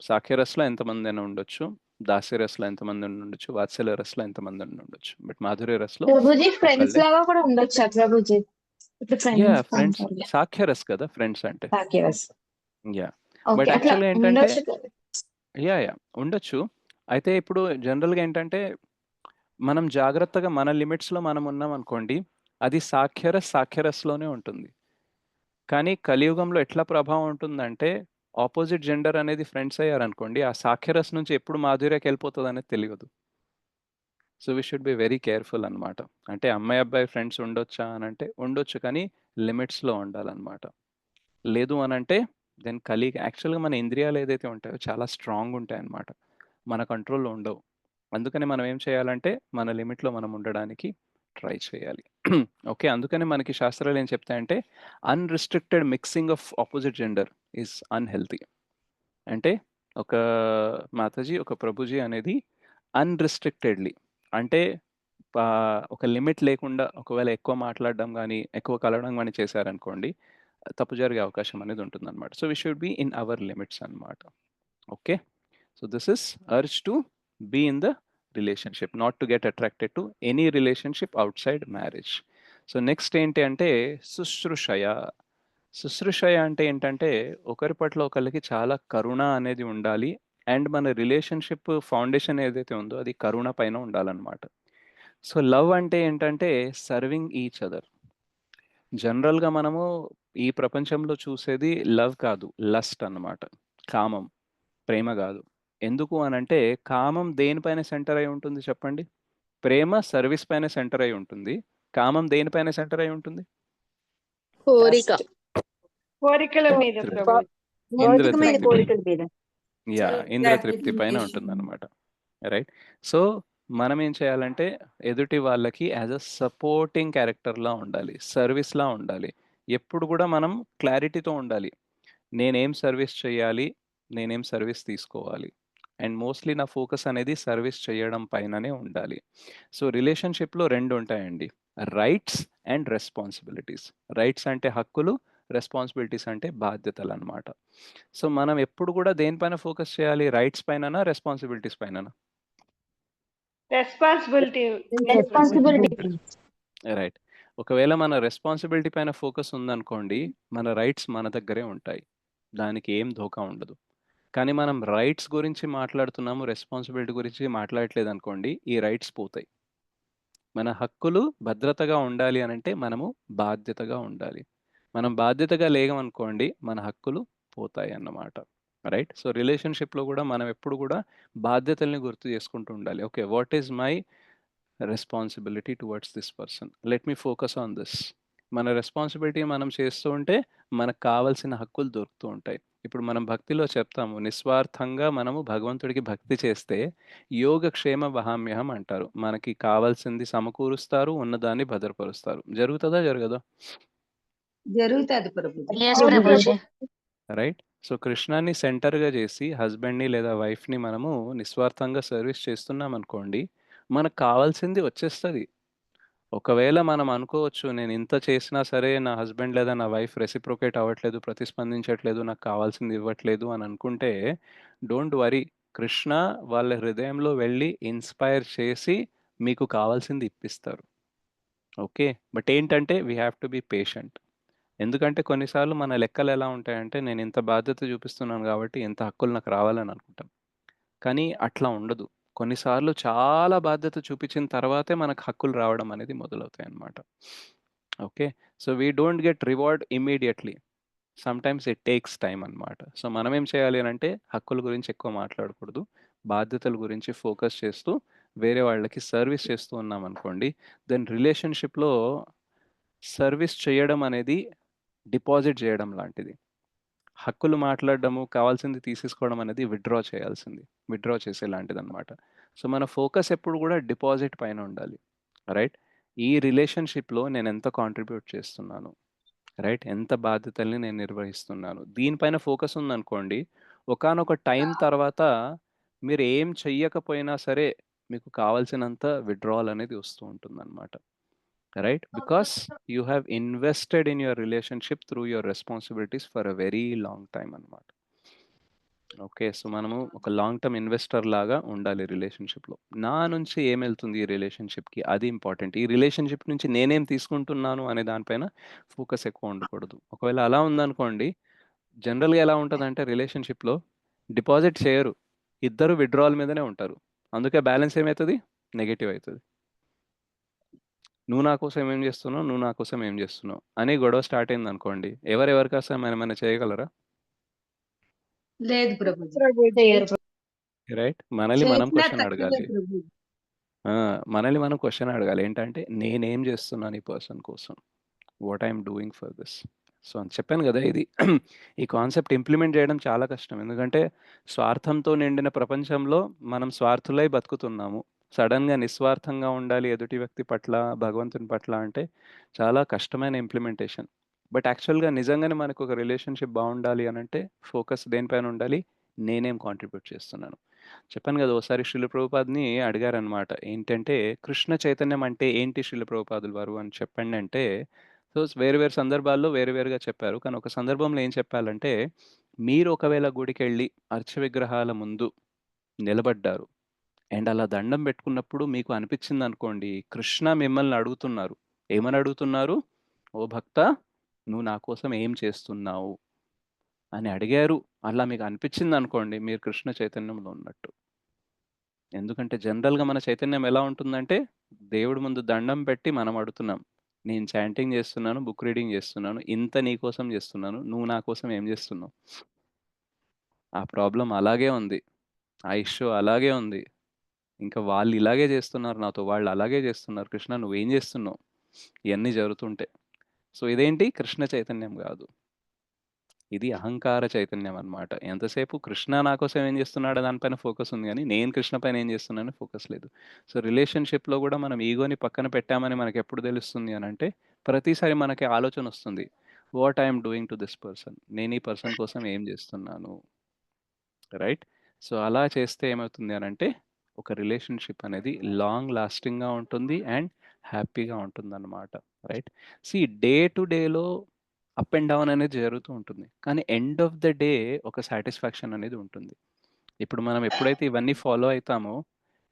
సాఖ్య రస్లో ఎంతమంది అయినా ఉండొచ్చు, దాస్య రస్లో ఎంతమంది ఉండొచ్చు, వాత్సల్య రస్లో ఎంతమంది అయినా ఉండొచ్చు, బట్ మాధుర్య రస్లో ప్రభుజీ ఫ్రెండ్స్ ఒకళ్ళే. లాగా కూడా ఉండొచ్చా ప్రభుజీ? ఇప్పుడు యా, ఫ్రెండ్స్ ఫ్రెండ్స్ సాఖ్య రస్ కదా ఫ్రెండ్స్ అంటే. యా, బట్ ఓకే, అట్లా యాక్చువల్గా ఏంటంటే ఉండొచ్చు కదా. యా ఉండొచ్చు. అయితే ఇప్పుడు జనరల్గా ఏంటంటే, మనం జాగ్రత్తగా మన లిమిట్స్లో మనం ఉన్నాం అనుకోండి, అది సాఖ్యరస్లోనే ఉంటుంది. కానీ కలియుగంలో ఎట్లా ప్రభావం ఉంటుందంటే, ఆపోజిట్ జెండర్ అనేది ఫ్రెండ్స్ అయ్యారనుకోండి, ఆ సాఖ్యరస్ నుంచి ఎప్పుడు మాధుర్యకి వెళ్ళిపోతుంది అనేది తెలియదు. So we should be very careful అనమాట. అంటే అమ్మాయి అబ్బాయి ఫ్రెండ్స్ ఉండొచ్చా అని అంటే ఉండొచ్చు, కానీ లిమిట్స్లో ఉండాలన్నమాట. లేదు అని అంటే దెన్ యాక్చువల్గా మన ఇంద్రియాలు ఏదైతే ఉంటాయో చాలా స్ట్రాంగ్ ఉంటాయి అన్నమాట, మన కంట్రోల్లో ఉండవు. అందుకని మనం ఏం చేయాలంటే మన లిమిట్లో మనం ఉండడానికి ట్రై చేయాలి. ఓకే, అందుకని మనకి శాస్త్రాలు ఏం చెప్తాయంటే, unrestricted mixing of opposite gender is unhealthy. అంటే ఒక మాతాజీ, ఒక ప్రభుజీ అనేది అన్రిస్ట్రిక్టెడ్లీ అంటే ఒక లిమిట్ లేకుండా ఒకవేళ ఎక్కువ మాట్లాడడం కానీ ఎక్కువ కలవడం కానీ చేశారనుకోండి, తప్పు జరిగే అవకాశం అనేది ఉంటుందన్నమాట. So we should be in our limits అన్నమాట. Okay, so this is urge to be in the relationship, not to get attracted to any relationship outside marriage. So next ఏంటి అంటే శుశ్రూషయ. శుశ్రూషయ అంటే ఏంటంటే, ఒకరి పట్ల ఒకరికి చాలా కరుణ అనేది ఉండాలి అండ్ మన రిలేషన్షిప్ ఫౌండేషన్ ఏదైతే ఉందో అది కరుణ పైన ఉండాలన్నమాట. సో లవ్ అంటే ఏంటంటే సర్వింగ్ ఈచ్ అదర్. జనరల్గా మనము ఈ ప్రపంచంలో చూసేది లవ్ కాదు, లస్ట్ అన్నమాట, కామం, ప్రేమ కాదు. ఎందుకు అనంటే కామం దేనిపైన సెంటర్ అయి ఉంటుంది చెప్పండి? ప్రేమ సర్వీస్ పైన సెంటర్ అయి ఉంటుంది. కామం దేనిపైన సెంటర్ అయి ఉంటుంది? కోరిక. కోరికల మీద తృప్తి. ప్రభుజీ. భౌతికమైన ఇంద్రతృప్తి. కోరికల మీద. యా, Self ఇంద్రతృప్తి పైన gratification. ఉంటుంది అనమాట. రైట్. సో మనం ఏం చేయాలంటే ఎదుటి వాళ్ళకి యాజ్ అ సపోర్టింగ్ క్యారెక్టర్లా ఉండాలి, సర్వీస్లా ఉండాలి. ఎప్పుడు కూడా మనం క్లారిటీతో ఉండాలి, నేనేం సర్వీస్ చేయాలి, నేనేం సర్వీస్ తీసుకోవాలి. అండ్ మోస్ట్లీ నా ఫోకస్ అనేది సర్వీస్ చేయడం పైననే ఉండాలి. సో రిలేషన్షిప్లో రెండు ఉంటాయండి, రైట్స్ అండ్ రెస్పాన్సిబిలిటీస్. రైట్స్ అంటే హక్కులు, రెస్పాన్సిబిలిటీస్ అంటే బాధ్యతలు అనమాట. సో మనం ఎప్పుడు కూడా దేనిపైన ఫోకస్ చేయాలి, రైట్స్ పైననా రెస్పాన్సిబిలిటీస్ పైననా? రెస్పాన్సిబిలిటీ. రెస్పాన్సిబిలిటీ. రైట్. ఒకవేళ మన రెస్పాన్సిబిలిటీ పైన ఫోకస్ ఉందనుకోండి, మన రైట్స్ మన దగ్గరే ఉంటాయి, దానికి ఏం ధోకా ఉండదు. కానీ మనం రైట్స్ గురించి మాట్లాడుతున్నాము, రెస్పాన్సిబిలిటీ గురించి మాట్లాడట్లేదు అనుకోండి, ఈ రైట్స్ పోతాయి. మన హక్కులు భద్రతగా ఉండాలి అనంటే మనము బాధ్యతగా ఉండాలి. మనం బాధ్యతగా లేగమనుకోండి, మన హక్కులు పోతాయి అన్నమాట. రైట్. సో రిలేషన్షిప్లో కూడా మనం ఎప్పుడు కూడా బాధ్యతల్ని గుర్తు చేసుకుంటూ ఉండాలి. Okay, what is my responsibility towards this person, let me focus on this. మన రెస్పాన్సిబిలిటీ మనం చేస్తూ ఉంటే మనకు కావాల్సిన హక్కులు దొరుకుతూ ఉంటాయి. ఇప్పుడు మనం భక్తిలో చెప్తాము, నిస్వార్థంగా మనము భగవంతుడికి భక్తి చేస్తే యోగక్షేమ వహామ్యహం అంటారు. మనకి కావాల్సింది సమకూరుస్తారు, ఉన్నదాన్ని భద్రపరుస్తారు. జరుగుతుందా జరగదా? జరుగుతుంది ప్రభుజీ. Yes, అవును ప్రభుజీ. రైట్. సో కృష్ణాన్ని సెంటర్గా చేసి హస్బెండ్ని లేదా వైఫ్ని మనము నిస్వార్థంగా సర్వీస్ చేస్తున్నాం అనుకోండి, మనకు కావాల్సింది వచ్చేస్తుంది. ఒకవేళ మనం అనుకోవచ్చు, నేను ఇంత చేసినా సరే నా హస్బెండ్ లేదా నా వైఫ్ రెసిప్రొకేట్ అవ్వట్లేదు, ప్రతిస్పందించట్లేదు, నాకు కావాల్సింది ఇవ్వట్లేదు అని అనుకుంటే డోంట్ వరీ. కృష్ణ వాళ్ళ హృదయంలో వెళ్ళి ఇన్స్పైర్ చేసి మీకు కావాల్సింది ఇప్పిస్తారు. ఓకే, బట్ ఏంటంటే we have to be patient. ఎందుకంటే కొన్నిసార్లు మన లెక్కలు ఎలా ఉంటాయంటే, నేను ఇంత బాధ్యత చూపిస్తున్నాను కాబట్టి ఇంత హక్కులు నాకు రావాలని అనుకుంటాం. కానీ అట్లా ఉండదు. కొన్నిసార్లు చాలా బాధ్యత చూపించిన తర్వాతే మనకు హక్కులు రావడం అనేది మొదలవుతాయి అన్నమాట. Okay. So we don't get reward immediately, sometimes it takes time అన్నమాట. సో మనం ఏం చేయాలి అంటే హక్కుల గురించి ఎక్కువ మాట్లాడకూడదు, బాధ్యతల గురించి ఫోకస్ చేస్తూ వేరే వాళ్ళకి సర్వీస్ చేస్తూ ఉన్నాం అనుకోండి, దెన్ రిలేషన్షిప్లో సర్వీస్ చేయడం అనేది డిపాజిట్ చేయడం లాంటిది. హక్కులు మాట్లాడడము, కావాల్సింది తీసేసుకోవడం అనేది విత్డ్రా చేసేలాంటిది అనమాట. సో మన ఫోకస్ ఎప్పుడు కూడా డిపాజిట్ పైన ఉండాలి. రైట్. ఈ రిలేషన్షిప్లో నేను ఎంత కాంట్రిబ్యూట్ చేస్తున్నాను, రైట్, ఎంత బాధ్యతల్ని నేను నిర్వహిస్తున్నాను, దీనిపైన ఫోకస్ ఉందనుకోండి, ఒకానొక టైం తర్వాత మీరు ఏం చెయ్యకపోయినా సరే మీకు కావాల్సినంత విత్డ్రావల్ అనేది వస్తూ ఉంటుందన్నమాట. right, because you have invested in your relationship through your responsibilities for a very long time అన్నమాట. ఓకే. సో మనము ఒక లాంగ్ టర్మ్ ఇన్వెస్టర్ లాగా ఉండాలి రిలేషన్షిప్లో. నా నుంచి ఏం వెళ్తుంది ఈ రిలేషన్షిప్కి, అది ఇంపార్టెంట్. ఈ రిలేషన్షిప్ నుంచి నేనేం తీసుకుంటున్నాను అనే దానిపైన ఫోకస్ ఎక్కువ ఉండకూడదు. ఒకవేళ అలా ఉందనుకోండి, జనరల్గా ఎలా ఉంటుందంటే రిలేషన్షిప్లో డిపాజిట్ చేయరు, ఇద్దరు విత్డ్రావల్ మీదనే ఉంటారు. అందుకే బ్యాలెన్స్ ఏమవుతుంది, నెగిటివ్ అవుతుంది. నువ్వు నా కోసం ఏం చేస్తున్నావు, నువ్వు నా కోసం ఏం చేస్తున్నావు అని గొడవ స్టార్ట్ అయింది అనుకోండి, ఎవరెవరి కోసం ఏమైనా చేయగలరా? లేదు ప్రభుజీ. ప్రభుజీ. రైట్. మనల్ని మనం చేసినా క్వశ్చన్ తక్కువే అడగాలి. ప్రభుజీ. మనల్ని మనం క్వశ్చన్ అడగాలి, ఏంటంటే నేనేం చేస్తున్నాను ఈ పర్సన్ కోసం, what I'm doing for this. So అని చెప్పాను కదా, ఇది ఈ కాన్సెప్ట్ ఇంప్లిమెంట్ చేయడం చాలా కష్టం. ఎందుకంటే స్వార్థంతో నిండిన ప్రపంచంలో మనం స్వార్థులై బతుకుతున్నాము. సడన్గా నిస్వార్థంగా ఉండాలి ఎదుటి వ్యక్తి పట్ల, భగవంతుని పట్ల అంటే చాలా కష్టమైన ఇంప్లిమెంటేషన్. బట్ యాక్చువల్గా నిజంగానే మనకు ఒక రిలేషన్షిప్ బాగుండాలి అని అంటే ఫోకస్ దేనిపైన ఉండాలి, నేనేం కాంట్రిబ్యూట్ చేస్తున్నాను. చెప్పాను కదా, ఒకసారి శ్రీల ప్రభుపాద్ని అడిగారనమాట, ఏంటంటే కృష్ణ చైతన్యం అంటే ఏంటి శ్రీల ప్రభుపాదుల వారు అని చెప్పండి అంటే, సో వేరు వేరు సందర్భాల్లో వేరువేరుగా చెప్పారు. కానీ ఒక సందర్భంలో ఏం చెప్పాలంటే, మీరు ఒకవేళ గుడికి వెళ్ళి అర్చ విగ్రహాల ముందు నిలబడ్డారు అండ్ అలా దండం పెట్టుకున్నప్పుడు మీకు అనిపించింది అనుకోండి, కృష్ణ మిమ్మల్ని అడుగుతున్నారు, ఏమని అడుగుతున్నారు, ఓ భక్త, నువ్వు నా కోసం ఏం చేస్తున్నావు అని అడిగారు అలా మీకు అనిపించింది అనుకోండి, మీరు కృష్ణ చైతన్యంలో ఉన్నట్టు. ఎందుకంటే జనరల్గా మన చైతన్యం ఎలా ఉంటుందంటే, దేవుడి ముందు దండం పెట్టి మనం అడుగుతున్నాం, నేను చాంటింగ్ చేస్తున్నాను, బుక్ రీడింగ్ చేస్తున్నాను, ఇంత నీ కోసం చేస్తున్నాను, నువ్వు నా కోసం ఏం చేస్తున్నావు? ఆ ప్రాబ్లం అలాగే ఉంది, ఆ ఇష్యూ అలాగే ఉంది, ఇంకా వాళ్ళు ఇలాగే చేస్తున్నారు నాతో, వాళ్ళు అలాగే చేస్తున్నారు, కృష్ణ నువ్వేం చేస్తున్నావు? ఇవన్నీ జరుగుతుంటే. సో ఇదేంటి? కృష్ణ చైతన్యం కాదు, ఇది అహంకార చైతన్యం అన్నమాట. ఎంతసేపు కృష్ణ నా కోసం ఏం చేస్తున్నాడు దానిపైన ఫోకస్ ఉంది, కానీ నేను కృష్ణ పైన ఏం చేస్తున్నాను ఫోకస్ లేదు. సో రిలేషన్షిప్లో కూడా మనం ఈగోని పక్కన పెట్టామని మనకి ఎప్పుడు తెలుస్తుంది అని అంటే, ప్రతిసారి మనకి ఆలోచన వస్తుంది, what I'm doing to this person, నేను ఈ పర్సన్ కోసం ఏం చేస్తున్నాను, రైట్? సో అలా చేస్తే ఏమవుతుంది అని అంటే, ఒక రిలేషన్షిప్ అనేది లాంగ్ లాస్టింగ్గా ఉంటుంది అండ్ హ్యాపీగా ఉంటుంది అన్నమాట, రైట్? సి డే టు డేలో అప్ అండ్ డౌన్ అనేది జరుగుతూ ఉంటుంది, కానీ ఎండ్ ఆఫ్ ద డే ఒక సాటిస్ఫాక్షన్ అనేది ఉంటుంది. ఇప్పుడు మనం ఎప్పుడైతే ఇవన్నీ ఫాలో అవుతామో,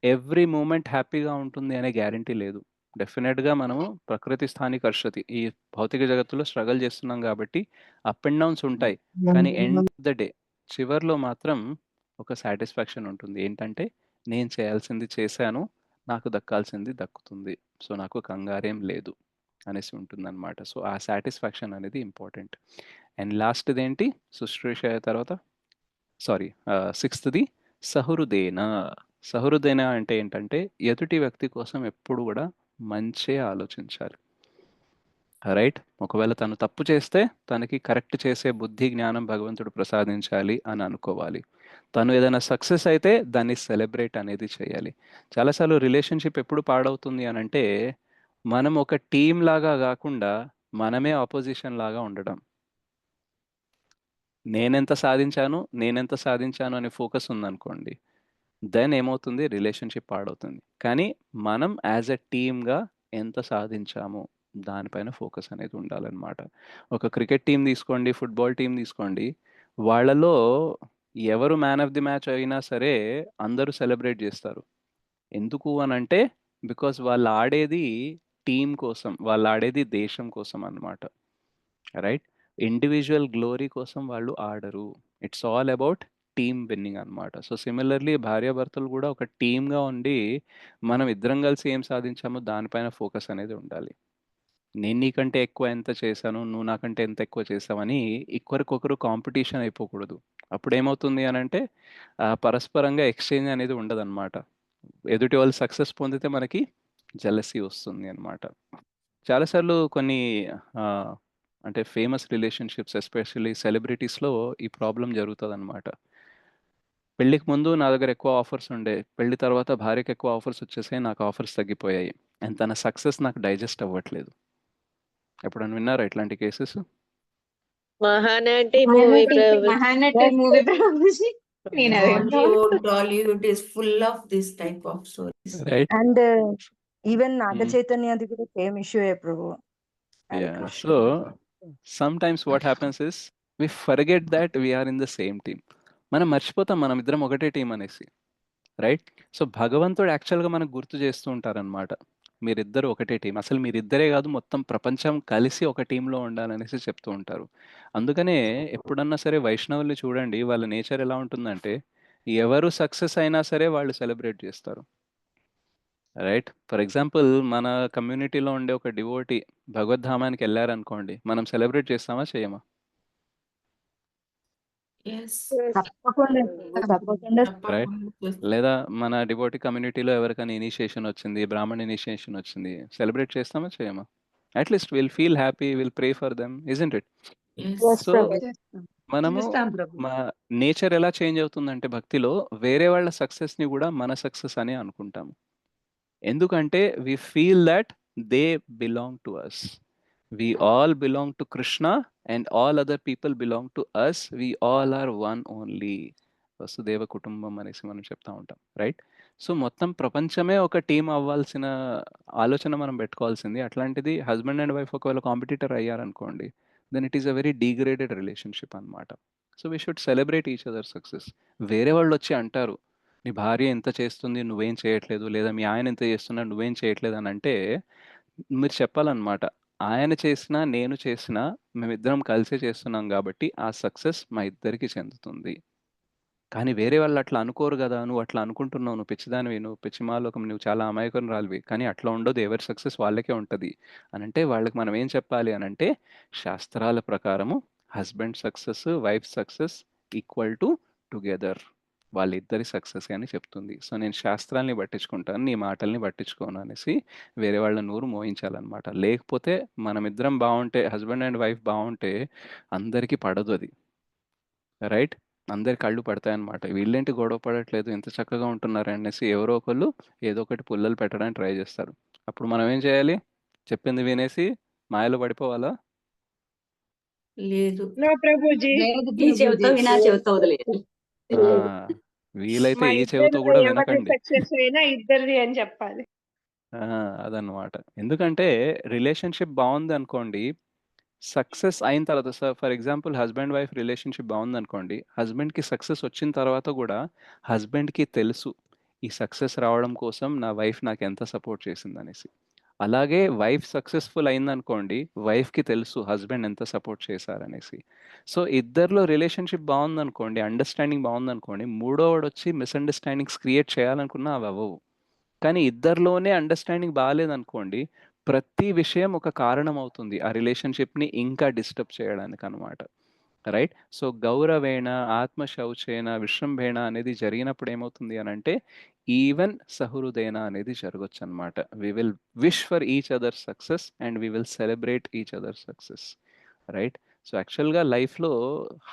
ఎవ్రీ మూమెంట్ హ్యాపీగా ఉంటుంది అనే గ్యారంటీ లేదు. డెఫినెట్గా మనము ప్రకృతి స్థాని కర్షతి, ఈ భౌతిక జగత్తులో స్ట్రగుల్ చేస్తున్నాం కాబట్టి అప్ అండ్ డౌన్స్ ఉంటాయి, కానీ ఎండ్ ఆఫ్ ద డే చివర్లో మాత్రం ఒక సాటిస్ఫాక్షన్ ఉంటుంది. ఏంటంటే, నేను చేయాల్సింది చేశాను, నాకు దక్కాల్సింది దక్కుతుంది, సో నాకు కంగారేం లేదు అనేసి ఉంటుందన్నమాట. సో ఆ సాటిస్ఫాక్షన్ అనేది ఇంపార్టెంట్. అండ్ లాస్ట్ది ఏంటి? శుశ్రూష తర్వాత సారీ, సిక్స్త్ది సహృదేన. సహృదేన అంటే ఏంటంటే, ఎదుటి వ్యక్తి కోసం ఎప్పుడు కూడా మంచే ఆలోచించాలి, రైట్? ఒకవేళ తను తప్పు చేస్తే తనకి కరెక్ట్ చేసే బుద్ధి జ్ఞానం భగవంతుడు ప్రసాదించాలి అని అనుకోవాలి. తను ఏదైనా సక్సెస్ అయితే దాన్ని సెలబ్రేట్ అనేది చేయాలి. చాలాసార్లు రిలేషన్షిప్ ఎప్పుడు పాడవుతుంది అని అంటే, మనం ఒక టీం లాగా కాకుండా మనమే ఆపోజిషన్ లాగా ఉండడం. నేనెంత సాధించాను అనే ఫోకస్ ఉందనుకోండి, దెన్ ఏమవుతుంది? రిలేషన్షిప్ పాడవుతుంది. కానీ మనం యాజ్ ఎ టీమ్గా ఎంత సాధించాము దానిపైన ఫోకస్ అనేది ఉండాలన్నమాట. ఒక క్రికెట్ టీం తీసుకోండి, ఫుట్బాల్ టీం తీసుకోండి, వాళ్ళలో ఎవరు మ్యాన్ ఆఫ్ ది మ్యాచ్ అయినా సరే అందరూ సెలబ్రేట్ చేస్తారు. ఎందుకు అని అంటే, బికాస్ వాళ్ళు ఆడేది టీం కోసం, వాళ్ళు ఆడేది దేశం కోసం అన్నమాట, రైట్? ఇండివిజువల్ గ్లోరీ కోసం వాళ్ళు ఆడరు. It's all about team winning అన్నమాట. సో సిమిలర్లీ భార్యాభర్తలు కూడా ఒక టీమ్గా ఉండి, మనం ఇద్దరం కలిసి ఏం సాధించామో దానిపైన ఫోకస్ అనేది ఉండాలి. నేను నీకంటే ఎక్కువ ఎంత చేశాను, నువ్వు నాకంటే ఎంత ఎక్కువ చేసావని ఒకరికొకరు కాంపిటీషన్ అయిపోకూడదు. అప్పుడు ఏమవుతుంది అని అంటే, పరస్పరంగా ఎక్స్చేంజ్ అనేది ఉండదన్నమాట. ఎదుటి వాళ్ళు సక్సెస్ పొందితే మనకి జెలసీ వస్తుంది అన్నమాట. చాలాసార్లు కొన్ని ఆ, అంటే ఫేమస్ రిలేషన్షిప్స్, ఎస్పెషల్లీ సెలబ్రిటీస్లో ఈ ప్రాబ్లం జరుగుతుందన్నమాట. పెళ్ళికి ముందు నా దగ్గర ఎక్కువ ఆఫర్స్ ఉండే, పెళ్లి తర్వాత భార్యకి ఎక్కువ ఆఫర్స్ వచ్చేసాయి, నాకు ఆఫర్స్ తగ్గిపోయాయి, అండ్ తన సక్సెస్ నాకు డైజెస్ట్ అవ్వట్లేదు. ఎప్పుడైనా విన్నారా ఇట్లాంటి cases? Mahanati movie Mahanati movie Prabhuji. నేను అదే Tollywood is full of this type of stories. Right. And even నాగ చైతన్యది కూడా సేమ్ ఇష్యూ ప్రభు. Hare Yeah. Krishna. So sometimes what happens is we forget that we are in the same team. మనం మర్చిపోతాం మనం ఇద్దరం ఒకటే టీం అనేసి, రైట్? సో భగవంతుడు యాక్చువల్గా మనకు గుర్తు చేస్తూ ఉంటారనమాట, మీరిద్దరు ఒకటే టీం, అసలు మీరిద్దరే కాదు మొత్తం ప్రపంచం కలిసి ఒక టీంలో ఉండాలనేసి చెప్తూ ఉంటారు. అందుకనే ఎప్పుడన్నా సరే వైష్ణవుల్ని చూడండి, వాళ్ళ నేచర్ ఎలా ఉంటుందంటే, ఎవరు సక్సెస్ అయినా సరే వాళ్ళు సెలబ్రేట్ చేస్తారు, రైట్? ఫర్ ఎగ్జాంపుల్, మన కమ్యూనిటీలో ఉండే ఒక డివోటీ భగవద్ధామానికి వెళ్ళారనుకోండి, మనం సెలబ్రేట్ చేస్తామా చేయమా? Yes. తప్పకుండా తప్పకుండా రైట్? లేదా మన డివోటీ కమ్యూనిటీలో ఎవరికైనా ఇనిషియేషన్ వచ్చింది, బ్రాహ్మణ్ ఇనిషియేషన్ వచ్చింది, సెలబ్రేట్ చేస్తామా చేయమా? At least will feel happy, will pray for them, isn't it? Yes. So మనము చూస్తాం ప్రభు. మా నేచర్ ఎలా చేంజ్ అవుతుందంటే, భక్తిలో వేరే వాళ్ళ సక్సెస్ని కూడా మన సక్సెస్ అని అనుకుంటాము. ఎందుకంటే we feel that they belong to us. We all belong to Krishna and all other people belong to us. We all are one only. Vasudeva కుటుంబం అనేసి మనం చెప్తా ఉంటాం, రైట్? సో మొత్తం ప్రపంచమే ఒక టీం అవ్వాల్సిన ఆలోచన మనం పెట్టుకోవాల్సింది. అట్లాంటిది హస్బెండ్ అండ్ వైఫ్ ఒకవేళ కాంపిటీటర్ అయ్యారనుకోండి, then it is a very degraded relationship అనమాట. So we should celebrate each other success. వేరే వాళ్ళు వచ్చి అంటారు, నీ భార్య ఎంత చేస్తుంది నువ్వేం చేయట్లేదు, లేదా మీ ఆయన ఎంత చేస్తున్నా నువ్వేం చేయట్లేదు అని అంటే, మీరు చెప్పాలన్నమాట, ఆయన చేసినా నేను చేసినా మేమిద్దరం కలిసే చేస్తున్నాం కాబట్టి ఆ సక్సెస్ మా ఇద్దరికి చెందుతుంది. కానీ వేరే వాళ్ళు అట్లా అనుకోరు కదా, నువ్వు అట్లా అనుకుంటున్నావు, నువ్వు పిచ్చిదానివి, నువ్వు పిచ్చిమాలోకం, నువ్వు చాలా అమాయకురాలివి. కానీ అట్లా ఉండదు, ఎవరి సక్సెస్ వాళ్ళకే ఉంటుంది అని అంటే వాళ్ళకి మనం ఏం చెప్పాలి అని అంటే, శాస్త్రాల ప్రకారము husband success wife success equal to together, వాళ్ళిద్దరి సక్సెస్ అని చెప్తుంది. సో నేను శాస్త్రాల్ని పట్టించుకుంటాను, నీ మాటల్ని పట్టించుకోను అనేసి వేరే వాళ్ళ నోరు మోయించాలన్నమాట. లేకపోతే మనమిద్దరం బాగుంటే, హస్బెండ్ అండ్ వైఫ్ బాగుంటే అందరికీ పడదు అది, రైట్? అందరి కళ్ళు పడతాయన్నమాట. వీళ్ళేంటి గొడవ పడట్లేదు, ఎంత చక్కగా ఉంటున్నారు అనేసి ఎవరో ఒకళ్ళు ఏదో ఒకటి పుల్లలు పెట్టడానికి ట్రై చేస్తారు. అప్పుడు మనం ఏం చేయాలి? చెప్పింది వినేసి మాయలో పడిపోవాలా? లేదు. నో ప్రభుజీ. ఈ చెవితో వినా చెవితో వదిలేదు. ఆ, వీలైతే మా ఈ చెవితో ఇద్దరిలో కూడా ఎవరిది వినకండి. సక్సెస్ అయినా ఇద్దరిది అని చెప్పాలి. అదన్నమాట. ఎందుకంటే రిలేషన్షిప్ బాగుంది అనుకోండి, సక్సెస్ అయిన తర్వాత, for example husband wife relationship బాగుంది అనుకోండి, హస్బెండ్కి సక్సెస్ వచ్చిన తర్వాత కూడా హస్బెండ్కి తెలుసు ఈ సక్సెస్ రావడం కోసం నా వైఫ్ నాకు ఎంత సపోర్ట్ చేసింది అనేసి. అలాగే వైఫ్ సక్సెస్ఫుల్ అయిందనుకోండి, వైఫ్కి తెలుసు హస్బెండ్ ఎంత సపోర్ట్ చేశారనేసి. సో ఇద్దరిలో రిలేషన్షిప్ బాగుందనుకోండి, అండర్స్టాండింగ్ బాగుందనుకోండి, మూడోవాడు వచ్చి మిస్అండర్స్టాండింగ్స్ క్రియేట్ చేయాలనుకున్నా అవి అవ్వవు. కానీ ఇద్దరిలోనే అండర్స్టాండింగ్ బాగాలేదనుకోండి, ప్రతి విషయం ఒక కారణం అవుతుంది ఆ రిలేషన్షిప్ని ఇంకా డిస్టర్బ్ చేయడానికి అనమాట, రైట్? సో గౌరవేణ ఆత్మశౌచేన విశ్రంభేణ అనేది జరిగినప్పుడు ఏమవుతుంది అని అంటే, ఈవెన్ సహృదయన అనేది జరగచ్చు అనమాట. We will wish for each other success and we will celebrate each other success, right? So యాక్చువల్గా లైఫ్లో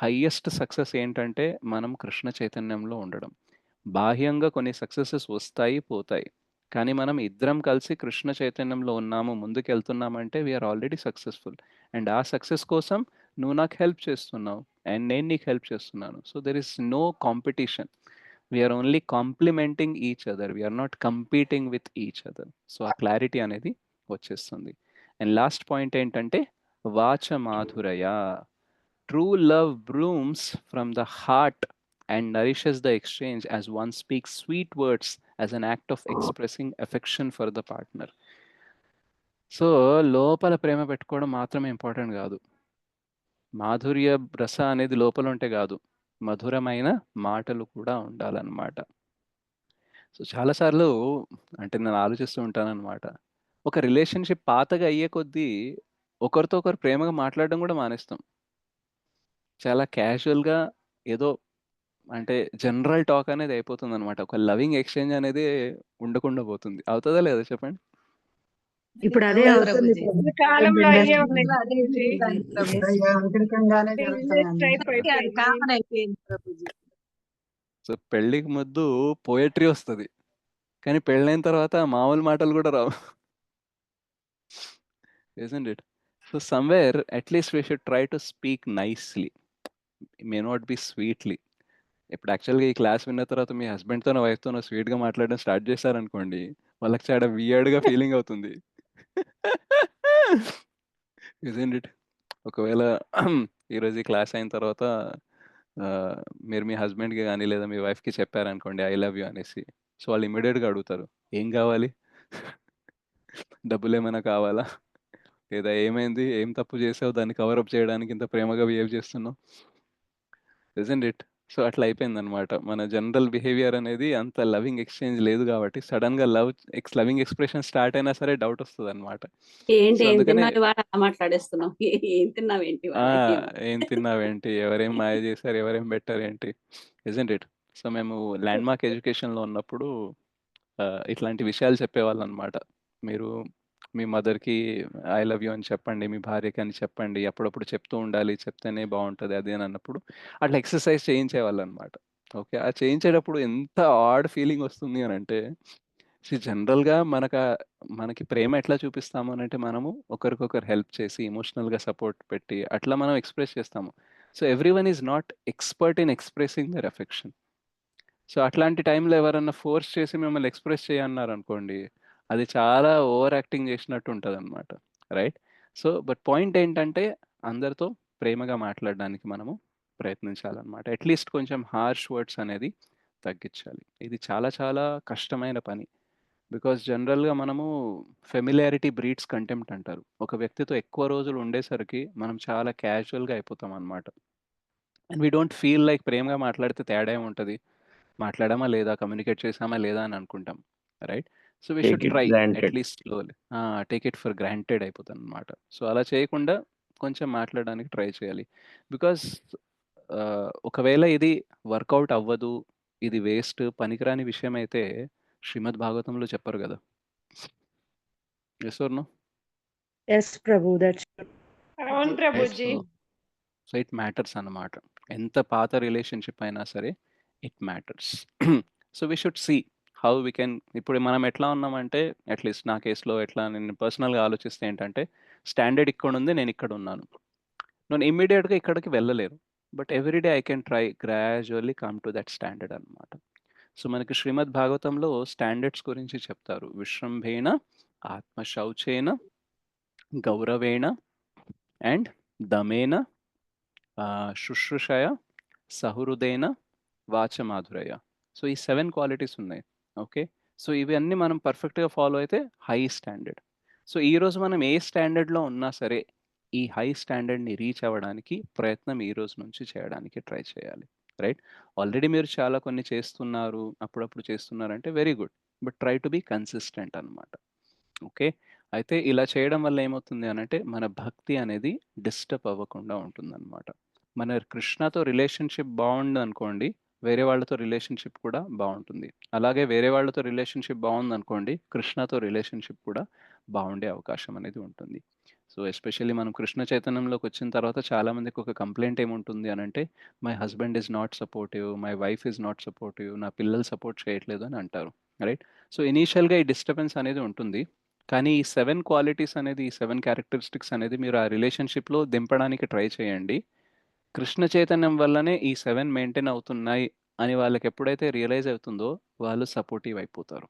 హయ్యెస్ట్ సక్సెస్ ఏంటంటే మనం కృష్ణ చైతన్యంలో ఉండడం. బాహ్యంగా కొన్ని సక్సెసెస్ వస్తాయి పోతాయి, కానీ మనం ఇద్దరం కలిసి కృష్ణ చైతన్యంలో ఉన్నాము, ముందుకు వెళ్తున్నామంటే వీఆర్ ఆల్రెడీ సక్సెస్ఫుల్. అండ్ ఆ సక్సెస్ కోసం నువ్వు నాకు హెల్ప్ చేస్తున్నావు అండ్ నేను నీకు హెల్ప్ చేస్తున్నాను. So there is no competition, we are only complimenting each other, we are not competing with each other. So ఆ క్లారిటీ అనేది వచ్చేస్తుంది. అండ్ లాస్ట్ పాయింట్ ఏంటంటే వాచ మాధురయ. True love blooms from the heart and nourishes the exchange as one speaks sweet words as an act of expressing affection for the partner. So లోపల ప్రేమ పెట్టుకోవడం మాత్రమే ఇంపార్టెంట్ కాదు, మాధుర్య రస అనేది లోపల ఉంటే కాదు, మధురమైన మాటలు కూడా ఉండాలన్నమాట. సో చాలాసార్లు అంటే నేను ఆలోచిస్తూ ఉంటానన్నమాట, ఒక రిలేషన్షిప్ పాతగా అయ్యే కొద్దీ ఒకరితో ఒకరు ప్రేమగా మాట్లాడడం కూడా మానేస్తాం. చాలా క్యాజువల్గా ఏదో అంటే జనరల్ టాక్ అనేది అయిపోతుంది అనమాట. ఒక లవింగ్ ఎక్స్చేంజ్ అనేది ఉండకుండా పోతుంది. అవుతుందా లేదా చెప్పండి? ఇప్పుడు అదే అవుతుంది ఈ కాలంలో అయ్యే ఉన్నాయి అదే ప్రభుజీ. జరుగుతుంది ప్రభుజీ. యాంత్రికంగానే బిజినెస్ టైప్ జరుగుతుంది. అది అయిపోయింది. కామన్ అయిపోయింది ప్రభుజీ. సో పెళ్ళికి ముందు పోయట్రీ వస్తుంది, కానీ పెళ్ళైన తర్వాత మామూలు మాటలు కూడా రావు, isn't it? So somewhere at least we should try to speak nicely, may not be sweetly. ఇప్పుడు యాక్చువల్గా ఈ క్లాస్ విన్న తర్వాత మీ హస్బెండ్తోనో వైఫ్తోనో స్వీట్గా మాట్లాడడం స్టార్ట్ చేశారనుకోండి, వాళ్ళకి చాలా వియర్డ్గా ఫీలింగ్ అవుతుంది, isn't it? ఒకవేళ ఈరోజు ఈ క్లాస్ అయిన తర్వాత మీరు మీ హస్బెండ్కి కానీ లేదా మీ వైఫ్కి చెప్పారనుకోండి ఐ లవ్ యూ అనేసి, సో వాళ్ళు ఇమీడియట్గా అడుగుతారు ఏం కావాలి, డబ్బులు ఏమైనా కావాలా, లేదా ఏమైంది, ఏం తప్పు చేసావు దాన్ని కవరప్ చేయడానికి ఇంత ప్రేమగా బిహేవ్ చేస్తున్నావు, isn't it? సో అట్లా అయిపోయిందనమాట మన జనరల్ బిహేవియర్ అనేది. అంత లవింగ్ ఎక్స్చేంజ్ లేదు కాబట్టి సడన్గా లవింగ్ ఎక్స్ప్రెషన్ స్టార్ట్ అయినా సరే డౌట్ వస్తుంది అనమాట. ఏంటి సో ఏం అందుకనే తిన్నావు ఇవాళ అలా మాట్లాడేస్తున్నావు, ఏం తిన్నావు ఏంటి ఆ, ఇవాళ? ఏం తిన్నావేంటి, ఎవరేం మాయ చేశారు, ఎవరేం బెటర్ ఏంటి, isn't it? సో మేము ల్యాండ్ మార్క్ ఎడ్యుకేషన్లో ఉన్నప్పుడు ఇట్లాంటి విషయాలు చెప్పేవాళ్ళు అనమాట. మీరు మీ మదర్కి ఐ లవ్ యూ అని చెప్పండి, మీ భార్యకి అని చెప్పండి, అప్పుడప్పుడు చెప్తూ ఉండాలి, చెప్తేనే బాగుంటుంది అది అని అన్నప్పుడు అట్లా ఎక్సర్సైజ్ చేయించేవాళ్ళు అనమాట. ఓకే, ఆ చేయించేటప్పుడు ఎంత ఆడ్ ఫీలింగ్ వస్తుంది అని అంటే, జనరల్గా మనకి ప్రేమ ఎట్లా చూపిస్తాము అని అంటే, మనము ఒకరికొకరు హెల్ప్ చేసి ఎమోషనల్గా సపోర్ట్ పెట్టి అట్లా మనం ఎక్స్ప్రెస్ చేస్తాము. So everyone is not expert in expressing their affection. So అట్లాంటి టైంలో ఎవరన్నా ఫోర్స్ చేసి మిమ్మల్ని ఎక్స్ప్రెస్ చేయన్నారు అనుకోండి, అది చాలా ఓవర్ యాక్టింగ్ చేసినట్టు ఉంటుంది అనమాట, రైట్? సో బట్ పాయింట్ ఏంటంటే అందరితో ప్రేమగా మాట్లాడడానికి మనము ప్రయత్నించాలన్నమాట. అట్లీస్ట్ కొంచెం హార్ష్ వర్డ్స్ అనేది తగ్గించాలి. ఇది చాలా చాలా కష్టమైన పని. బికాస్ జనరల్గా మనము ఫెమిలియారిటీ బ్రీడ్స్ కంటెంప్ట్ అంటారు. ఒక వ్యక్తితో ఎక్కువ రోజులు ఉండేసరికి మనం చాలా క్యాజువల్గా అయిపోతాం అనమాట. And we don't feel like ప్రేమగా మాట్లాడితే తేడా ఏముంటుంది, మాట్లాడామా లేదా, కమ్యూనికేట్ చేసామా లేదా అని అనుకుంటాం, right? So we Take should it try granted. At least slowly, take it for granted అయిపోతుంది అనమాట. సో అలా చేయకుండా కొంచెం మాట్లాడడానికి ట్రై చేయాలి. బికాస్ ఒకవేళ ఇది వర్కౌట్ అవ్వదు, ఇది వేస్ట్, పనికిరాని విషయం అయితే శ్రీమద్ భాగవతంలో చెప్పరు కదా. Yes are no? Yes Prabhu, that's అవును ప్రభుజీ. సో ఇట్ మ్యాటర్స్ అన్నమాట. ఎంత పాత రిలేషన్షిప్ అయినా సరే it matters. So we should see how we can. ఇప్పుడు మనం ఎట్లా ఉన్నామంటే, అట్లీస్ట్ నా కేసులో ఎట్లా నేను పర్సనల్గా ఆలోచిస్తే ఏంటంటే, స్టాండర్డ్ ఇక్కడ ఉంది, నేను ఇక్కడ ఉన్నాను, నేను ఇమ్మీడియట్గా ఇక్కడికి వెళ్ళలేను, but everyday I can try gradually come to that standard అనమాట. సో మనకి శ్రీమద్ భాగవతంలో స్టాండర్డ్స్ గురించి చెప్తారు. విశ్రంభేణ ఆత్మశౌచేన గౌరవేణ అండ్ దమేన శుశ్రూషయ సహృదయన వాచమాధురయ. సో ఈ 7 క్వాలిటీస్ ఉన్నాయి. ఓకే, సో ఇవన్నీ మనం పర్ఫెక్ట్గా ఫాలో అయితే హై స్టాండర్డ్. సో ఈరోజు మనం ఏ స్టాండర్డ్లో ఉన్నా సరే ఈ హై స్టాండర్డ్ని రీచ్ అవ్వడానికి ప్రయత్నం ఈ రోజు నుంచి చేయడానికి ట్రై చేయాలి, రైట్? ఆల్రెడీ మీరు చాలా కొన్ని చేస్తున్నారు, అప్పుడప్పుడు చేస్తున్నారంటే very good, but try to be consistent అనమాట. ఓకే, అయితే ఇలా చేయడం వల్ల ఏమవుతుంది అని అంటే మన భక్తి అనేది డిస్టర్బ్ అవ్వకుండా ఉంటుంది అనమాట. మన కృష్ణతో రిలేషన్షిప్ బాగుంది అనుకోండి, వేరే వాళ్ళతో రిలేషన్షిప్ కూడా బాగుంటుంది. అలాగే వేరే వాళ్ళతో రిలేషన్షిప్ బాగుంది అనుకోండి, కృష్ణతో రిలేషన్షిప్ కూడా బాగుండే అవకాశం అనేది ఉంటుంది. సో ఎస్పెషల్లీ మనం కృష్ణ చైతన్యంలోకి వచ్చిన తర్వాత చాలామందికి ఒక కంప్లైంట్ ఏముంటుంది అని అంటే, my husband is not supportive, my wife is not supportive, నా పిల్లలు సపోర్ట్ చేయట్లేదు అని అంటారు, రైట్? సో ఇనీషియల్గా ఈ డిస్టర్బెన్స్ అనేది ఉంటుంది, కానీ ఈ 7 క్వాలిటీస్ అనేది, ఈ 7 క్యారెక్టరిస్టిక్స్ అనేది మీరు ఆ రిలేషన్షిప్లో దింపడానికి ట్రై చేయండి. కృష్ణ చైతన్యం వల్లనే ఈ 7 మెయింటైన్ అవుతున్నాయి అని వాళ్ళకి ఎప్పుడైతే రియలైజ్ అవుతుందో వాళ్ళు సపోర్టివ్ అయిపోతారు.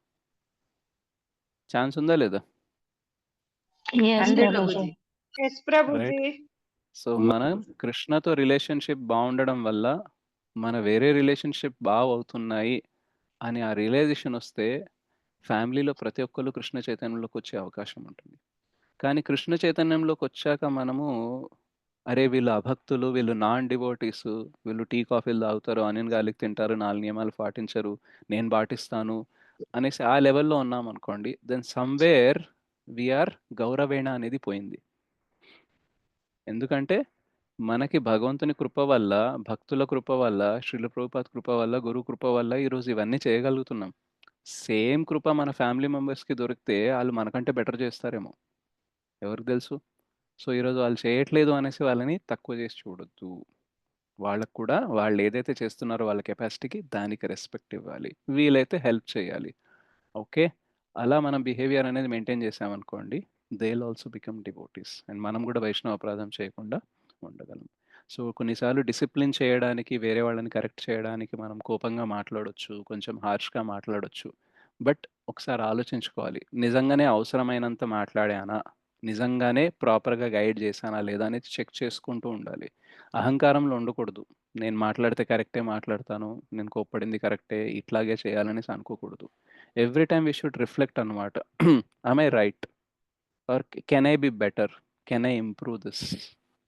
ఛాన్స్ ఉందా లేదా? ఎస్ ప్రభుజీ. సో మనం కృష్ణతో రిలేషన్షిప్ బాగుండడం వల్ల మన వేరే రిలేషన్షిప్ బాగా అవుతున్నాయి అని ఆ రియలైజేషన్ వస్తే ఫ్యామిలీలో ప్రతి ఒక్కరు కృష్ణ చైతన్యంలోకి వచ్చే అవకాశం ఉంటుంది. కానీ కృష్ణ చైతన్యంలోకి వచ్చాక మనము, అరే వీళ్ళు అభక్తులు, వీళ్ళు నాన్ డివోటీస్, వీళ్ళు టీ కాఫీలు తాగుతారు, ఆనియన్ గార్లిక్ తింటారు, 4 నియమాలు పాటించరు, నేను పాటిస్తాను అనేసి ఆ లెవెల్లో ఉన్నాం అనుకోండి, దెన్ సమ్వేర్ వీఆర్ గౌరవేణ అనేది పోయింది. ఎందుకంటే మనకి భగవంతుని కృప వల్ల, భక్తుల కృప వల్ల, శ్రీల ప్రభుపాద కృప వల్ల, గురు కృప వల్ల ఈరోజు ఇవన్నీ చేయగలుగుతున్నాం. సేమ్ కృప మన ఫ్యామిలీ మెంబర్స్కి దొరికితే వాళ్ళు మనకంటే బెటర్ చేస్తారేమో, ఎవరికి తెలుసు? సో ఈరోజు వాళ్ళు చేయట్లేదు అనేసి వాళ్ళని తక్కువ చేసి చూడొద్దు. వాళ్ళకు కూడా వాళ్ళు ఏదైతే చేస్తున్నారో వాళ్ళ కెపాసిటీకి దానికి రెస్పెక్ట్ ఇవ్వాలి, వీలైతే హెల్ప్ చేయాలి. ఓకే, అలా మనం బిహేవియర్ అనేది మెయింటైన్ చేసామనుకోండి, they will also become devotees and మనం కూడా వైష్ణవ అపరాధం చేయకుండా ఉండగలం. సో కొన్నిసార్లు డిసిప్లిన్ చేయడానికి, వేరే వాళ్ళని కరెక్ట్ చేయడానికి మనం కోపంగా మాట్లాడొచ్చు, కొంచెం హార్ష్గా మాట్లాడొచ్చు, బట్ ఒకసారి ఆలోచించుకోవాలి, నిజంగానే అవసరమైనంత మాట్లాడానా, నిజంగానే ప్రాపర్గా గైడ్ చేశానా లేదా అనేది చెక్ చేసుకుంటూ ఉండాలి. అహంకారంలో ఉండకూడదు, నేను మాట్లాడితే కరెక్టే మాట్లాడతాను, నేను కోప్పడింది కరెక్టే, ఇట్లాగే చేయాలనేసి అనుకోకూడదు. Every time we should reflect అనమాట, I right or can I be better, can I improve this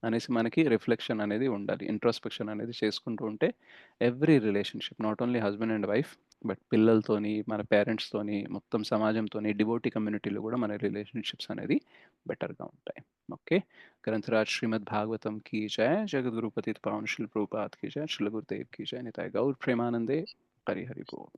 అనేసి మనకి రిఫ్లెక్షన్ అనేది ఉండాలి, ఇంట్రోస్పెక్షన్ అనేది చేసుకుంటూ ఉంటే every relationship, not only husband and wife, but పిల్లలతోని, మన పేరెంట్స్తోని, మొత్తం సమాజంతోని, డివోటీ కమ్యూనిటీలో కూడా మన రిలేషన్షిప్స్ అనేది బెటర్గా ఉంటాయి. ఓకే, గ్రంథరాజ్ శ్రీమద్ భాగవతం की जय, जगद्गुरु पतित पावन श्री प्रभुपाद की जय, श्री गुरुदेव की जय, निताय गौर प्रेमानंदे, हरि हरि बोल.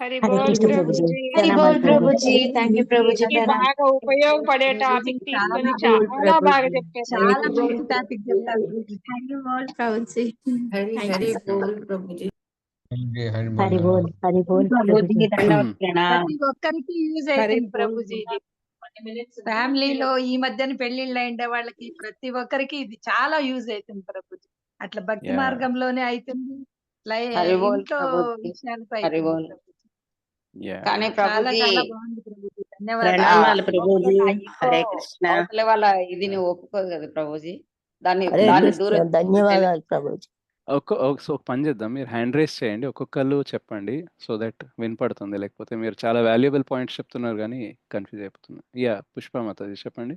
హరి హరే బోల్ కృష్ణ ప్రభుజీ. హరి బోల్ ప్రభుజీ. Thank you Prabhuji. ఈ బాగా ఉపయోగపడే టాపిక్ తీసుకొని చాలా బాగా చెప్పారు. చాలా మంచి టాపిక్ చెప్పారు. హరి బోల్ Prabhuji. Hari Hari Bol Prabhuji. Hari బోల్ హరి బోల్ ప్రభుజీ. ప్రతి ఒక్కరికి యూజ్ అవుతుంది ప్రభుజీ. ఫ్యామిలీలో ఈ మధ్యన పెళ్లిళ్ళు అయిండే వాళ్ళకి ప్రతి ఒక్కరికి ఇది చాలా యూజ్ అవుతుంది ప్రభుజీ. అట్లా భక్తి Yeah. మార్గంలోనే అవుతుంది, హరి బోల్ ఇంట్లో ప్రభుజీ. విషయాలతో హరి అవుతుంది బోల్. ప్రభుజీ. Yeah. కానీ చాలా ప్రభుజీ చాలా బాగుంది ప్రభుజీ, ధన్యవాదాలు. ప్రణామాలు ప్రభుజీ. ఆ ఈగో హరే కృష్ణ. అవతల వాళ్ళ ఇది నువ్వు ఒప్పుకోదు కదా ప్రభుజీ, దాన్ని హరే దాన్ని కృష్ణ, దూరం ధన్యవాదాలు ప్రభుజీ. సో ఒక పని చేద్దాం, మీరు హ్యాండ్ రైజ్ చేయండి, ఒక్కొక్కళ్ళు చెప్పండి, సో దట్ వినపడుతుంది. లేకపోతే మీరు చాలా వాల్యుబుల్ పాయింట్స్ చెప్తున్నారు కానీ కన్ఫ్యూజ్ అయిపోతున్నారు. యా పుష్పమాతది చెప్పండి.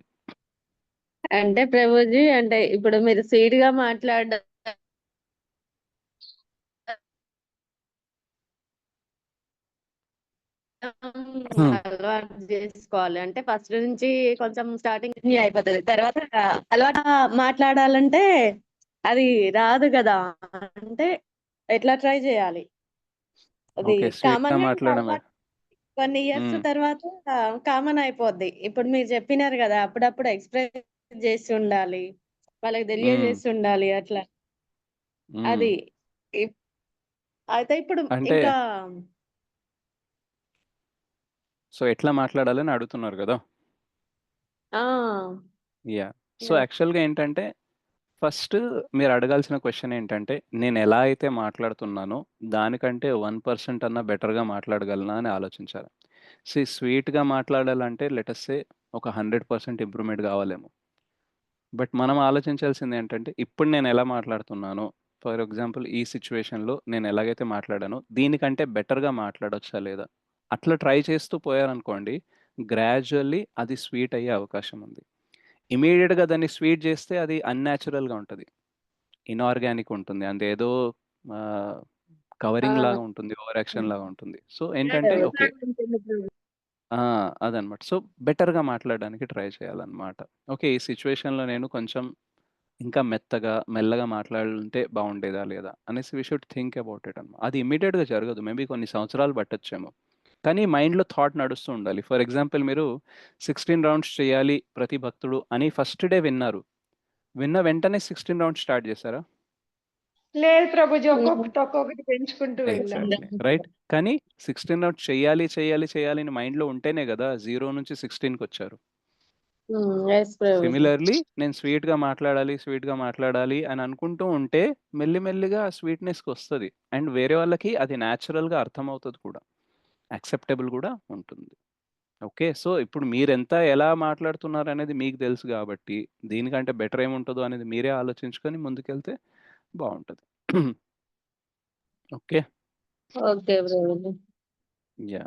అంటే ప్రభుజీ, అంటే ఇప్పుడు మీరు స్వీట్ గా మాట్లాడడం అలవాటు చేసుకోవాలి. అంటే ఫస్ట్ నుంచి కొంచెం స్టార్టింగ్ అయిపోతుంది, తర్వాత అలవాటు మాట్లాడాలంటే అది రాదు కదా. అంటే ఎట్లా ట్రై చేయాలి? అది ఓకే, స్వీట్గా కామన్ గా మాట్లాడమే. కొన్ని ఇయర్స్ తర్వాత కామన్ అయిపోద్ది. ఇప్పుడు మీరు చెప్పినారు కదా, అప్పుడప్పుడు ఎక్స్ప్రెస్ చేసి ఉండాలి, వాళ్ళకి తెలియజేసి ఉండాలి అట్లా. అది ఇప్- అయితే ఇప్పుడు అంటే ఇంకా సో ఎట్లా మాట్లాడాలని అడుగుతున్నారు కదా. ఆ యా, సో యాక్చువల్గా ఏంటంటే ఫస్ట్ మీరు అడగాల్సిన క్వశ్చన్ ఏంటంటే, నేను ఎలా అయితే మాట్లాడుతున్నానో దానికంటే 1% అన్నా బెటర్గా మాట్లాడగలనా అని ఆలోచించాలి. స్వీట్గా మాట్లాడాలంటే లెటస్సే ఒక 100% ఇంప్రూవ్మెంట్ కావాలేమో. బట్ మనం ఆలోచించాల్సింది ఏంటంటే, ఇప్పుడు నేను ఎలా మాట్లాడుతున్నానో, ఫర్ ఎగ్జాంపుల్ ఈ సిచ్యువేషన్లో నేను ఎలాగైతే మాట్లాడానో దీనికంటే బెటర్గా మాట్లాడొచ్చా లేదా, అట్లా ట్రై చేస్తూ పోయారనుకోండి, గ్రాడ్యువల్లీ అది స్వీట్ అయ్యే అవకాశం ఉంది. ఇమీడియట్గా దాన్ని స్వీట్ చేస్తే అది అన్యాచురల్గా ఉంటుంది, ఇన్ఆర్గానిక్ ఉంటుంది, అందేదో కవరింగ్ లాగా ఉంటుంది, ఓవర్ యాక్షన్ లాగా ఉంటుంది. సో ఏంటంటే ఓకే, అదనమాట. సో బెటర్గా మాట్లాడడానికి ట్రై చేయాలన్నమాట. ఓకే, ఈ సిచ్యువేషన్లో నేను కొంచెం ఇంకా మెల్లగా మాట్లాడుంటే బాగుండేదా లేదా అనేసి we should think about it అనమాట. అది ఇమ్మీడియట్గా జరగదు, మేబీ కొన్ని సంవత్సరాలు పట్టొచ్చేమో, కానీ మైండ్లో థాట్ నడుస్తూ ఉండాలి. ఫర్ ఎగ్జాంపుల్ మీరు 16 రౌండ్స్ చేయాలి ప్రతి భక్తుడు అని ఫస్ట్ డే విన్నారు, విన్న వెంటనే 16 రౌండ్స్ స్టార్ట్ చేశారా? లేదు ప్రభుజీ, ఒక్కొక్కటి పెంచుకుంటూ వెళ్ళాం. Exactly right. కానీ 16 రౌండ్స్ చేయాలి చేయాలి చేయాలి అని మైండ్లో ఉంటేనే కదా 0 నుంచి 16కి వచ్చారు. ఎస్ ప్రభుజీ. సిమిలర్లీ నేను స్వీట్గా మాట్లాడాలి అని అనుకుంటూ ఉంటే మెల్లిమెల్లిగా ఆ స్వీట్నెస్కి వస్తుంది, అండ్ వేరే వాళ్ళకి అది న్యాచురల్గా అర్థమవుతుంది కూడా, యాక్సెప్టబుల్ కూడా ఉంటుంది. ఓకే, సో ఇప్పుడు మీరెంత ఎలా మాట్లాడుతున్నారు అనేది మీకు తెలుసు కాబట్టి దీనికంటే బెటర్ ఏముంటుందో అనేది మీరే ఆలోచించుకొని ముందుకెళ్తే బాగుంటుంది. ఓకే. ఓకే ప్రభుజీ. యా,